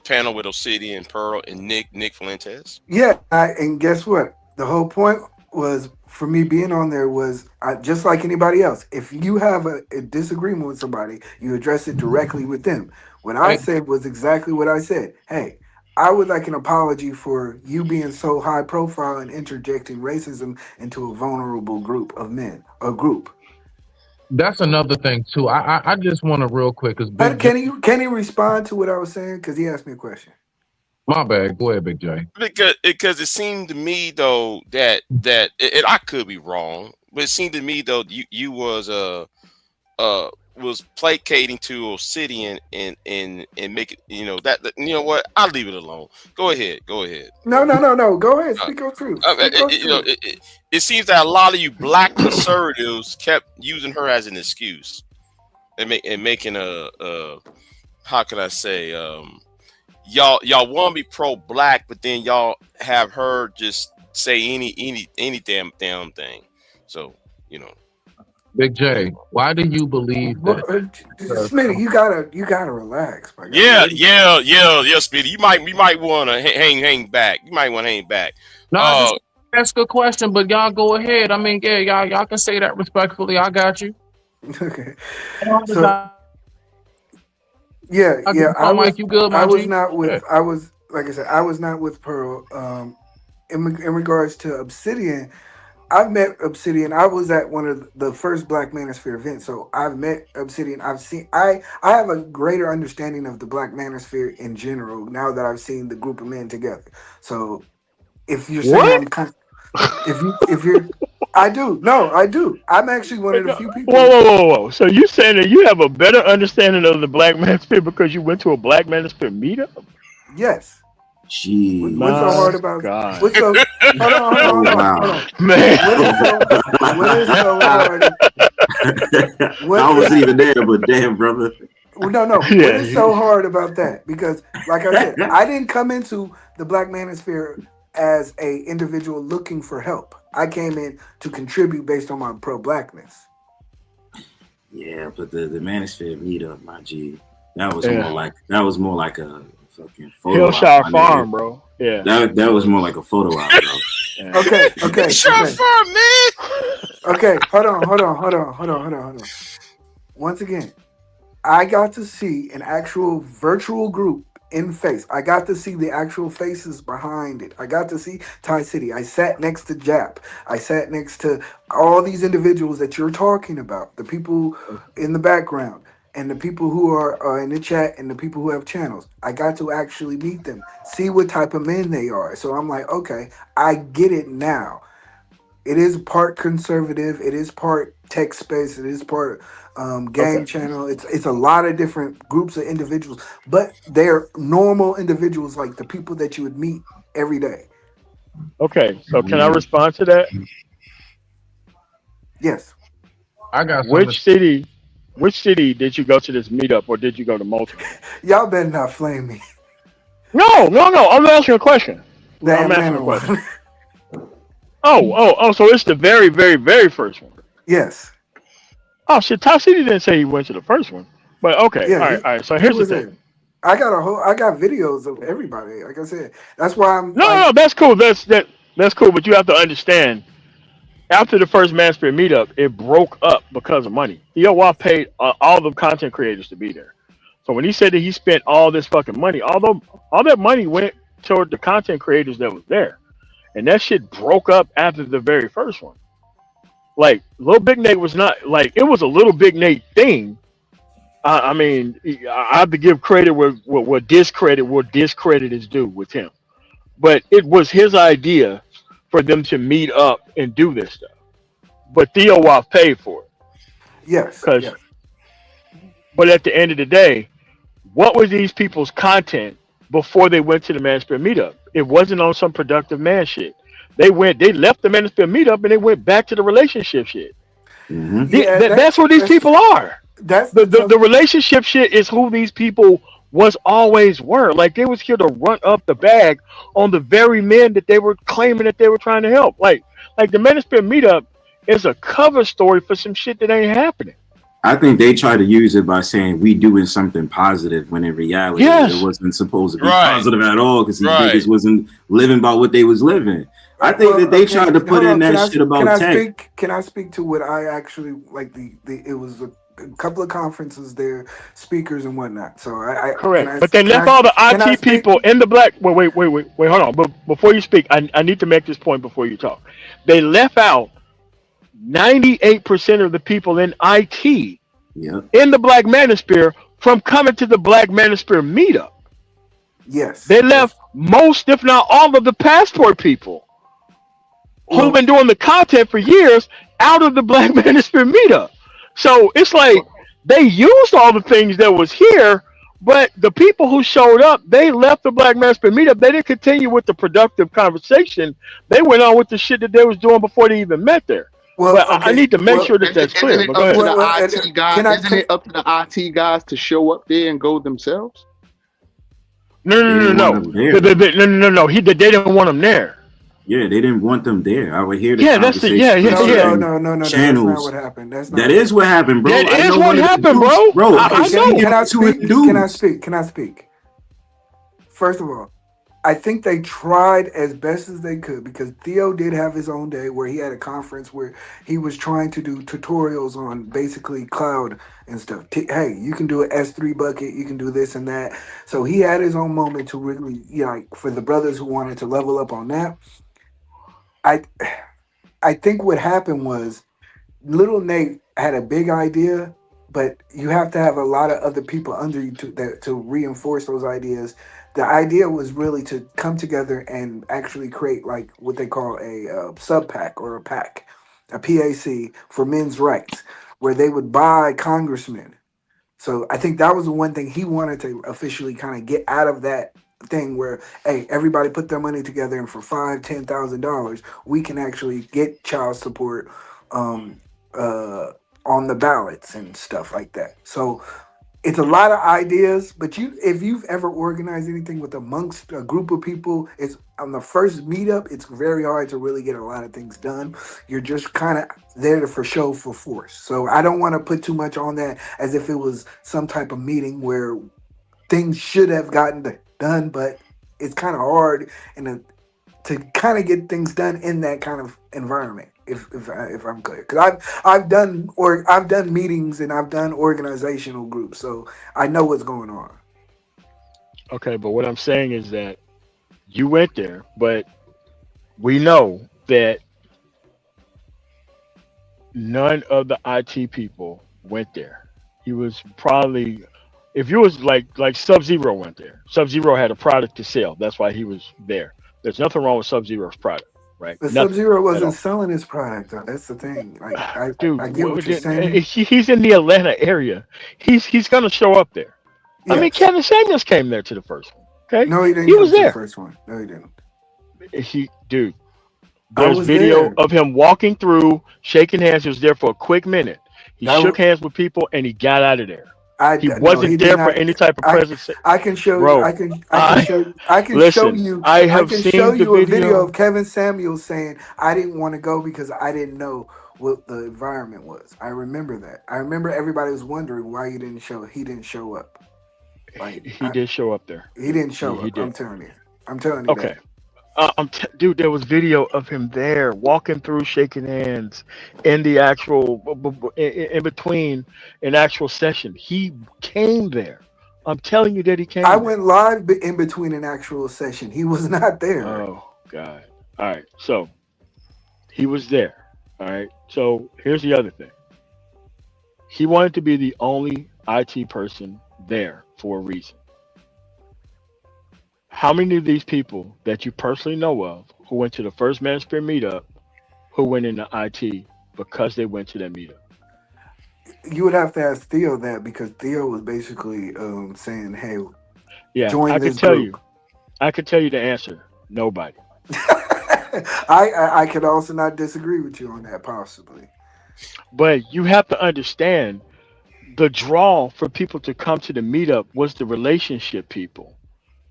panel with Obsidian, Pearl, and Nick Fuentes. Yeah, and guess what? The whole point was for me being on there was just like anybody else. If you have a disagreement with somebody, you address it directly with them. What I said was exactly what I said. Hey, I would like an apology for you being so high profile and interjecting racism into a vulnerable group of men, a group. That's another thing too. I just want to real quick because Big J. Can he respond to what I was saying? Because he asked me a question. My bad. Go ahead, Big J. Because it seemed to me though that I could be wrong, but it seemed to me though you was placating to Obsidian and make it, that you know what, I'll leave it alone. Go ahead. No. Go ahead. Speak your truth. It seems that a lot of you black conservatives kept using her as an excuse and making a how can I say, y'all want to be pro black, but then y'all have her just say any damn thing. So Big J, why do you believe that? Smitty, you gotta relax, my guy. Yeah, Speedy. You might want to hang back. You might want to hang back. No, just ask a question, but y'all go ahead. I mean, yeah, y'all can say that respectfully. I got you. Okay. So, yeah. I was, you good, I was not with. I was like I said, I was not with Pearl. In regards to Obsidian, I've met Obsidian. I was at one of the first Black Manosphere events, so I've met Obsidian. I've seen. I have a greater understanding of the Black Manosphere in general now that I've seen the group of men together. So, if you're saying I'm kind if you're, I do. No, I do. I'm actually one of the few people. Whoa! So you saying that you have a better understanding of the Black Manosphere because you went to a Black Manosphere meetup? Yes. Jeez. What's so hard about? God. What's so? Hold on. Man. What is so hard? I wasn't even there, but damn, brother. No. Yeah. What is so hard about that? Because, like I said, I didn't come into the Black Manosphere as a individual looking for help. I came in to contribute based on my pro-blackness. Yeah, but the Manosphere meetup, my G, that was more like a fucking photo Hillshire Farm, bro. Yeah, that was more like a photo op, bro. Yeah. Okay. Hillshire Farm, man. Okay, hold on. Once again, I got to see an actual virtual group in face. I got to see the actual faces behind it. I got to see Thai City. I sat next to Jap. I sat next to all these individuals that you're talking about, the people in the background and the people who are in the chat and the people who have channels. I got to actually meet them, see what type of men they are. So I'm like, okay, I get it now. it is part conservative. It is part tech space. It is part Okay. gang channel. It's a lot of different groups of individuals, but they're normal individuals, like the people that you would meet every day. Okay. So can I respond to that? Yes. I got some. Which city? Which city did you go to this meetup, or did you go to multiple? Y'all better not flame me. No, no, no. I'm asking a question. The I'm asking a Atlanta question. one. Oh. So it's the very, very, very first one. Yes. Oh shit, Top City didn't say he went to the first one. But okay, Yeah. all right. So He here's the was thing. there. I got videos of everybody. Like I said, that's why I'm No, like, no, that's cool. That's cool. But you have to understand. After the first MANOSPHERE meetup, it broke up because of money. Theo paid all the content creators to be there. So when he said that he spent all this fucking money, although all that money went toward the content creators that was there, and that shit broke up after the very first one. Like Little Big Nate was not like it was a Little Big Nate thing. I mean, I have to give credit where discredit is due with him. But it was his idea for them to meet up and do this stuff. But Theo Watt paid for it. yes, Cause, yes, but at the end of the day, what was these people's content before they went to the MANOSPHERE meetup? It wasn't on some productive man shit. They left the MANOSPHERE meetup and they went back to the relationship shit. yeah. That's who these people are. That's The relationship shit is who these people was always were. Like they was here to run up the bag on the very men that they were claiming that they were trying to help. Like the MANOSPHERE meetup is a cover story for some shit that ain't happening. I think they try to use it by saying we doing something positive when in reality Yes. it wasn't supposed to be Right. positive at all because these Right. niggas wasn't living about what they was living. I think that they tried to put in that shit about tech. Can I speak to what I actually like? It was a couple of conferences there, speakers and whatnot. So I Correct. But they left all the IT people in the black. Wait. Hold on. But before you speak, I need to make this point before you talk. They left out 98% of the people in IT in the Black Manosphere from coming to the Black Manosphere meetup. Yes. They left most, if not all, of the passport people who've been doing the content for years out of the Black Manosphere meetup. So it's like they used all the things that was here, but the people who showed up, they left the Black Manosphere meetup. They didn't continue with the productive conversation. They went on with the shit that they was doing before they even met there. Well, but I need to make sure that that's clear. Isn't it up to the IT guys to show up there and go themselves? No. They didn't want them there. Yeah, they didn't want them there. I would hear the Yeah, that's the no. That's channels. not what happened. That is what happened, bro. That is what happened, bro. Bro, I know. Can I speak? First of all, I think they tried as best as they could because Theo did have his own day where he had a conference where he was trying to do tutorials on basically cloud and stuff. Hey, you can do an S3 bucket, you can do this and that. So he had his own moment to really, like for the brothers who wanted to level up on that. I think what happened was Little Nate had a big idea, but you have to have a lot of other people under you to reinforce those ideas. The idea was really to come together and actually create like what they call a sub PAC or a PAC, a PAC for men's rights, where they would buy congressmen. So I think that was the one thing he wanted to officially kind of get out of that thing where, hey, everybody put their money together and for $5,000-$10,000 we can actually get child support on the ballots and stuff like that. So it's a lot of ideas, but if you've ever organized anything with amongst a group of people, it's on the first meetup, it's very hard to really get a lot of things done. You're just kind of there for show for force. So I don't want to put too much on that as if it was some type of meeting where things should have gotten done, but it's kind of hard to kind of get things done in that kind of environment. If I'm clear, because I've done meetings and I've done organizational groups, so I know what's going on. Okay, but what I'm saying is that you went there, but we know that none of the IT people went there. He was probably, if you was like Sub-Zero went there. Sub-Zero had a product to sell. That's why he was there. There's nothing wrong with Sub-Zero's product. right? But Sub Nothing Zero at wasn't all. selling his product though. That's the thing. Like Dude, I get what you're saying. he's in the Atlanta area. He's gonna show up there. I mean, Yes. Kevin Samuels came there to the first one. Okay, No, he didn't he come was to the there. first one. No, he didn't. Dude, I there's was video there. of him walking through, shaking hands. He was there for a quick minute. He shook hands with people and he got out of there. He No, he wasn't did there for not. any type of presence. I can show you. Bro, I can show you. I can show listen. you. I I have can show seen the you a video of video. Kevin Samuels saying, "I didn't want to go because I didn't know what the environment was." I remember that. I remember everybody was wondering why he didn't show. He didn't show up. Like He did show up there. he didn't show He up. did. I'm telling you. I'm telling you Okay. that. Dude, there was video of him there walking through, shaking hands in the actual, in between an actual session. He came there. I'm telling you that he came I there. went live in between an actual session. He was not there. Oh, God. All right. So he was there. All right. So here's the other thing. He wanted to be the only IT person there for a reason. How many of these people that you personally know of who went to the first Manosphere meetup who went into IT because they went to that meetup? You would have to ask Theo that because Theo was basically saying, "Hey, Yeah, join I this could tell group." you. I could tell you the answer. Nobody. I could also not disagree with you on that, possibly. But you have to understand the draw for people to come to the meetup was the relationship people,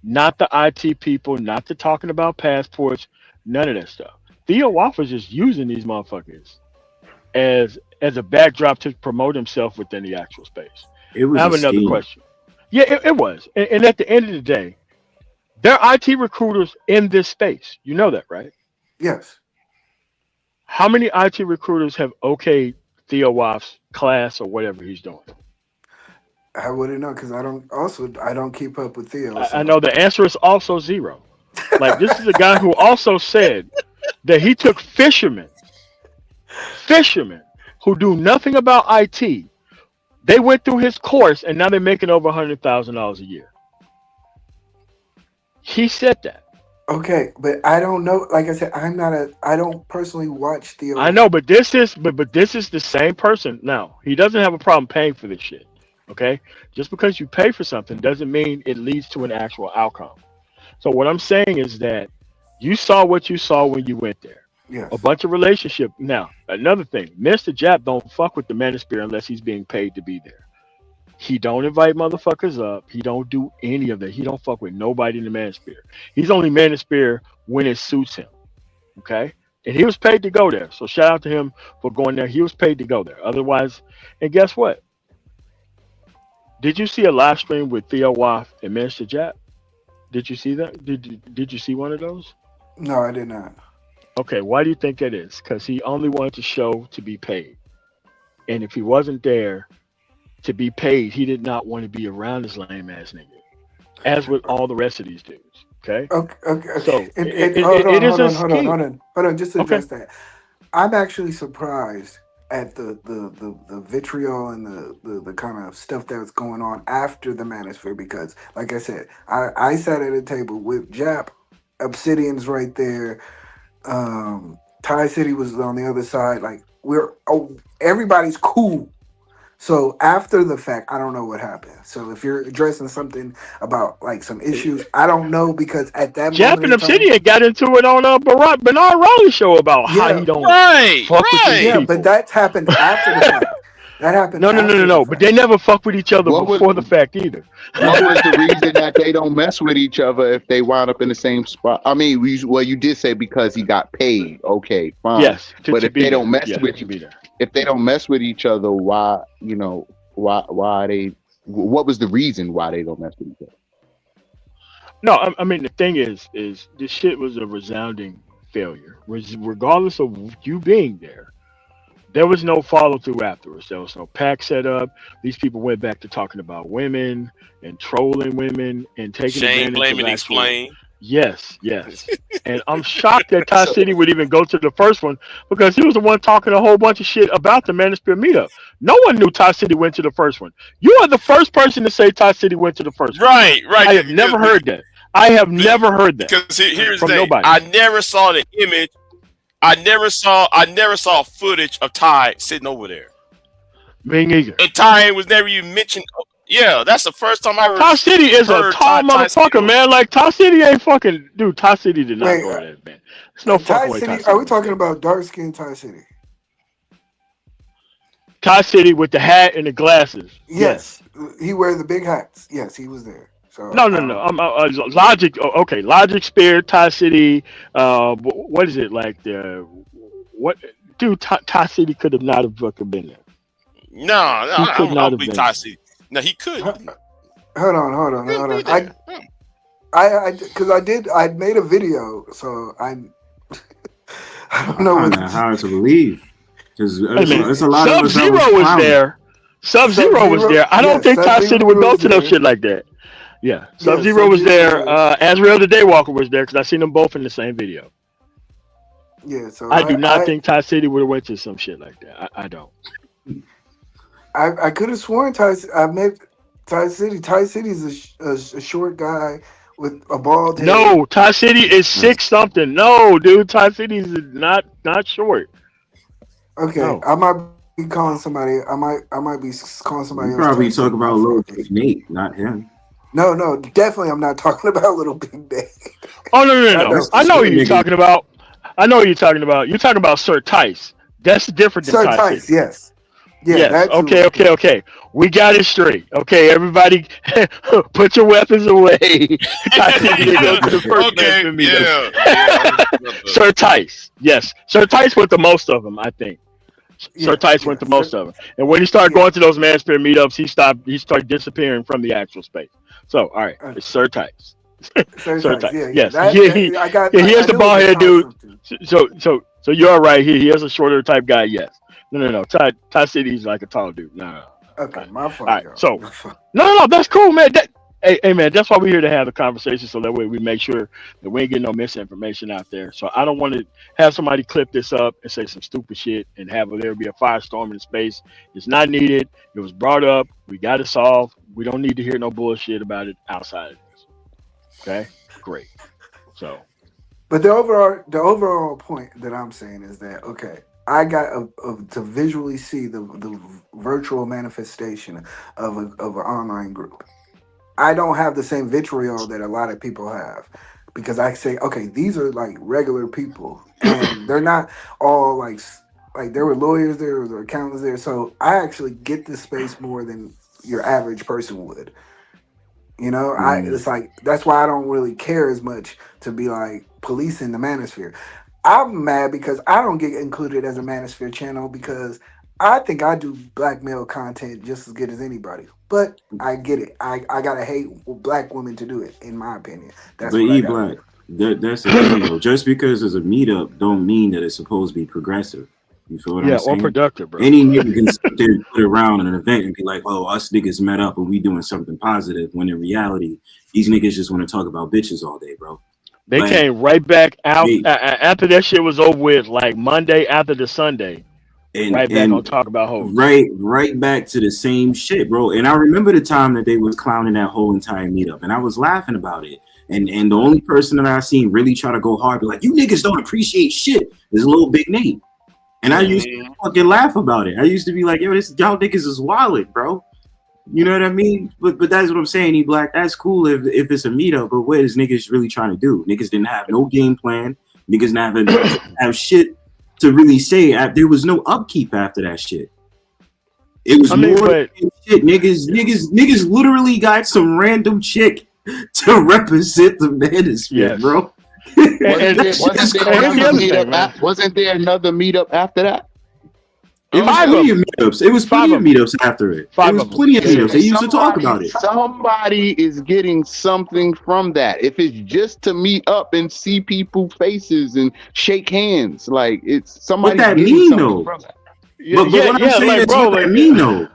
not the IT people, not the talking about passports, none of that stuff. Theo Watt was just using these motherfuckers as a backdrop to promote himself within the actual space. It I was have a another scheme. question. Yeah, it was. And at the end of the day, there are IT recruiters in this space. You know that, right? Yes. How many IT recruiters have okayed Theo Watt's class or whatever he's doing? I wouldn't know because I don't keep up with Theo. I So know the answer is also zero. Like, this is a guy who also said that he took fishermen who do nothing about IT. They went through his course and now they're making over $100,000 a year. He said that. okay, but I don't know. Like I said, I don't personally watch Theo. I know, but this is the same person. Now, he doesn't have a problem paying for this shit. Okay? Just because you pay for something doesn't mean it leads to an actual outcome. So what I'm saying is that you saw what you saw when you went there. Yes. A bunch of relationship. Now, another thing, Mr. Jap don't fuck with the Manosphere unless he's being paid to be there. He don't invite motherfuckers up. He don't do any of that. He don't fuck with nobody in the Manosphere. He's only Manosphere when it suits him. Okay? And he was paid to go there. So shout out to him for going there. He was paid to go there. Otherwise, and guess what? Did you see a live stream with Theo Waff and Mr. Jap? Did you see that? Did you see one of those? No, I did not. Okay, why do you think that is? Because he only wanted to show to be paid. And if he wasn't there to be paid, he did not want to be around this lame ass nigga. As with all the rest of these dudes. Okay? Okay. So Hold it is a scheme. on. Just to Okay. address that. I'm actually surprised at the vitriol and the kind of stuff that's going on after the Manosphere because, like I said, I sat at a table with Jap, Obsidian's right there. Thai City was on the other side. Like everybody's cool. So after the fact, I don't know what happened. So if you're addressing something about like some issues, I don't know because at that Jap moment and in time, Obsidian got into it on a Bernard Raleigh show about how he don't fuck with these yeah, people. but that's happened after the fact. That happened. No. after the But fact. they never fuck with each other What was- before the fact either. What was the reason that they don't mess with each other if they wound up in the same spot? I mean, you did say because he got paid. Okay, fine. Yes, but to if be they don't there. mess Yeah, with to be there. if they don't mess with each other, why they? What was the reason why they don't mess with each other? No, I mean the thing is this shit was a resounding failure. Regardless of you being there, there was no follow through afterwards. There was no pack set up. These people went back to talking about women and trolling women and taking Shame, advantage blame, of and actual. explain. Yes. And I'm shocked that Ty City would even go to the first one because he was the one talking a whole bunch of shit about the Manosphere meetup. No one knew Ty City went to the first one. You are the first person to say Ty City went to the first one. Right. I have never heard that. I have never heard that Because here's the from thing. nobody. I never saw the image I never saw footage of Ty sitting over there. Me neither. And Ty was never even mentioned. Yeah, that's the first time I heard. Ty City is a tall motherfucker, man. Like Ty City ain't fucking dude. Ty City did not Wait, go to that, man. There's no Ty fucking way. City. Ty City Are we was talking there. about dark skinned Ty City? Ty City with the hat and the glasses. Yes, he wears the big hats. Yes, he was there. So No. I'm Logic. Okay, Logic spared Ty City. What is it like? What? Dude, Ty City could have not have fucking been there. No, I don't believe Ty City. No, he could. Hold on. I made a video, so I don't know I what find that hard to believe because it's a lot of us. Sub-Zero was there. Sub-Zero was there. I don't think Ty City would go to no shit like that. Yeah, Sub-Zero was there. Azrael the Daywalker was there because I seen them both in the same video. Yeah, so I do not think Ty City would have went to some shit like that. I don't. I could have sworn I met Ty City. Ty City's a short guy with a bald head. No, Ty City is 6'something. No, dude, Ty City is not short. Okay, No. I might be calling somebody. I might be calling somebody. You else probably Ty talk City. about Lil Big Nate, not him. No, definitely I'm not talking about Little Big Nate. Oh no. I know what you're talking about. I know what you're talking about. You're talking about Sir Tice. That's different than Sir Ty Tice, City. yes. Yeah, yes. That Okay. We got it straight. Okay, everybody, put your weapons away. Ty City didn't go to the first Okay, man meetup. yeah. Sir Tice, yes. Sir Tice went to most of them, I think. Sir Tice went to most of them. And when he started going to those Manosphere meetups, he started disappearing from the actual space. So, all right, it's Sir Tice. Sir Tice, yes. He has the bald head dude. So you're right. He is a shorter type guy, yes. No. Ty City's like a tall dude. No. Okay, my fault. All right, so no, that's cool, man. Hey, man, that's why we're here to have the conversation, so that way we make sure that we ain't getting no misinformation out there. So I don't want to have somebody clip this up and say some stupid shit and have there be a firestorm in space. It's not needed. It was brought up. We got it solved. We don't need to hear no bullshit about it outside of this. Okay, great. So, but the overall point that I'm saying is that I got to visually see the virtual manifestation of an online group. I don't have the same vitriol that a lot of people have because I say, okay, these are like regular people and they're not all like there were lawyers there, there were accountants there. So I actually get this space more than your average person would. You know, it's like that's why I don't really care as much to be like policing the Manosphere. I'm mad because I don't get included as a Manosphere channel because I think I do black male content just as good as anybody. But I get it. I gotta hate black women to do it, in my opinion. That's but what Black, that's the thing though. Just because it's a meetup don't mean that it's supposed to be progressive. You feel what I'm saying? Yeah, or productive, bro. Any nigga can sit there and put around in an event and be like, oh, us niggas met up and we doing something positive, when in reality, these niggas just want to talk about bitches all day, bro. They came right back out after that shit was over with, like Monday after the Sunday. Right back on talk about hoes. Right back to the same shit, bro. And I remember the time that they was clowning that whole entire meetup, and I was laughing about it. And the only person that I seen really try to go hard, be like, you niggas don't appreciate shit, is Lil Big Nate. And I used to fucking laugh about it. I used to be like, yo, y'all niggas is wildin', bro. You know what I mean? But that's what I'm saying, E-Black. That's cool if it's a meetup, but what is niggas really trying to do? Niggas didn't have no game plan. Niggas didn't have shit to really say. There was no upkeep after that shit. It was more shit. Niggas literally got some random chick to represent the Manosphere, bro. Wasn't there another meetup after that? It was plenty of meetups. It was plenty of meetups after it. It was plenty of meetups. They used to talk about it. Somebody is getting something from that. If it's just to meet up and see people's faces and shake hands, like it's somebody. What that mean though? But what I'm saying is what that mean though.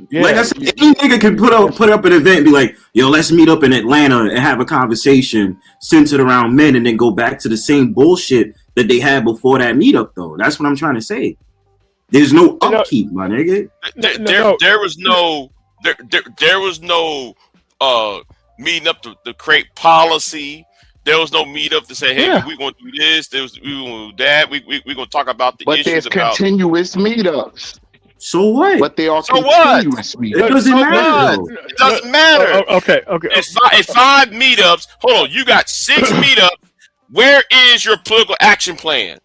Yeah. Like I said, any nigga can put up an event and be like, yo, let's meet up in Atlanta and have a conversation centered around men and then go back to the same bullshit that they had before that meetup, though. That's what I'm trying to say. There's no upkeep, my nigga. There was no meeting up to create policy, There was no meetup to say, hey, Yeah. we're going to do this. We going to do that. We're going to talk about the But issues there's about. continuous meetups. So what? But they are So what? continuous It meetups. doesn't So matter what? though. It doesn't matter. Okay. It's 5 meetups. Hold on. You got 6 meetups. Where is your political action plan?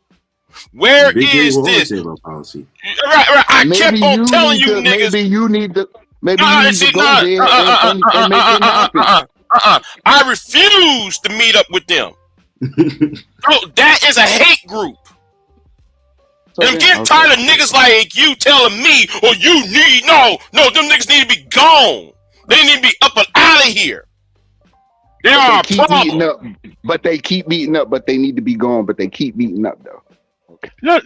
Where Big J is will always this? say about policy. Right. I Maybe kept on telling you niggas. Maybe you need to go there and make it happen. I refuse to meet up with them. Oh, that is a hate group. And I'm getting tired of niggas like you telling me, or you need no, them niggas need to be gone. They need to be up and out of here. They are a problem. But they keep meeting up, but they need to be gone, but they keep meeting up though. No.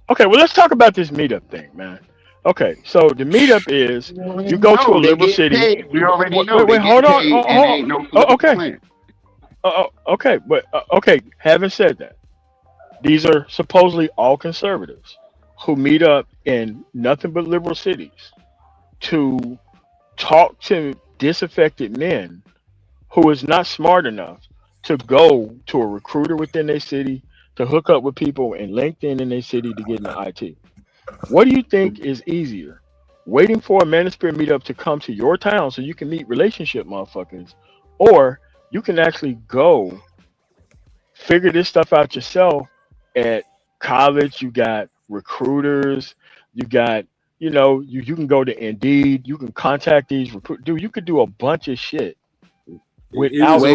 Okay, well, let's talk about this meetup thing, man. Okay, so the meetup is you go to a liberal city. Paid. We already know. Wait, hold on. Okay. Okay, but okay. Having said that, these are supposedly all conservatives who meet up in nothing but liberal cities to talk to disaffected men who is not smart enough to go to a recruiter within their city to hook up with people in LinkedIn in their city to get into IT. What do you think is easier? Waiting for a Manosphere meetup to come to your town so you can meet relationship motherfuckers, or you can actually go figure this stuff out yourself at college. You got recruiters, you got, you can go to Indeed, you can contact these recruiters. Dude, you could do a bunch of shit. Wait, I'm a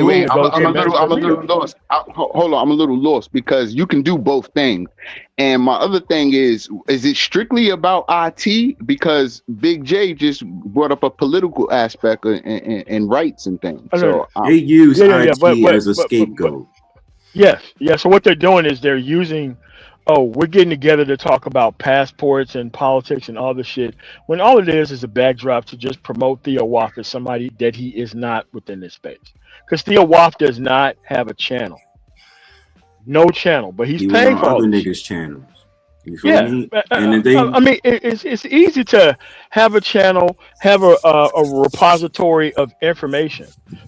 little lost. Hold on, I'm a little lost because you can do both things. And my other thing is it strictly about IT? Because Big J just brought up a political aspect and rights and things. So they use IT as a scapegoat. Yes. So what they're doing is they're using, we're getting together to talk about passports and politics and all this shit, when all it is a backdrop to just promote Theo Waff as somebody that he is not within this space. Because Theo Waff does not have a channel. No channel, but he's paying for all other this niggas' shit. channels. You feel me? And I mean, it's easy to have a channel, have a repository of information.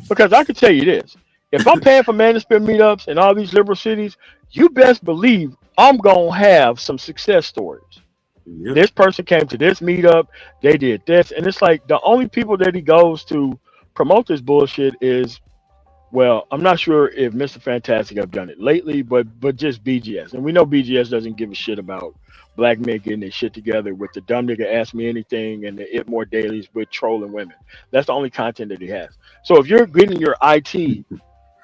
Because I can tell you this. If I'm paying for Manosphere meetups in all these liberal cities, you best believe I'm going to have some success stories. Yep. This person came to this meetup, they did this. And it's like the only people that he goes to promote this bullshit is, well, I'm not sure if Mr. Fantastic have done it lately, but just BGS. And we know BGS doesn't give a shit about black men getting their shit together with the dumb nigga Ask Me Anything and the It More Dailies with trolling women. That's the only content that he has. So if you're getting your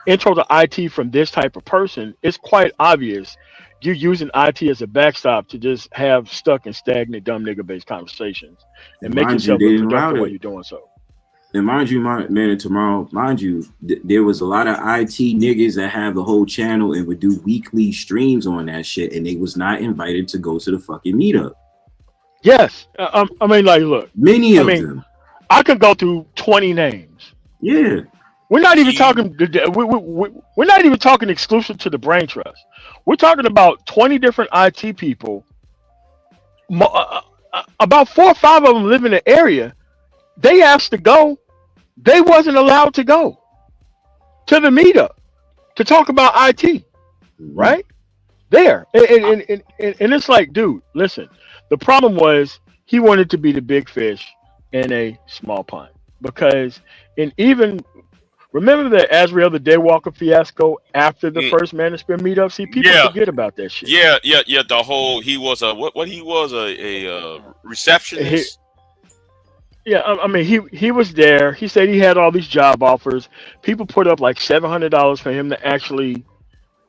intro to IT from this type of person, it's quite obvious you're using IT as a backstop to just have stuck and stagnant dumb nigga based conversations and make yourself look productive while you're doing so. And mind you, there was a lot of IT niggas that have the whole channel and would do weekly streams on that shit, and they was not invited to go to the fucking meetup. Yes, I mean, like, look, many of them. I could go through 20 names. Yeah, we're not even talking. We're not even talking exclusive to the Brain Trust. We're talking about 20 different IT people. About 4 or 5 of them live in the area. They asked to go. They wasn't allowed to go to the meetup to talk about IT, right? There. And it's like, dude, listen. The problem was he wanted to be the big fish in a small pond. Because remember the Azrael the Daywalker fiasco after the first Manosphere meetup? See, people forget about that shit. Yeah. The whole, he was a receptionist. Yeah, I mean, he was there. He said he had all these job offers. People put up like $700 for him to actually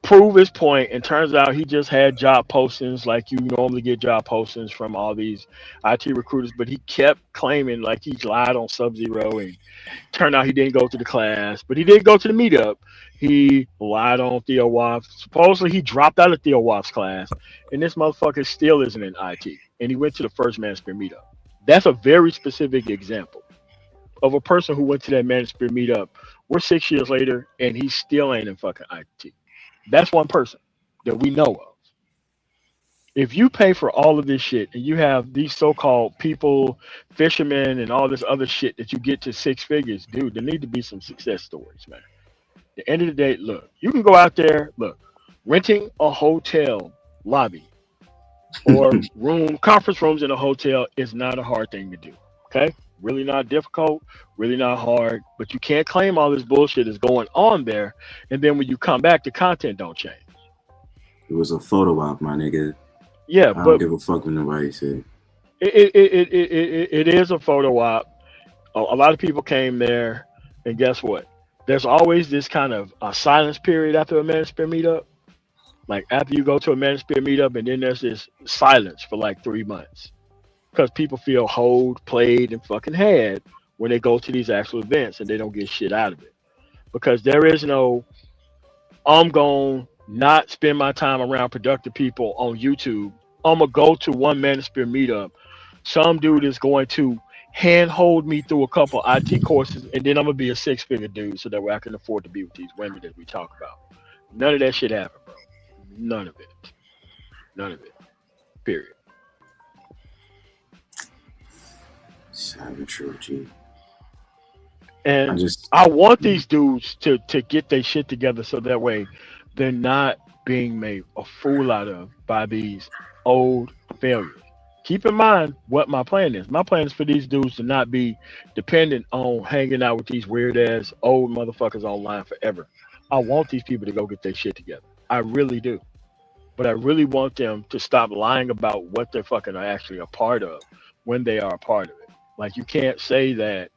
prove his point. And turns out he just had job postings like you normally get job postings from all these IT recruiters. But he kept claiming like he lied on Sub-Zero, and turned out he didn't go to the class. But he did go to the meetup. He lied on Theo Waff. Supposedly he dropped out of Theo Waff's class. And this motherfucker still isn't in IT. And he went to the first Manosphere meetup. That's a very specific example of a person who went to that Manosphere meetup. We're 6 years later, and he still ain't in fucking IT. That's one person that we know of. If you pay for all of this shit, and you have these so-called people, fishermen, and all this other shit that you get to 6 figures, dude, there need to be some success stories, man. At the end of the day, look, you can go out there, look, renting a hotel lobby or conference rooms in a hotel is not a hard thing to do. Okay? Really not difficult, really not hard, but you can't claim all this bullshit is going on there, and then when you come back, the content don't change. It was a photo op, my nigga. Yeah, I don't give a fuck what nobody said. It is a photo op. A lot of people came there, and guess what? There's always this kind of silence period after a Manosphere meetup. Like after you go to a Manosphere meetup, and then there's this silence for like 3 months. Because people feel hoed, played, and fucking had when they go to these actual events and they don't get shit out of it. Because there is no, I'm going to not spend my time around productive people on YouTube. I'm going to go to one Manosphere meetup. Some dude is going to handhold me through a couple IT courses, and then I'm going to be a 6-figure dude so that way I can afford to be with these women that we talk about. None of that shit happened, bro. None of it. None of it. Period. Savage, G. And I want these dudes to get their shit together so that way they're not being made a fool out of by these old failures. Keep in mind what my plan is. My plan is for these dudes to not be dependent on hanging out with these weird ass old motherfuckers online forever. I want these people to go get their shit together. I really do. But I really want them to stop lying about what they're fucking are actually a part of when they are a part of it. Like, you can't say that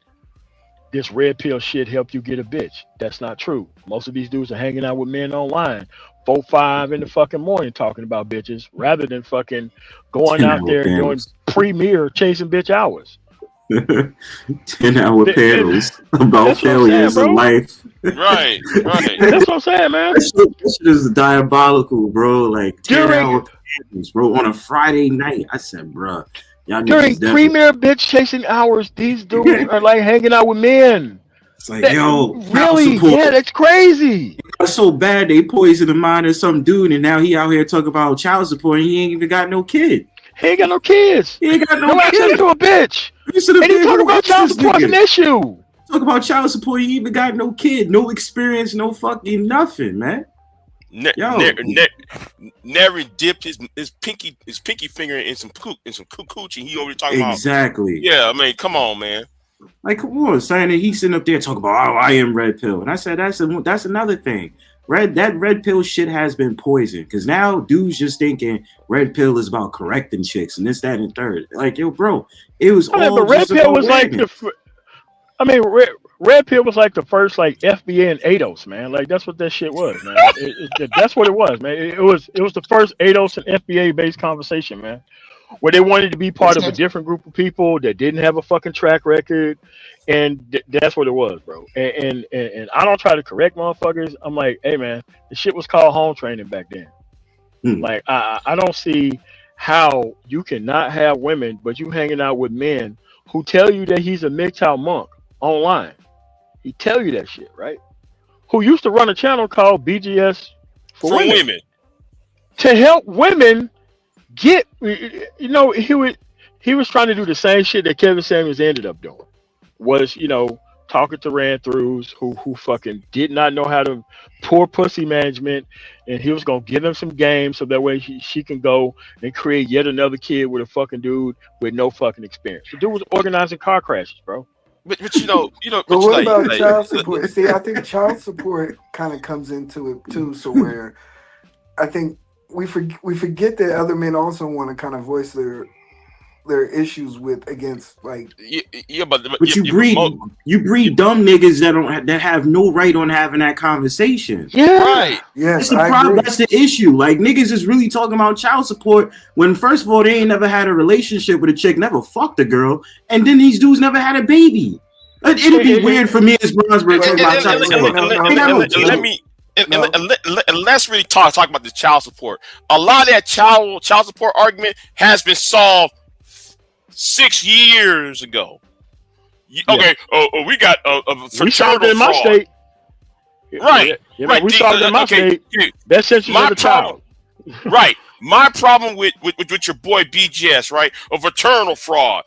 this red pill shit helped you get a bitch. That's not true. Most of these dudes are hanging out with men online 4, 5 in the fucking morning talking about bitches rather than fucking going out there and doing premier chasing bitch hours. 10-hour panels about failures in life. Right. That's what I'm saying, man. This shit is diabolical, bro. Like 10-hour panels, bro, on a Friday night. I said, bro. During premier bitch chasing hours, these dudes are like hanging out with men. It's like, yo, really? Yeah, that's crazy. It's so bad they poisoned the mind of some dude, and now he out here talking about child support, and he ain't even got no kid. He ain't got no kids. He ain't got no access kids. to a bitch. And he talking about child support an issue. Talk about child support, he even got no kid, no experience, no fucking nothing, man. Nary dipped his pinky finger in some coochie. He already talking about exactly. Yeah, I mean, come on, man. Like, come on, saying that he's sitting up there talking about, oh, I am red pill, and I said that's another thing. That red pill shit has been poisoned because now dudes just thinking red pill is about correcting chicks and this, that, and third. Like, yo, bro, it was all. But red pill was like Red Pill was like the first like FBA and ADOS, man. Like that's what that shit was, man. That's what it was, man. It was the first ADOS and FBA based conversation, man, where they wanted to be part of a different group of people that didn't have a fucking track record, and that's what it was, bro. And I don't try to correct motherfuckers. I'm like, hey, man, the shit was called home training back then. Like I don't see how you cannot have women, but you hanging out with men who tell you that he's a MGTOW monk online. He tell you that shit, right? Who used to run a channel called BGS for women to help women get, you know, he was trying to do the same shit that Kevin Samuels ended up doing. Was, you know, talking to ran-throughs who fucking did not know how to poor pussy management, and he was gonna give them some games so that way she can go and create yet another kid with a fucking dude with no fucking experience. The dude was organizing car crashes, bro. But you know. But what about child support? See, I think child support kind of comes into it too. So where I think we forget that other men also want to kind of voice their issues with against like but you breed dumb niggas that have no right on having that conversation. Yeah, right. Yes, that's the problem. That's the issue. Like niggas is really talking about child support when first of all they ain't never had a relationship with a chick, never fucked a girl, and then these dudes never had a baby. It'd be weird for me as Brownsburg talking about child support. Let's really talk about the child support. A lot of that child support argument has been solved 6 years ago. Okay, we got we solved it in my state. Right, right. We solved it in my state. That's censorship of the child. Right. My problem with your boy BGS, right? Of fraternal fraud.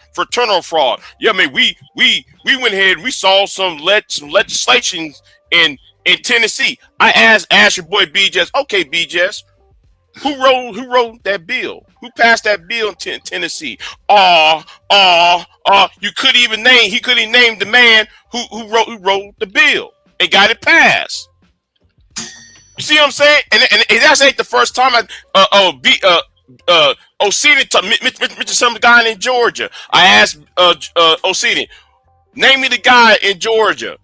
Yeah, I mean, we went ahead and we saw some legislations in in Tennessee. I asked your boy BJS, okay, BJS, who wrote that bill? Who passed that bill in Tennessee? You couldn't even name. He couldn't even name the man who wrote the bill and got it passed. You see what I'm saying? And that's ain't the first time Osini mentioned some guy in Georgia. I asked Osini, name me the guy in Georgia.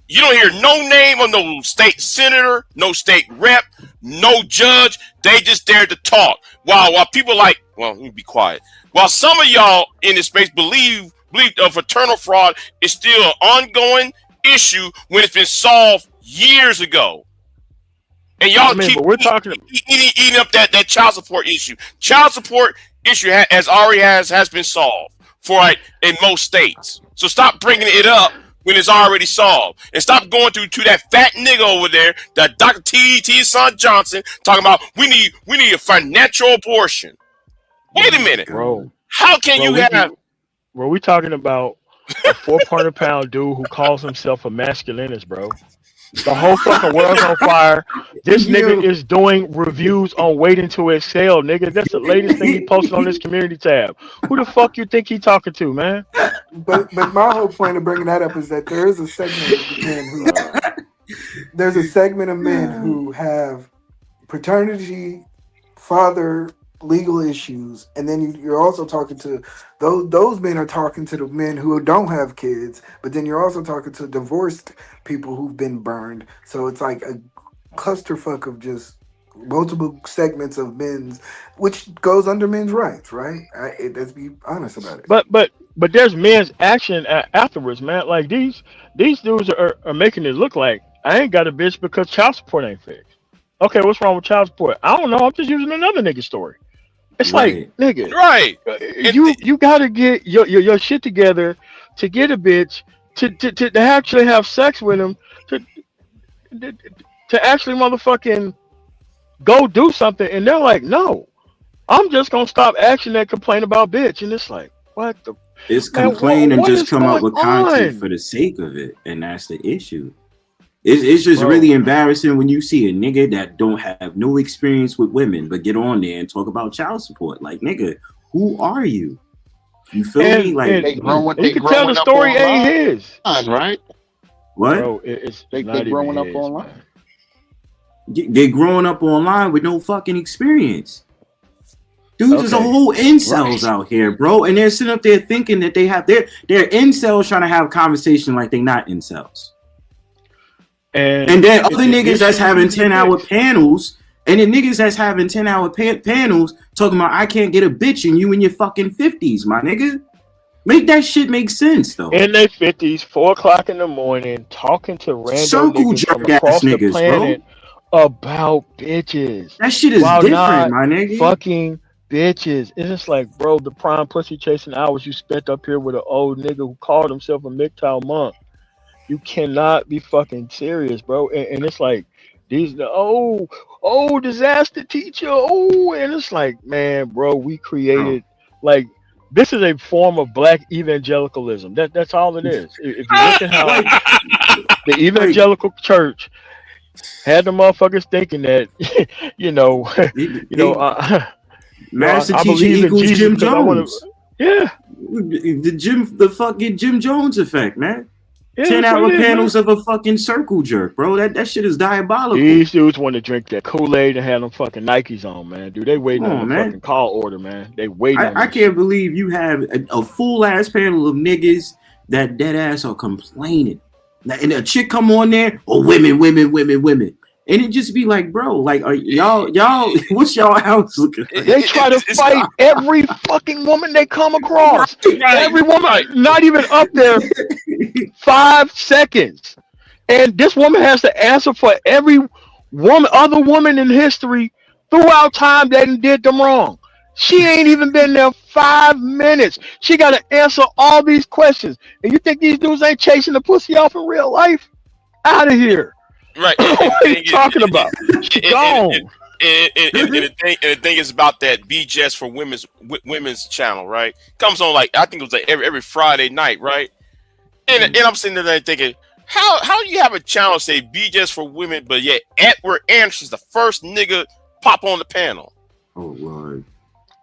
You don't hear no name of no state senator, no state rep, no judge. They just dare to talk. While people like, well, let me be quiet. While some of y'all in this space believe fraternal fraud is still an ongoing issue when it's been solved years ago. And y'all keep eating up that child support issue. Child support issue has been solved in most states. So stop bringing it up when it's already solved, and stop going to that fat nigga over there, that Dr. T. Son Johnson, talking about we need a financial abortion. Wait a minute, bro. How can you have? Bro, we talking about a 400-pound dude who calls himself a masculinist, bro. The whole fucking world's on fire. This nigga is doing reviews on Waiting to Exhale, nigga. That's the latest thing he posted on this community tab. Who the fuck you think he talking to, man? But my whole point of bringing that up is that there is a segment of men who have paternity, father, legal issues, and then you're also talking to those men are talking to the men who don't have kids, but then you're also talking to divorced people who've been burned. So it's like a clusterfuck of just multiple segments of men's, which goes under men's rights, right? Let's be honest about it. But there's men's action afterwards, man. Like these dudes are making it look like I ain't got a bitch because child support ain't fixed. Okay, what's wrong with child support? I don't know. I'm just using another nigga story. It's like, nigga, right? You gotta get your shit together to get a bitch to actually have sex with him to actually motherfucking go do something, and they're like, no, I'm just gonna stop asking that complain about bitch, and it's like, what the? It's complain and just come up with content for the sake of it, and that's the issue. It's just really embarrassing when you see a nigga that don't have no experience with women but get on there and talk about child support. Like, nigga, who are you? You feel me? Like you can tell the story ain't his, right? What? Bro, it's they growing up online. They're growing up online with no fucking experience. Dude, there's a whole incels out here, bro, and they're sitting up there thinking that they have they're incels trying to have a conversation like they're not incels. And then other niggas that's having 10-hour panels, and then niggas that's having 10-hour panels talking about I can't get a bitch and you in your fucking 50s, my nigga. Make that shit make sense though. In their 50s, 4 o'clock in the morning, talking to random niggas from across the planet about bitches. That shit is different, my nigga. Fucking bitches. It's just like, bro, the prime pussy chasing hours you spent up here with an old nigga who called himself a MGTOW monk. You cannot be fucking serious, bro. And it's like these disaster teacher. And it's like, man, bro, we created like this is a form of black evangelicalism. That's all it is. If you look at how the evangelical church had the motherfuckers thinking that, Master teacher equals Jim Jones. The fucking Jim Jones effect, man. 10-hour panels of a fucking circle jerk, bro. That shit is diabolical. These dudes want to drink that Kool-Aid and have them fucking Nikes on, man. Dude, they waiting on the fucking call order, man. They waiting on I can't believe you have a full-ass panel of niggas that dead ass are complaining. And a chick come on there, women. And it just be like, bro, like, are y'all, what's y'all house looking like? They try to fight every fucking woman they come across. Every woman, not even up there 5 seconds. And this woman has to answer for every other woman in history throughout time that did them wrong. She ain't even been there 5 minutes. She got to answer all these questions. And you think these dudes ain't chasing the pussy off in real life? Out of here. Right. What are you talking about? Gone. And the thing is about that BJS for women's channel, right? Comes on like I think it was like every Friday night, right? And I'm sitting there thinking, How do you have a channel say be just for women, but yet Edward Anderson's the first nigga pop on the panel? Oh Lord.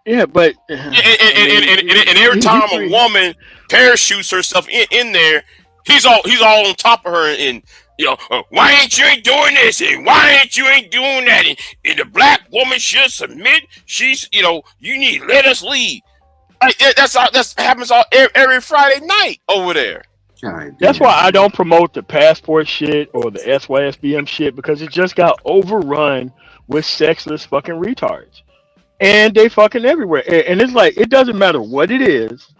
Yeah, but and every time a woman parachutes herself in there, he's all on top of her and why ain't you doing this and why ain't you doing that and the black woman should submit. She's you need to let us lead. That's happens every Friday night over there. That's why I don't promote the passport shit or the SYSBM shit, because it just got overrun with sexless fucking retards. And they fucking everywhere. And it's like, it doesn't matter what it is.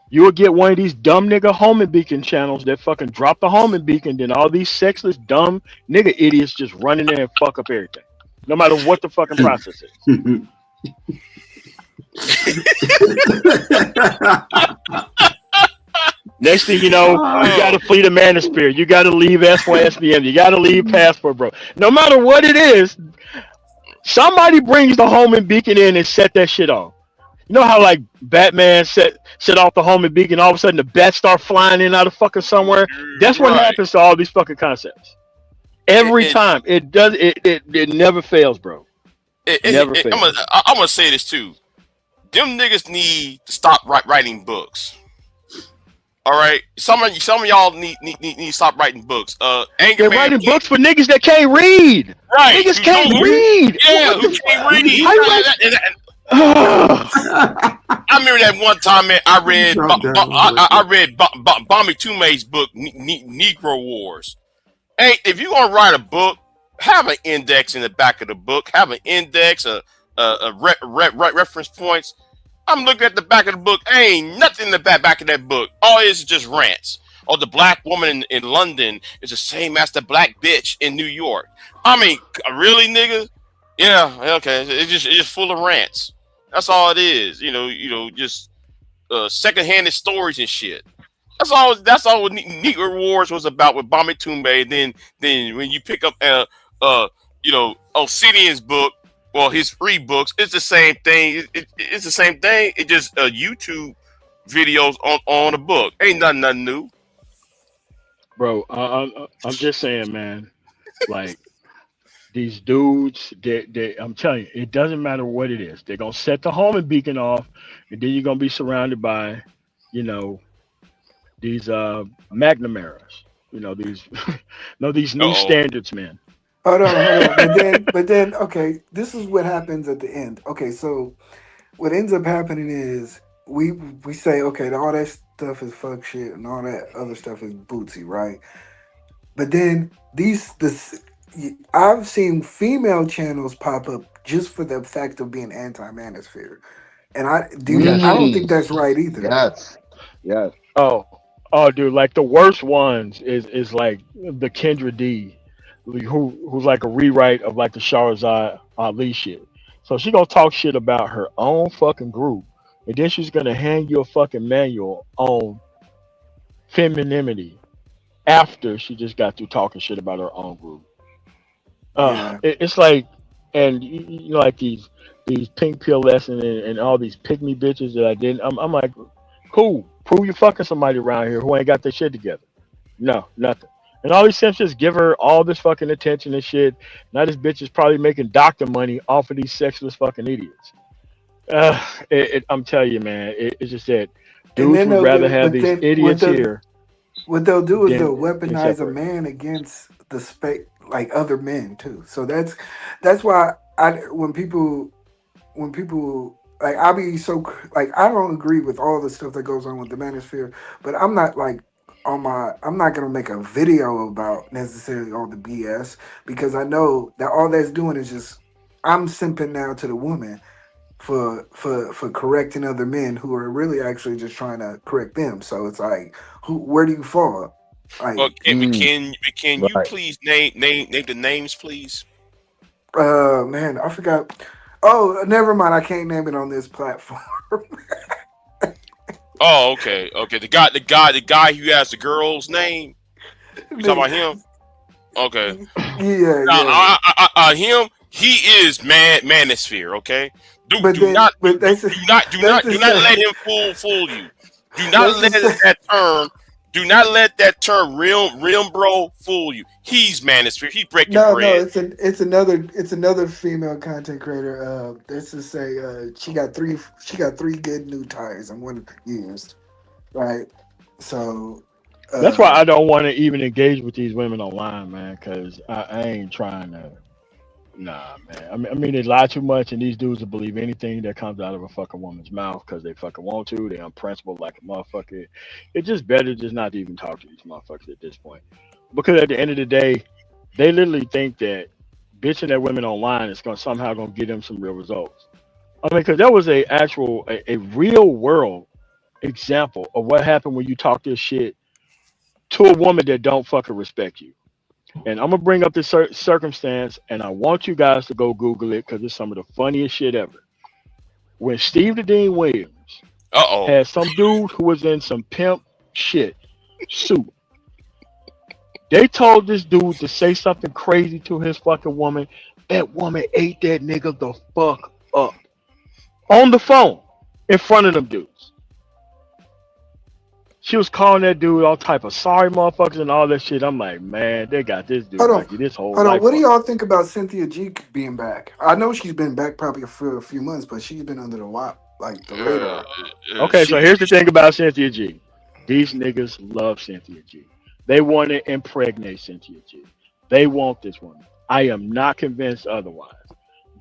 You will get one of these dumb nigga homing beacon channels that fucking drop the homing beacon, then all these sexless dumb nigga idiots just run in there and fuck up everything. No matter what the fucking process is. Next thing you know, you got to flee the Manosphere. You got to leave SYSBM. You got to leave Passport, bro. No matter what it is, somebody brings the homing beacon in and set that shit off. You know how like Batman set off the homing beacon, all of a sudden the bats start flying in out of fucking somewhere? That's what happens to all these fucking concepts. Every time. It does. It never fails, bro. Never fails. I'm gonna say this too. Them niggas need to stop writing books. All right, some of y'all need to stop writing books. They're writing books for niggas that can't read. Right, niggas can't read. Yeah, who can't read? I remember that one time, man. I read Bobby Tumay's book, Negro Wars. Hey, if you gonna write a book, have an index in the back of the book. Have an index, reference points. I'm looking at the back of the book. Ain't nothing in the back of that book. All it is just rants. Oh, the black woman in London is the same as the black bitch in New York. I mean, really, nigga? Yeah, okay. It's just full of rants. That's all it is. Just secondhand stories and shit. That's all what Negro Wars was about with Bami Tumbe. Then when you pick up Obsidian's book. Well, his free books, it's the same thing. It's the same thing. It just YouTube videos on a book. Ain't nothing new. Bro, I'm just saying, man. Like, these dudes, I'm telling you, it doesn't matter what it is. They're going to set the homing beacon off, and then you're going to be surrounded by, these McNamara's. These new standards, man. Hold on. But then, okay, this is what happens at the end. Okay, so what ends up happening is we say, okay, all that stuff is fuck shit and all that other stuff is bootsy, right? But then I've seen female channels pop up just for the fact of being anti-manosphere. And I don't think that's right either. Yes. Oh, dude, like the worst ones is like the Kendra D. Who's like a rewrite of like the Shahrazad Ali shit. So she gonna talk shit about her own fucking group, and then she's gonna hand you a fucking manual on femininity after she just got through talking shit about her own group. It's like, and like these pink pill lessons and all these pick me bitches that I didn't. I'm like, cool. Prove you fucking somebody around here who ain't got their shit together. No, nothing. And all these simps just give her all this fucking attention and shit. Now this bitch is probably making doctor money off of these sexless fucking idiots. I'm telling you, man, it's just that dudes would rather have these idiots here. What they'll do is they'll weaponize a man against like other men too. So that's why when people like, I'll be so like, I don't agree with all the stuff that goes on with the manosphere, but I'm not like I'm not gonna make a video about necessarily all the BS, because I know that all that's doing is just, I'm simping now to the woman for correcting other men who are really actually just trying to correct them. So it's like, where do you fall? Like, well, can you please name the names, please? Man, I forgot. Oh, never mind. I can't name it on this platform. Oh, okay. The guy who has the girl's name. You talking about him? Okay. Yeah. Him. He is manosphere. Okay. Do not let him fool you. Do not let that term Do not let that term rim bro fool you. He's manosphere. He's breaking No, bread. it's another female content creator. Let's just say she got three good new tires and one used. Right. So That's why I don't want to even engage with these women online, man, because I ain't trying to. Nah, man. I mean, they lie too much, and these dudes will believe anything that comes out of a fucking woman's mouth because they fucking want to. They're unprincipled like a motherfucker. It's just better just not to even talk to these motherfuckers at this point, because at the end of the day, they literally think that bitching at women online is gonna get them some real results. I mean, because there was a real world example of what happened when you talk this shit to a woman that don't fucking respect you. And I'm gonna bring up this circumstance, and I want you guys to go Google it because it's some of the funniest shit ever. When Steve the Dean Williams had some dude who was in some pimp shit suit, they told this dude to say something crazy to his fucking woman. That woman ate that nigga the fuck up on the phone in front of them dudes. She was calling that dude all type of sorry motherfuckers and all that shit. I'm like, man, they got this dude like this whole hold on. life. What do y'all think about Cynthia G being back? I know she's been back probably for a few months, but she's been under the radar. Okay, so here's the thing about Cynthia G. These niggas love Cynthia G. They want to impregnate Cynthia G. They want this woman. I am not convinced otherwise.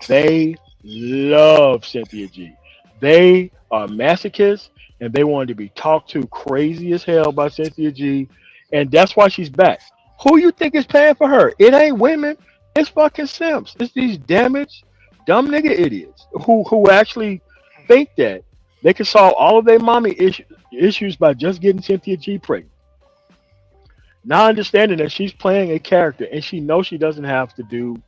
They love Cynthia G. They are masochists, and they wanted to be talked to crazy as hell by Cynthia G. And that's why she's back. Who you think is paying for her? It ain't women. It's fucking simps. It's these damaged, dumb nigga idiots who actually think that they can solve all of their mommy issues by just getting Cynthia G pregnant. Not understanding that she's playing a character and she knows she doesn't have to do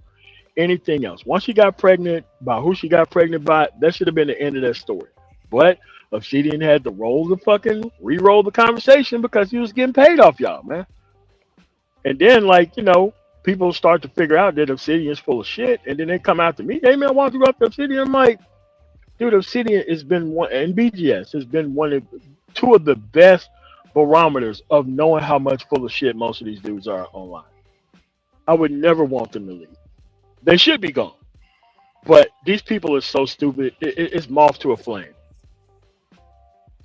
anything else. Once she got pregnant by who she got pregnant by, that should have been the end of that story. But Obsidian had to re-roll the conversation because he was getting paid off y'all, man. And then, people start to figure out that Obsidian's full of shit, and then they come out to me, hey man, why don't you go up to Obsidian? I'm like, dude, Obsidian has been and BGS has been two of the best barometers of knowing how much full of shit most of these dudes are online. I would never want them to leave. They should be gone. But these people are so stupid. It's moth to a flame.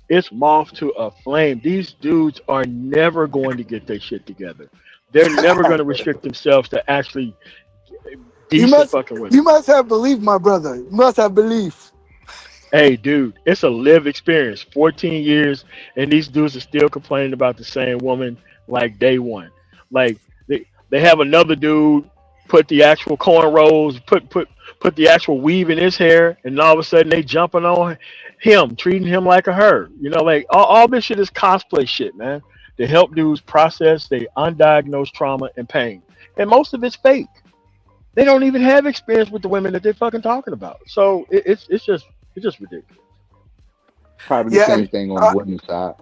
It's moth to a flame. These dudes are never going to get their shit together. They're never going to restrict themselves to actually decent fucking women. You must have belief, my brother. You must have belief. Hey, dude, it's a live experience. 14 years, and these dudes are still complaining about the same woman like day one. Like they have another dude put the actual cornrows, put the actual weave in his hair, and all of a sudden they jumping on him, treating him like a her. Like all this shit is cosplay shit, man. To help dudes process their undiagnosed trauma and pain, and most of it's fake. They don't even have experience with the women that they're fucking talking about. So it's just ridiculous. Probably the same thing on the women's side.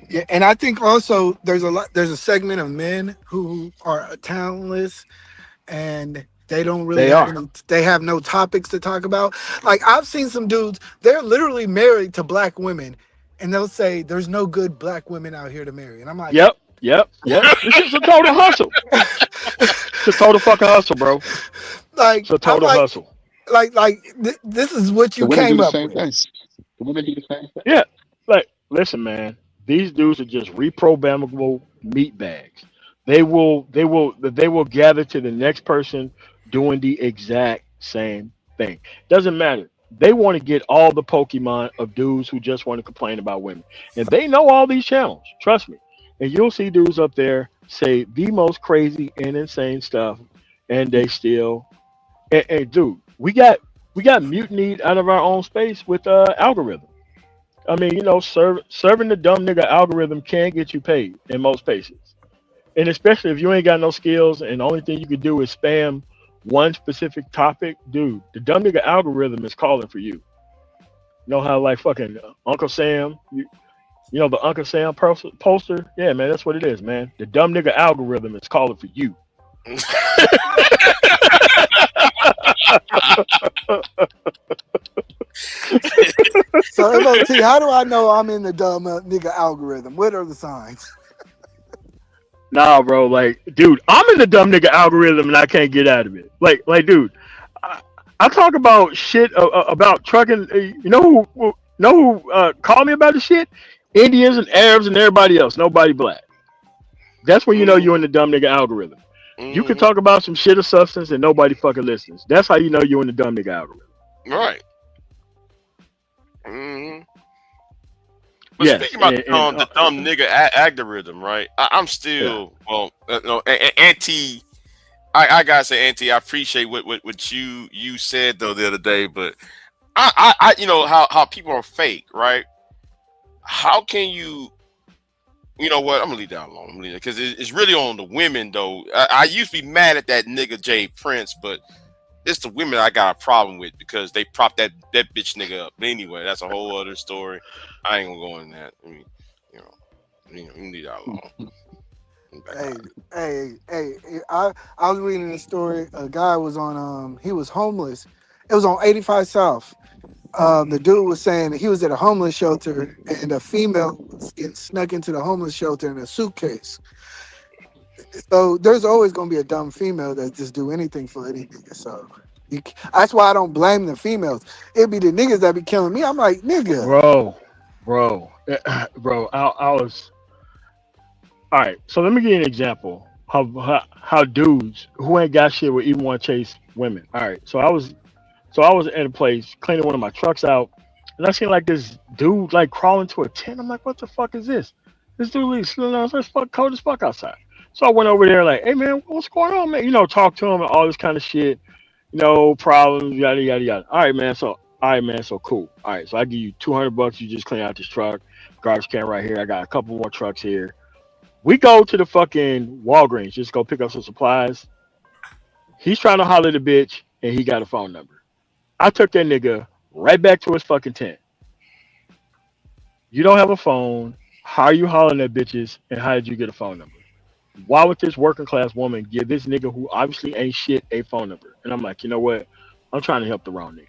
Yeah, and I think also there's a segment of men who are talentless and they don't really they have no topics to talk about. Like I've seen some dudes, they're literally married to black women and they'll say there's no good black women out here to marry. And I'm like, Yep. This is a total hustle. It's a total fucking hustle, bro. It's a total hustle. This is what you came up with. The women do the same thing. Yeah. Listen, man. These dudes are just reprogrammable meat bags. They will gather to the next person doing the exact same thing. Doesn't matter. They want to get all the Pokemon of dudes who just want to complain about women. And they know all these channels. Trust me. And you'll see dudes up there say the most crazy and insane stuff, and they still and dude, we got mutinied out of our own space with algorithm. I mean, serving the dumb nigga algorithm can get you paid in most cases. And especially if you ain't got no skills and the only thing you can do is spam one specific topic, dude, the dumb nigga algorithm is calling for you. You know how like fucking Uncle Sam, you know the Uncle Sam poster? Yeah, man, that's what it is, man. The dumb nigga algorithm is calling for you. So MOT, how do I know I'm in the dumb nigga algorithm? What are the signs? Nah, bro. Like, dude, I'm in the dumb nigga algorithm and I can't get out of it. Dude, I, I talk about shit about trucking. You know who called me about the shit? Indians and Arabs and everybody else. Nobody black. That's when you know you're in the dumb nigga algorithm. You can talk about some shit of substance and nobody fucking listens. That's how you know you're in the dumb nigga algorithm. Right. Mm-hmm. But Yes, speaking about the dumb nigga algorithm, right? I'm still anti. I gotta say, anti. I appreciate what you said though the other day, but I you know how people are fake, right? How can you? You know what? I'm gonna leave that alone. Because it's really on the women though. I used to be mad at that nigga Jay Prince, but it's the women I got a problem with because they prop that bitch nigga up. But anyway, that's a whole other story. I ain't gonna go in that. I mean, you leave that alone. I was reading a story. A guy was on he was homeless. It was on 85 South. The dude was saying that he was at a homeless shelter and a female was getting snuck into the homeless shelter in a suitcase. So there's always gonna be a dumb female that just do anything for any nigga. So that's why I don't blame the females. It'd be the niggas that be killing me. I'm like, nigga. Bro. I was all right. So let me give you an example how dudes who ain't got shit would even want to chase women. All right. So I was at a place cleaning one of my trucks out, and I seen like this dude like crawling to a tent. I'm like, what the fuck is this? This dude is cold as fuck outside. So I went over there like, hey man, what's going on, man? Talk to him and all this kind of shit. Problems, yada yada yada. All right, man. So cool. All right, so I give you $200. You just clean out this truck, garbage can right here. I got a couple more trucks here. We go to the fucking Walgreens, just go pick up some supplies. He's trying to holler at the bitch, and he got a phone number. I took that nigga right back to his fucking tent. You don't have a phone. How are you hollering at bitches, and how did you get a phone number? Why would this working class woman give this nigga who obviously ain't shit a phone number? And I'm like, you know what? I'm trying to help the wrong nigga.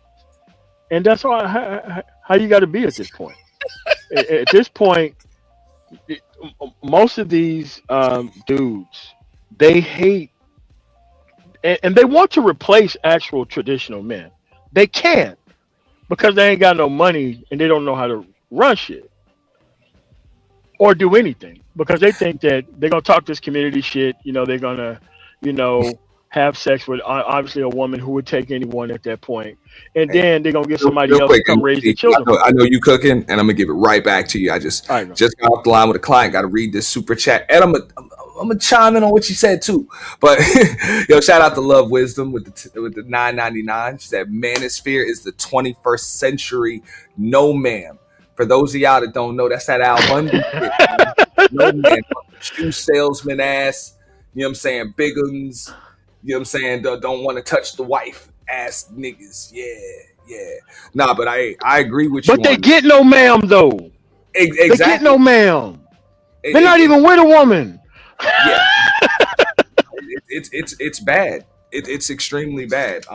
And that's how you got to be at this point. At this point, most of these dudes, they hate and they want to replace actual traditional men. They can't because they ain't got no money and they don't know how to run shit or do anything because they think that they're gonna talk this community shit. They're gonna, have sex with obviously a woman who would take anyone at that point, and then they're gonna get somebody else to come raise the children. I know you cooking, and I'm gonna give it right back to you. I just got off the line with a client. Got to read this super chat, and I'm gonna chime in on what you said too. But shout out to Love Wisdom with the $9.99. She said Manosphere is the 21st century. No, ma'am. For those of y'all that don't know, that's that Al Bundy shit. No, man. Shoe salesman ass. You know what I'm saying? Bigums. You know what I'm saying? Don't want to touch the wife ass niggas. Yeah. Nah, but I agree with you. But they get no ma'am though. Exactly. They get no ma'am. They're not even with a woman. Yeah. It's bad. It's extremely bad.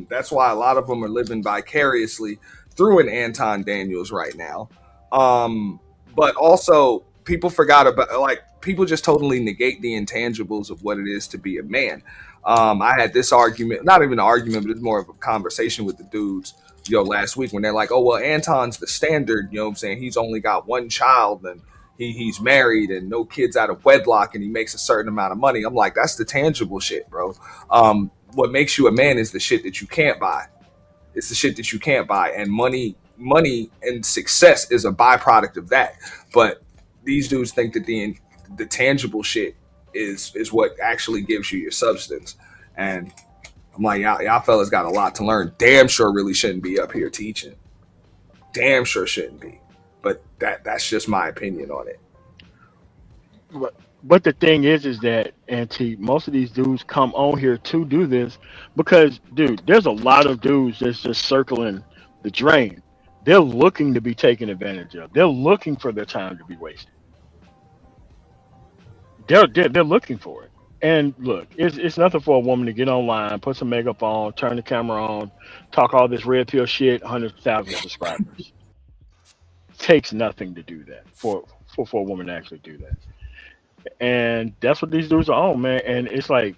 That's why a lot of them are living vicariously through an Anton Daniels right now. But also people forgot about, like, people just totally negate the intangibles of what it is to be a man. I had this argument, not even an argument, but it's more of a conversation with the dudes, last week when they're like, oh, well, Anton's the standard, you know what I'm saying? He's only got one child and he's married and no kids out of wedlock and he makes a certain amount of money. I'm like, that's the tangible shit, bro. What makes you a man is the shit that you can't buy. It's the shit that you can't buy. And money and success is a byproduct of that. But these dudes think that the tangible shit is what actually gives you your substance. And I'm like, y'all fellas got a lot to learn. Damn sure really shouldn't be up here teaching. Damn sure shouldn't be. But that's just my opinion on it. But the thing is that, Auntie, most of these dudes come on here to do this because, dude, there's a lot of dudes that's just circling the drain. They're looking to be taken advantage of. They're looking for their time to be wasted. They're looking for it. And look, it's nothing for a woman to get online, put some makeup on, turn the camera on, talk all this red pill shit, 100,000 subscribers. Takes nothing to do that for a woman to actually do that. And that's what these dudes are on, man. And it's like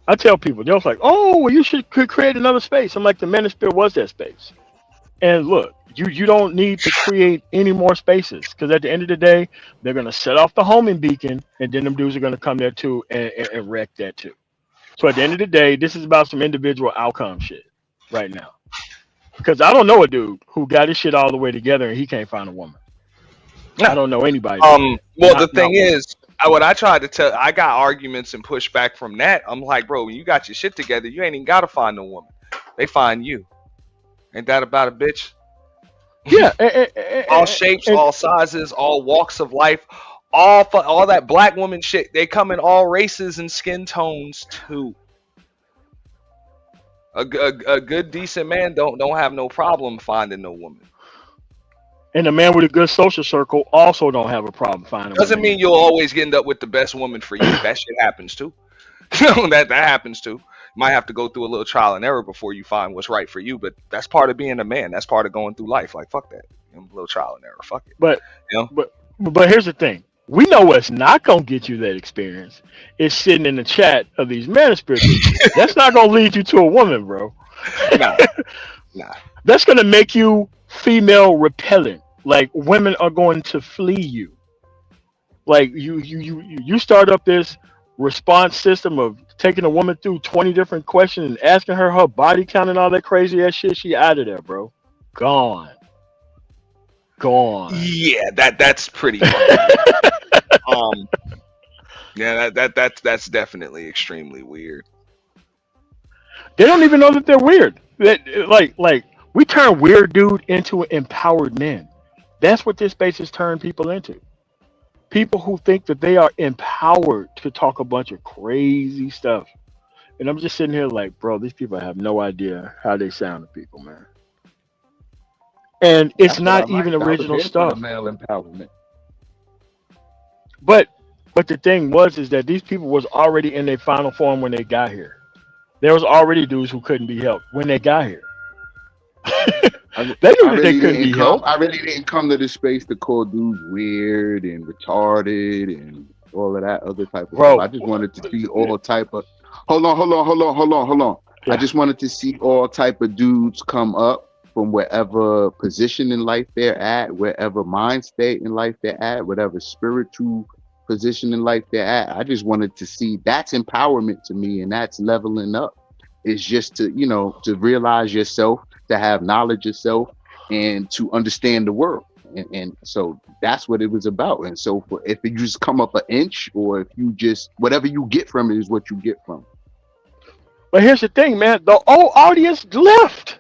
I tell people, they're like, "Oh, well, you should could create another space." I'm like, the Manosphere was that space. And look, you don't need to create any more spaces because at the end of the day, they're gonna set off the homing beacon, and then them dudes are gonna come there too and wreck that too. So at the end of the day, this is about some individual outcome shit right now. Because I don't know a dude who got his shit all the way together and he can't find a woman. I don't know anybody doing that. Well, the thing Not one. is, what I tried to tell, I got arguments and pushback from that. I'm like, bro, when you got your shit together, you ain't even gotta find no woman. They find you. Ain't that about a bitch? Yeah, All shapes, all sizes, all walks of life, all that black woman shit. They come in all races and skin tones too. A good decent man don't have no problem finding no woman. And a man with a good social circle also don't have a problem finding Doesn't women mean either. you'll always end up with the best woman for you. That shit happens too. that happens too. You might have to go through a little trial and error before you find what's right for you, but that's part of being a man. That's part of going through life. Like fuck that. A little trial and error. Fuck it. But You know? but here's the thing. We know what's not gonna get you that experience. It's sitting in the chat of these manosphere dudes. That's not gonna lead you to a woman, bro. Nah, nah. That's gonna make you female repellent. Like women are going to flee you. Like you start up this response system of taking a woman through 20 different questions and asking her body count and all that crazy ass shit. She out of there, bro. Gone. Gone. Yeah, that's pretty funny. um, yeah, that's definitely extremely weird. They don't even know that they're weird. That like we turn weird dude into empowered men. That's what this space has turned people into. People who think that they are empowered to talk a bunch of crazy stuff. And I'm just sitting here like, bro, these people have no idea how they sound to people, man. And it's That's what I not even like. I was original here for the stuff. male empowerment. But the thing was is that these people was already in their final form when they got here. There was already dudes who couldn't be helped when they got here. I They knew that they really couldn't didn't be come. helped. I really didn't come to this space to call dudes weird and retarded and all of that other type of stuff. Bro, I just wanted to see all type of. Hold on. I yeah. just wanted to see all type of dudes come up from wherever position in life they're at, wherever mind state in life they're at, whatever spiritual position in life they're at. I just wanted to see that's empowerment to me, and that's leveling up. It's just to to realize yourself, to have knowledge yourself, and to understand the world. And so that's what it was about. And so if you just come up an inch, or if you just whatever you get from it is what you get from it. But here's the thing, man. The old audience left.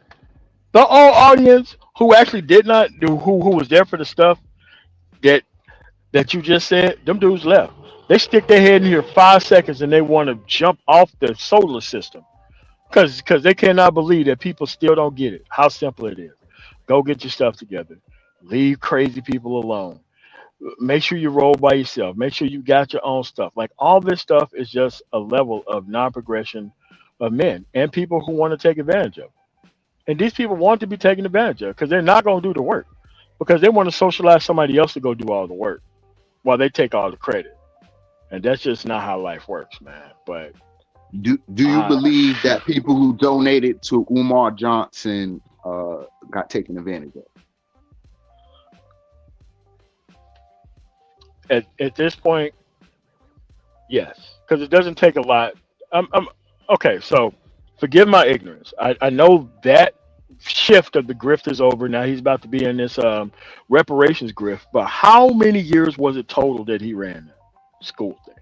The old audience who actually did not do who was there for the stuff that that you just said, them dudes left. They stick their head in here 5 seconds and they want to jump off the solar system. Because they cannot believe that people still don't get it. How simple it is. Go get your stuff together. Leave crazy people alone. Make sure you roll by yourself. Make sure you got your own stuff. Like all this stuff is just a level of non-progression of men and people who want to take advantage of. And these people want to be taken advantage of because they're not going to do the work because they want to socialize somebody else to go do all the work while they take all the credit. And that's just not how life works, man. But Do you believe that people who donated to Umar Johnson got taken advantage of? at this point, yes, because it doesn't take a lot. I'm okay. So forgive my ignorance. I know that shift of the grift is over. Now he's about to be in this reparations grift. But how many years was it total that he ran that school thing?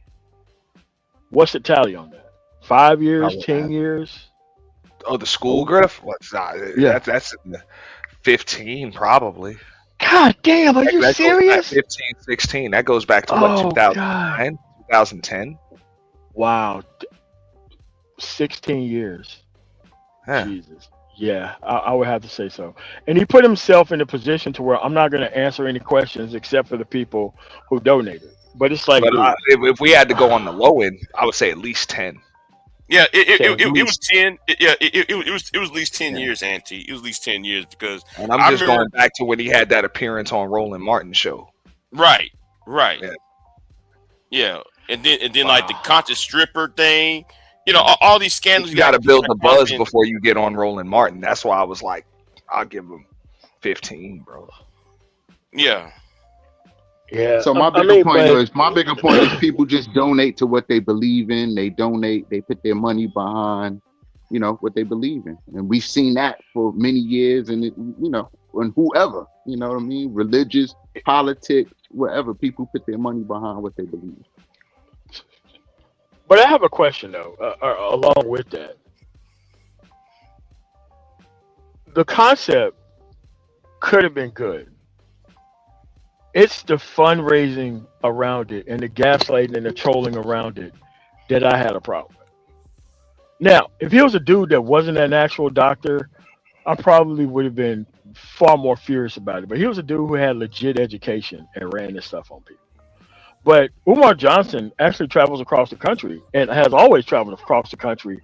What's the tally on that? 5 years, 10 years? Oh, the school grift? What's Yeah. That's 15 probably. God damn, are you That goes back serious? 15, 16. That goes back to what, Oh 2010? God! 2010? Wow, 16 years. Huh. Jesus. Yeah, I would have to say so. And he put himself in a position to where I'm not going to answer any questions except for the people who donated. But it's like, But dude, if we had to go on the low end, I would say at least 10. Yeah, at it was least 10. It was at least 10 years, Auntie. It was at least 10 years because And I'm I just remember. going back to when he had that appearance on Roland Martin show. Right. Yeah. Yeah, and then like the wow. conscious stripper thing. All these scandals You got to build the keep trying to buzz pump in. before you get on Roland Martin. That's why I was like, I'll give him 15, bro. Yeah. Yeah. So my bigger point is people just donate to what they believe in. They donate, they put their money behind, what they believe in. And we've seen that for many years, and and whoever, you know what I mean? Religious, politics, wherever, people put their money behind what they believe. But I have a question though, along with that. The concept could have been good. It's the fundraising around it and the gaslighting and the trolling around it that I had a problem with. Now, if he was a dude that wasn't an actual doctor, I probably would have been far more furious about it. But he was a dude who had legit education and ran this stuff on people. But Umar Johnson actually travels across the country and has always traveled across the country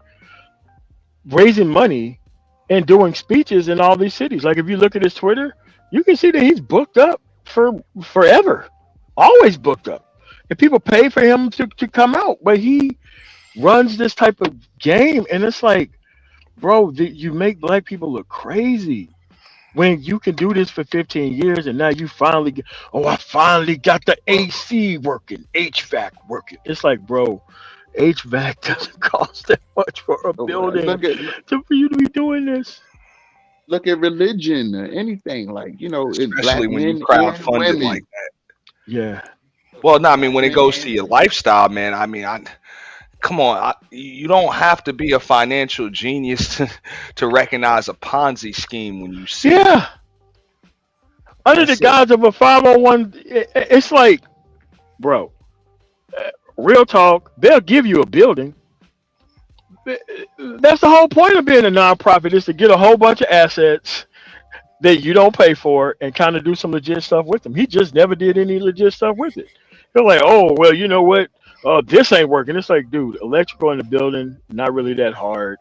raising money and doing speeches in all these cities. Like if you look at his Twitter, you can see that he's booked up for forever, always booked up. And people pay for him to come out, but he runs this type of game, and it's like, bro, you make black people look crazy when you can do this for 15 years, and now you finally get, I finally got the AC working, HVAC working. It's like, bro, HVAC doesn't cost that much for a building for you to be doing this. Look at religion or anything, like, Especially black when you men and crowdfund it women. like that. Yeah. Well, no, I mean, when it goes to your lifestyle, man, I mean, come on, you don't have to be a financial genius to recognize a Ponzi scheme when you see it. Yeah. Under the That's it. guise of a 501, it's like, bro, real talk, they'll give you a building. That's the whole point of being a nonprofit, is to get a whole bunch of assets that you don't pay for and kind of do some legit stuff with them. He just never did any legit stuff with it. They're like, oh, well, you know what? This ain't working. It's like, dude, electrical in the building, not really that hard.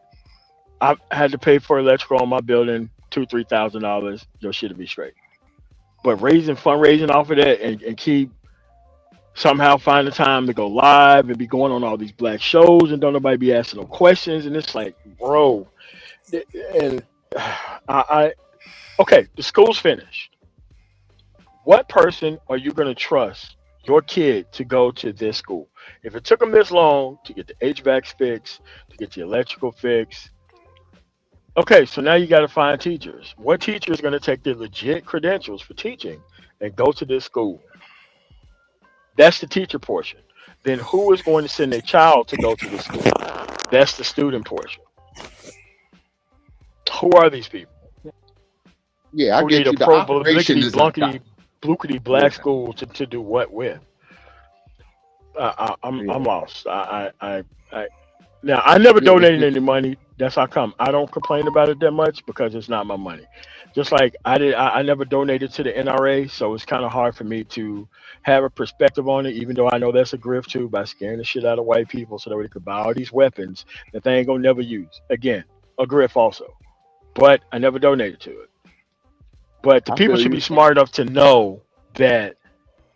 I had to pay for electrical on my building, $2,000-$3,000. Your shit'll be straight. But fundraising off of that and keep somehow find the time to go live and be going on all these black shows and don't nobody be asking no questions. And it's like, bro, and okay, the school's finished. What person are you going to trust your kid to go to this school? If it took them this long to get the HVAC fixed, to get the electrical fixed, okay, so now you got to find teachers. What teacher is going to take their legit credentials for teaching and go to this school? That's the teacher portion. Then who is going to send their child to go to the school? That's the student portion. Who are these people? Yeah, I Who get need you. a The pro operation is blunkety black school to do what with? I'm lost. Now I never donated any money. That's how come I don't complain about it that much, because it's not my money. Just like I never donated to the NRA, so it's kind of hard for me to have a perspective on it, even though I know that's a grift too, by scaring the shit out of white people so that they could buy all these weapons that they ain't gonna never use. Again, a grift also. But I never donated to it. But the people should be smart enough to know that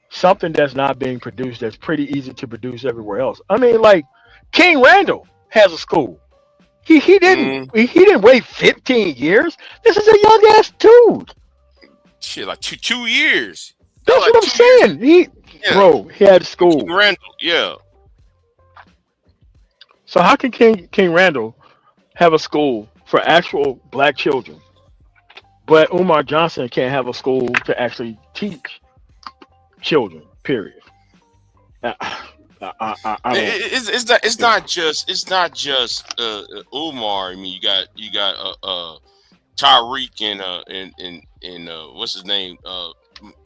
something that's not being produced, that's pretty easy to produce everywhere else. I mean, like King Randall has a school. He didn't wait 15 years. This is a young ass dude. Shit, like 2 years. That's like what I'm saying. Bro, he had a school. King Randall, yeah. So how can King Randall have a school for actual black children, but Umar Johnson can't have a school to actually teach children? Period. It's not just Umar. I mean, you got Tyreek and what's his name,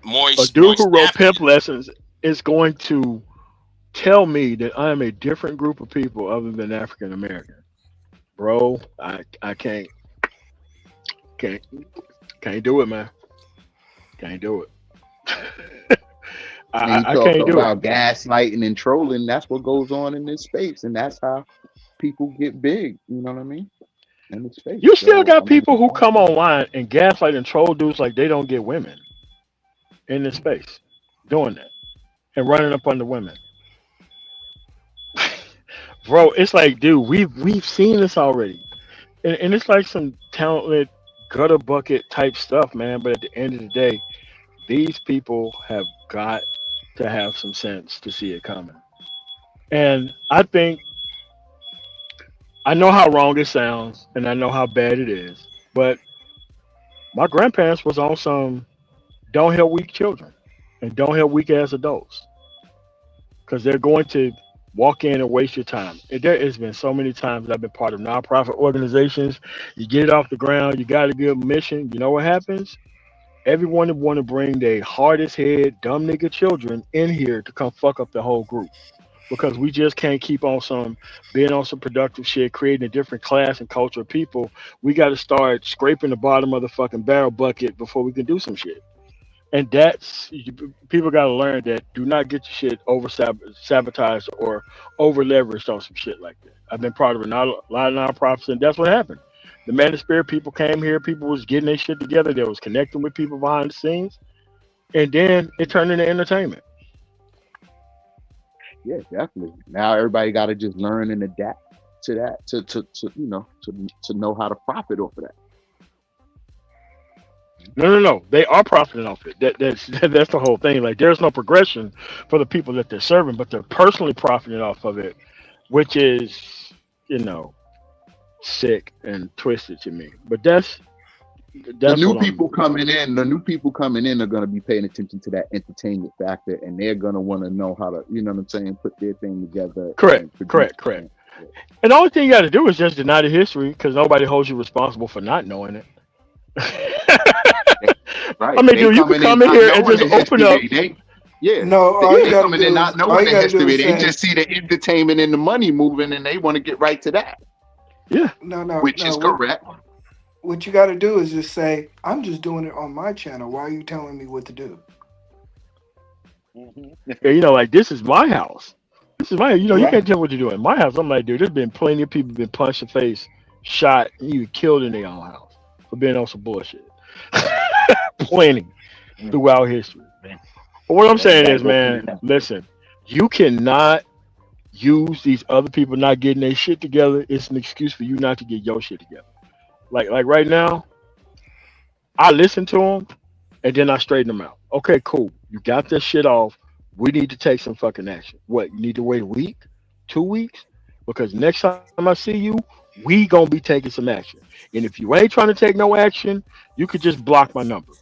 Moist. A dude who wrote Pimp Lessons is going to tell me that I am a different group of people other than African American. Bro, I can't do it, man. Can't do it. And you I talk can't do it. about gaslighting and trolling. That's what goes on in this space, and that's how people get big. You know what I mean? In the space. You still So got people who come online and gaslight and troll dudes like they don't get women in this space doing that and running up on the women. Bro, it's like, dude, we've seen this already. And it's like some talented gutter bucket type stuff, man. But at the end of the day, these people have got to have some sense to see it coming. And I think I know how wrong it sounds and I know how bad it is, but my grandparents was on some don't help weak children and don't help weak ass adults because they're going to walk in and waste your time. And there has been so many times that I've been part of nonprofit organizations. You get it off the ground, you got a good mission. You know what happens? Everyone want to bring their hardest head, dumb nigga children in here to come fuck up the whole group because we just can't keep on some being on some productive shit, creating a different class and culture of people. We got to start scraping the bottom of the fucking barrel bucket before we can do some shit. And people got to learn that do not get your shit over sabotaged or over leveraged on some shit like that. I've been part of a lot of nonprofits, and that's what happened. The Manosphere people came here, people was getting their shit together, they was connecting with people behind the scenes, and then it turned into entertainment. yeah, definitely. Now everybody got to just learn and adapt to that, to know how to profit off of that. No. They are profiting off it. That's the whole thing. Like there's no progression for the people that they're serving, but they're personally profiting off of it, which is, sick and twisted to me. But that's The new people coming in are going to be paying attention to that entertainment factor, and they're going to want to know how to, you know what I'm saying, put their thing together. Correct. And the only thing you got to do is just deny the history because nobody holds you responsible for not knowing it. Right. I mean, dude, you can come in here and just open up. They coming in not knowing the history. They just see the entertainment and the money moving, and they want to get right to that. Yeah. Which is correct. What you got to do is just say, I'm just doing it on my channel. Why are you telling me what to do? Yeah, like, this is my house. This is my, you can't tell what you're doing. My house, I'm like, dude, there's been plenty of people been punched in the face, shot, and even killed in their own house for being on some bullshit. Plenty throughout history. But what I'm saying is, man, listen, you cannot use these other people not getting their shit together. It's an excuse for you not to get your shit together. Like right now, I listen to them and then I straighten them out. Okay, cool. You got this shit off. We need to take some fucking action. What? You need to wait a week, 2 weeks? Because next time I see you, we gonna be taking some action. And if you ain't trying to take no action, you could just block my number.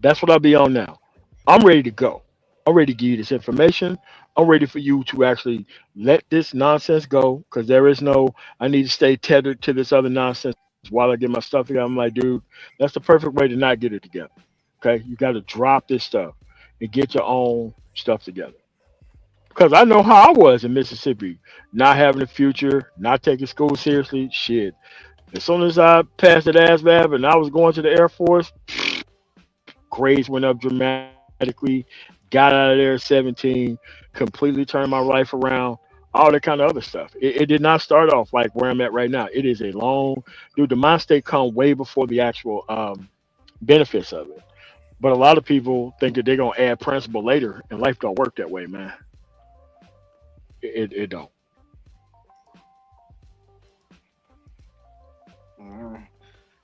That's what I'll be on now. I'm ready to go. I'm ready to give you this information. I'm ready for you to actually let this nonsense go because there is no, I need to stay tethered to this other nonsense while I get my stuff together. I'm like, dude, that's the perfect way to not get it together. Okay? You got to drop this stuff and get your own stuff together. Because I know how I was in Mississippi, not having a future, not taking school seriously. Shit. As soon as I passed the ASVAB and I was going to the Air Force, grades went up dramatically. Got out of there at 17, completely turned my life around, all that kind of other stuff. It did not start off like where I'm at right now. It is a long, dude, the mind state come way before the actual benefits of it. But a lot of people think that they're going to add principle later, and life don't work that way, man. It don't.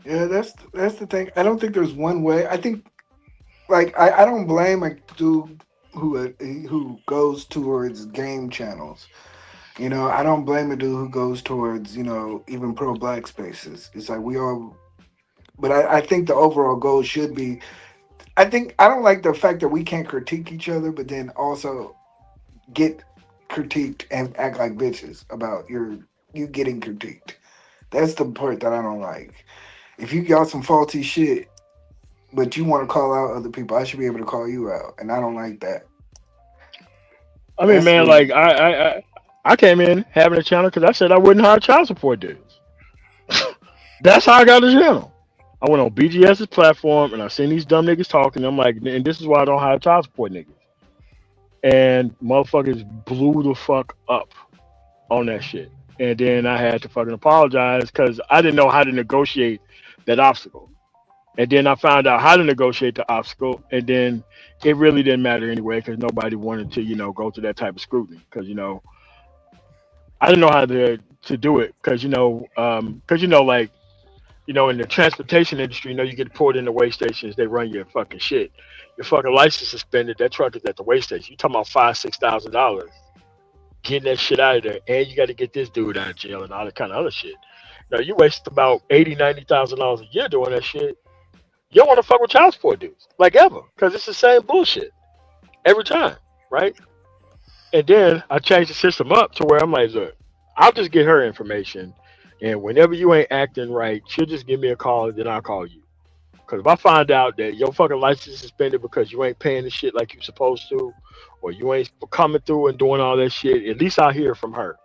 Yeah, that's the thing. I don't think there's one way. I think, like, I don't blame a dude who goes towards game channels. I don't blame a dude who goes towards, even pro-black spaces. It's like we all, but I think the overall goal should be, I don't like the fact that we can't critique each other, but then also get critiqued and act like bitches about you getting critiqued. That's the part that I don't like. If you got some faulty shit, but you want to call out other people, I should be able to call you out, and I don't like that. I mean, man, like I came in having a channel because I said I wouldn't hire child support dudes. That's how I got the channel. I went on BGS's platform and I seen these dumb niggas talking. I'm like, and this is why I don't hire child support niggas. and motherfuckers blew the fuck up on that shit. And then I had to fucking apologize because I didn't know how to negotiate that obstacle. And then I found out how to negotiate the obstacle, and then it really didn't matter anyway because nobody wanted to, go through that type of scrutiny. Because I didn't know how to do it because like in the transportation industry, you get pulled in the weigh stations, they run your fucking shit. Your fucking license suspended, that truck is at the weigh station. You talking about $5,000-$6,000 getting that shit out of there, and you got to get this dude out of jail and all that kind of other shit. Now you waste about $80,000-$90,000 a year doing that shit. You don't want to fuck with child support dudes like ever because it's the same bullshit every time, right? And then I changed the system up to where I'm like, look, I'll just get her information, and whenever you ain't acting right, she'll just give me a call, and then I'll call you. Because if I find out that your fucking license is suspended because you ain't paying the shit like you supposed to, or you ain't coming through and doing all that shit, at least I'll hear from her,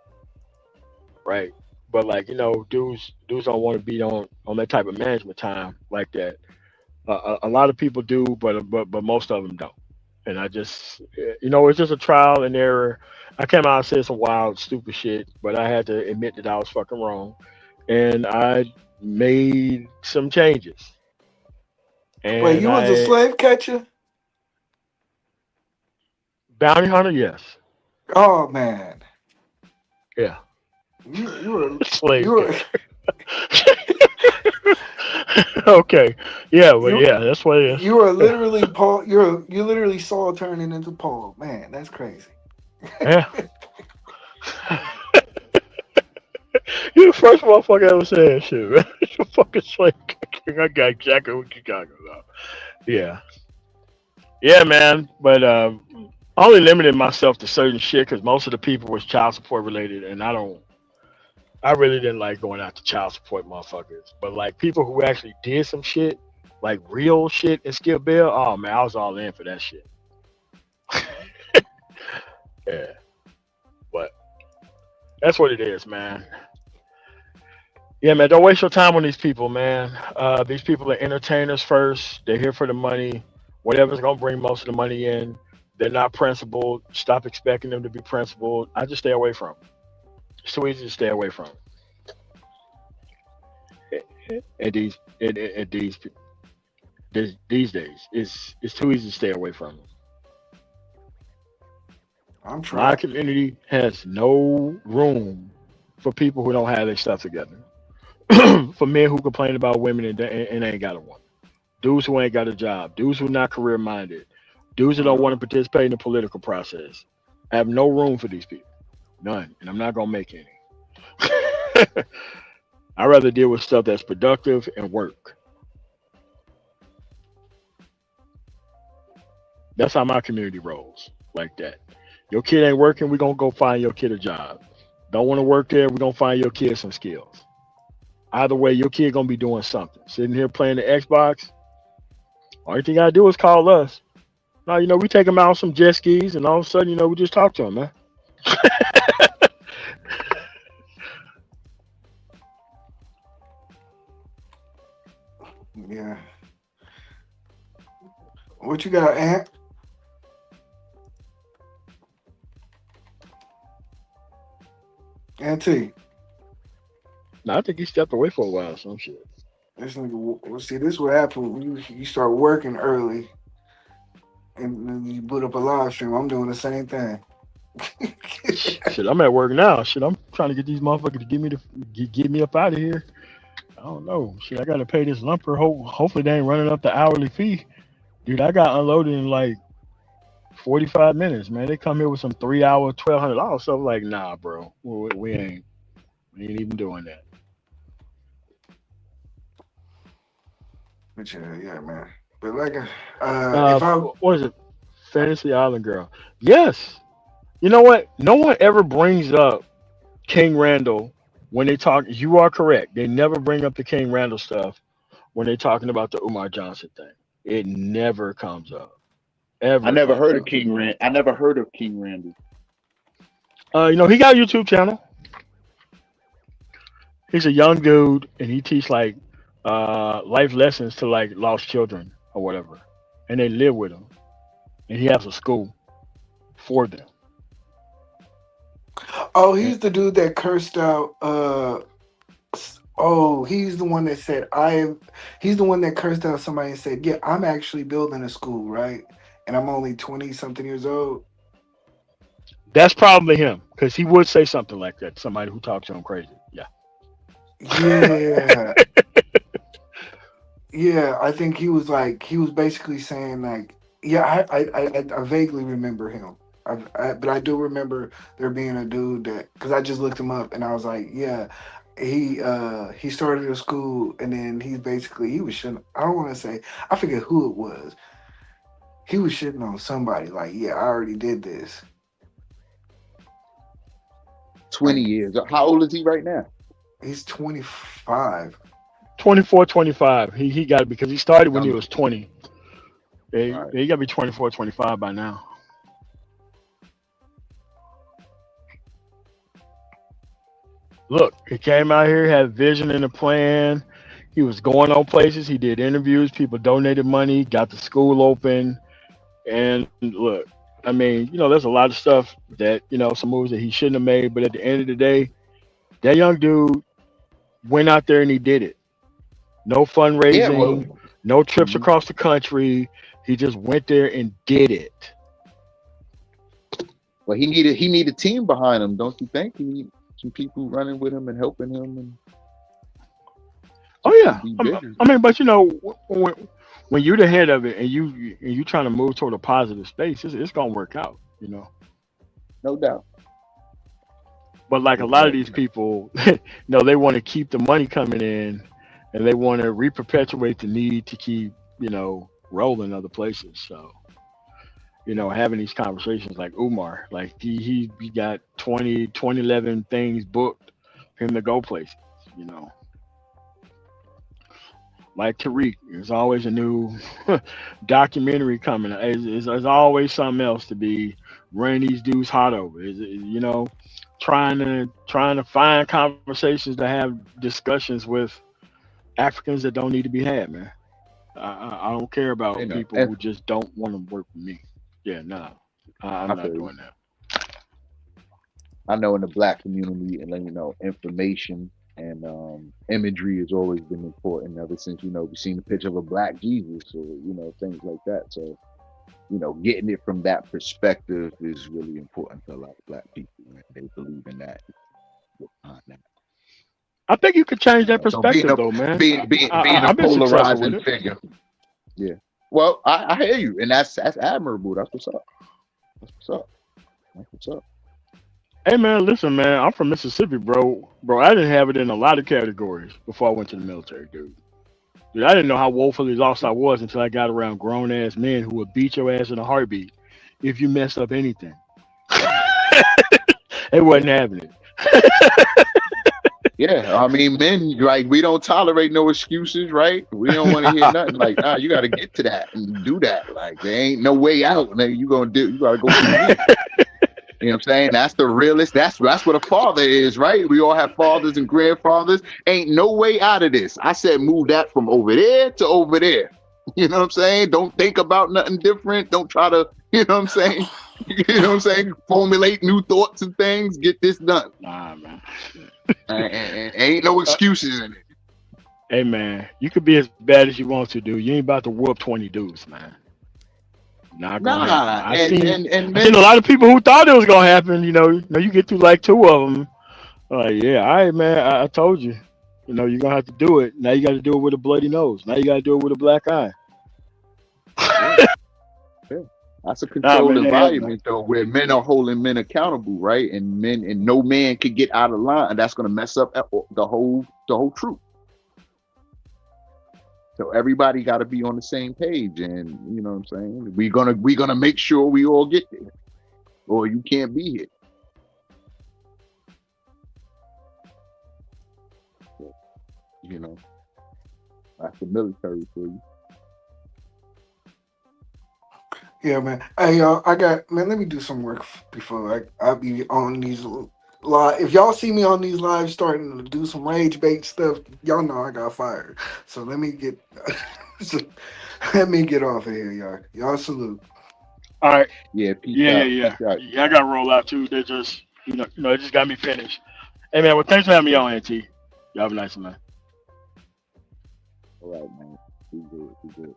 right? But like dudes don't want to be on that type of management time like that. A lot of people do, but most of them don't. And I just, it's just a trial and error. I came out and said some wild, stupid shit, but I had to admit that I was fucking wrong, and I made some changes. Wait, you was a slave catcher? Bounty hunter, yes. Oh man. Yeah. You were slave catcher. Okay. Yeah, well, yeah, that's what it is. You were literally Paul. You literally saw turning into Paul. Man, that's crazy. Yeah. You're the first motherfucker ever said shit, man. You're fucking slave catcher. I got exactly what you're talking about. Yeah. Yeah, man. But I only limited myself to certain shit because most of the people was child support related, and I really didn't like going out to child support motherfuckers. But like people who actually did some shit, like real shit and skill bill, oh man, I was all in for that shit. Yeah. But that's what it is, man. Yeah, man, don't waste your time on these people, man. These people are entertainers first. They're here for the money. Whatever's gonna bring most of the money in. They're not principled. Stop expecting them to be principled. I just stay away from them. It's too easy to stay away from. And these days, it's too easy to stay away from them. I'm trying. My community has no room for people who don't have their stuff together. For men who complain about women and ain't got a woman. Dudes who ain't got a job. Dudes who not career minded. Dudes who don't want to participate in the political process. I have no room for these people. None. And I'm not going to make any. I'd rather deal with stuff that's productive and work. That's how my community rolls. Like that. Your kid ain't working, we're going to go find your kid a job. Don't want to work there, we're going to find your kid some skills. Either way, your kid going to be doing something. Sitting here playing the Xbox, all you thing I do is call us. Now, we take them out on some jet skis, and all of a sudden, we just talk to them, man. Yeah. What you got, Ant? Auntie. No, I think he stepped away for a while or some shit. This nigga, see, this is what happened when you start working early and then you boot up a live stream. I'm doing the same thing. Shit, I'm at work now. Shit, I'm trying to get these motherfuckers to get me up out of here. I don't know. Shit, I got to pay this lumper. Hopefully they ain't running up the hourly fee. Dude, I got unloaded in like 45 minutes, man. They come here with some 3 hour, $1,200 stuff. Like, nah, bro. We ain't even doing that. But yeah, man. But like, what is it? Fantasy Island Girl. Yes. You know what? No one ever brings up King Randall when they talk. You are correct. They never bring up the King Randall stuff when they're talking about the Umar Johnson thing. It never comes up. Ever. I never heard of King Randall. I never heard of King Randall. He got a YouTube channel. He's a young dude, and he teach like life lessons to like lost children or whatever, and they live with him. And he has a school for them. Oh, he's the dude that cursed out. Oh, he's the one that said He's the one that cursed out somebody and said, "Yeah, I'm actually building a school, right? And I'm only 20 something years old." That's probably him because he would say something like that. Somebody who talks to him crazy. Yeah. Yeah, yeah. I think he was basically saying like, yeah. I vaguely remember him. But I do remember there being a dude that because I just looked him up and I was like, yeah, he started a school and then he was shitting. I don't want to say I forget who it was. He was shitting on somebody like, yeah, I already did this. 20 years. How old is he right now? He's 25. 24, 25. He got it because he started when he was 20. Right. He got to be 24, 25 by now. Look, he came out here, had vision and a plan. He was going on places. He did interviews. People donated money, got the school open. And look, I mean, there's a lot of stuff that, some moves that he shouldn't have made. But at the end of the day, that young dude went out there and he did it. No fundraising, no trips across the country. He just went there and did it. Well, he need a team behind him, don't you think? He need some people running with him and helping him. And oh yeah, I mean, but when you're the head of it and you trying to move toward a positive space, it's gonna work out, No doubt. But like a lot of these people, they want to keep the money coming in, and they want to re-perpetuate the need to keep, rolling other places. So, having these conversations like Umar, like he got 2011 things booked for him to go places, Like Tariq, there's always a new documentary coming. There's always something else to be running these dudes hot over. Trying to find conversations to have discussions with Africans that don't need to be had, man. I don't care about people who just don't want to work with me. Yeah, nah, I'm not doing that. I know in the black community, and information and imagery has always been important ever since we've seen the picture of a black Jesus or things like that. So getting it from that perspective is really important to a lot of black people. Man. They believe in that. I think you could change that perspective, though, man. Being a polarizing figure. Yeah. Well, I hear you, and that's admirable. That's what's up. That's what's up. That's what's up. Hey man, listen, man. I'm from Mississippi, bro. Bro, I didn't have it in a lot of categories before I went to the military, dude. I didn't know how woefully lost I was until I got around grown ass men who would beat your ass in a heartbeat if you messed up anything. They wasn't having it. Yeah, I mean, men, like, we don't tolerate no excuses, right? We don't want to hear nothing like, nah, you got to get to that and do that. Like, there ain't no way out. Like, you got to go through it. You know what I'm saying? That's the realest. That's what a father is, right? We all have fathers and grandfathers. Ain't no way out of this. I said move that from over there to over there. You know what I'm saying? Don't think about nothing different. Don't try to, you know what I'm saying? You know what I'm saying? Formulate new thoughts and things. Get this done. Nah, man. And ain't no excuses in it. Hey, man, you could be as bad as you want to, dude. You ain't about to whoop 20 dudes, man. Not gonna happen. I've seen a lot of people who thought it was gonna happen. You get through like 2 of them. Like, yeah, all right, man. I told you. You're gonna have to do it. Now you got to do it with a bloody nose. Now you got to do it with a black eye. Yeah. That's a controlled environment, though, where men are holding men accountable, right? And no man can get out of line, and that's gonna mess up the whole truth. So everybody got to be on the same page, and you know what I'm saying. We're gonna make sure we all get there, or you can't be here. That's the military for you. Yeah, man. Hey, y'all, let me do some work before I'll be on these live. If y'all see me on these lives starting to do some rage bait stuff, y'all know I got fired. So let me get off of here, y'all. Y'all salute. All right. Yeah, peace Yeah, out. yeah, Peace yeah. out. Yeah, I got to roll out too. They just, it just got me finished. Hey, man, well, thanks for having me on, NT. You have a nice one, man. All right, man. Be good. Be good.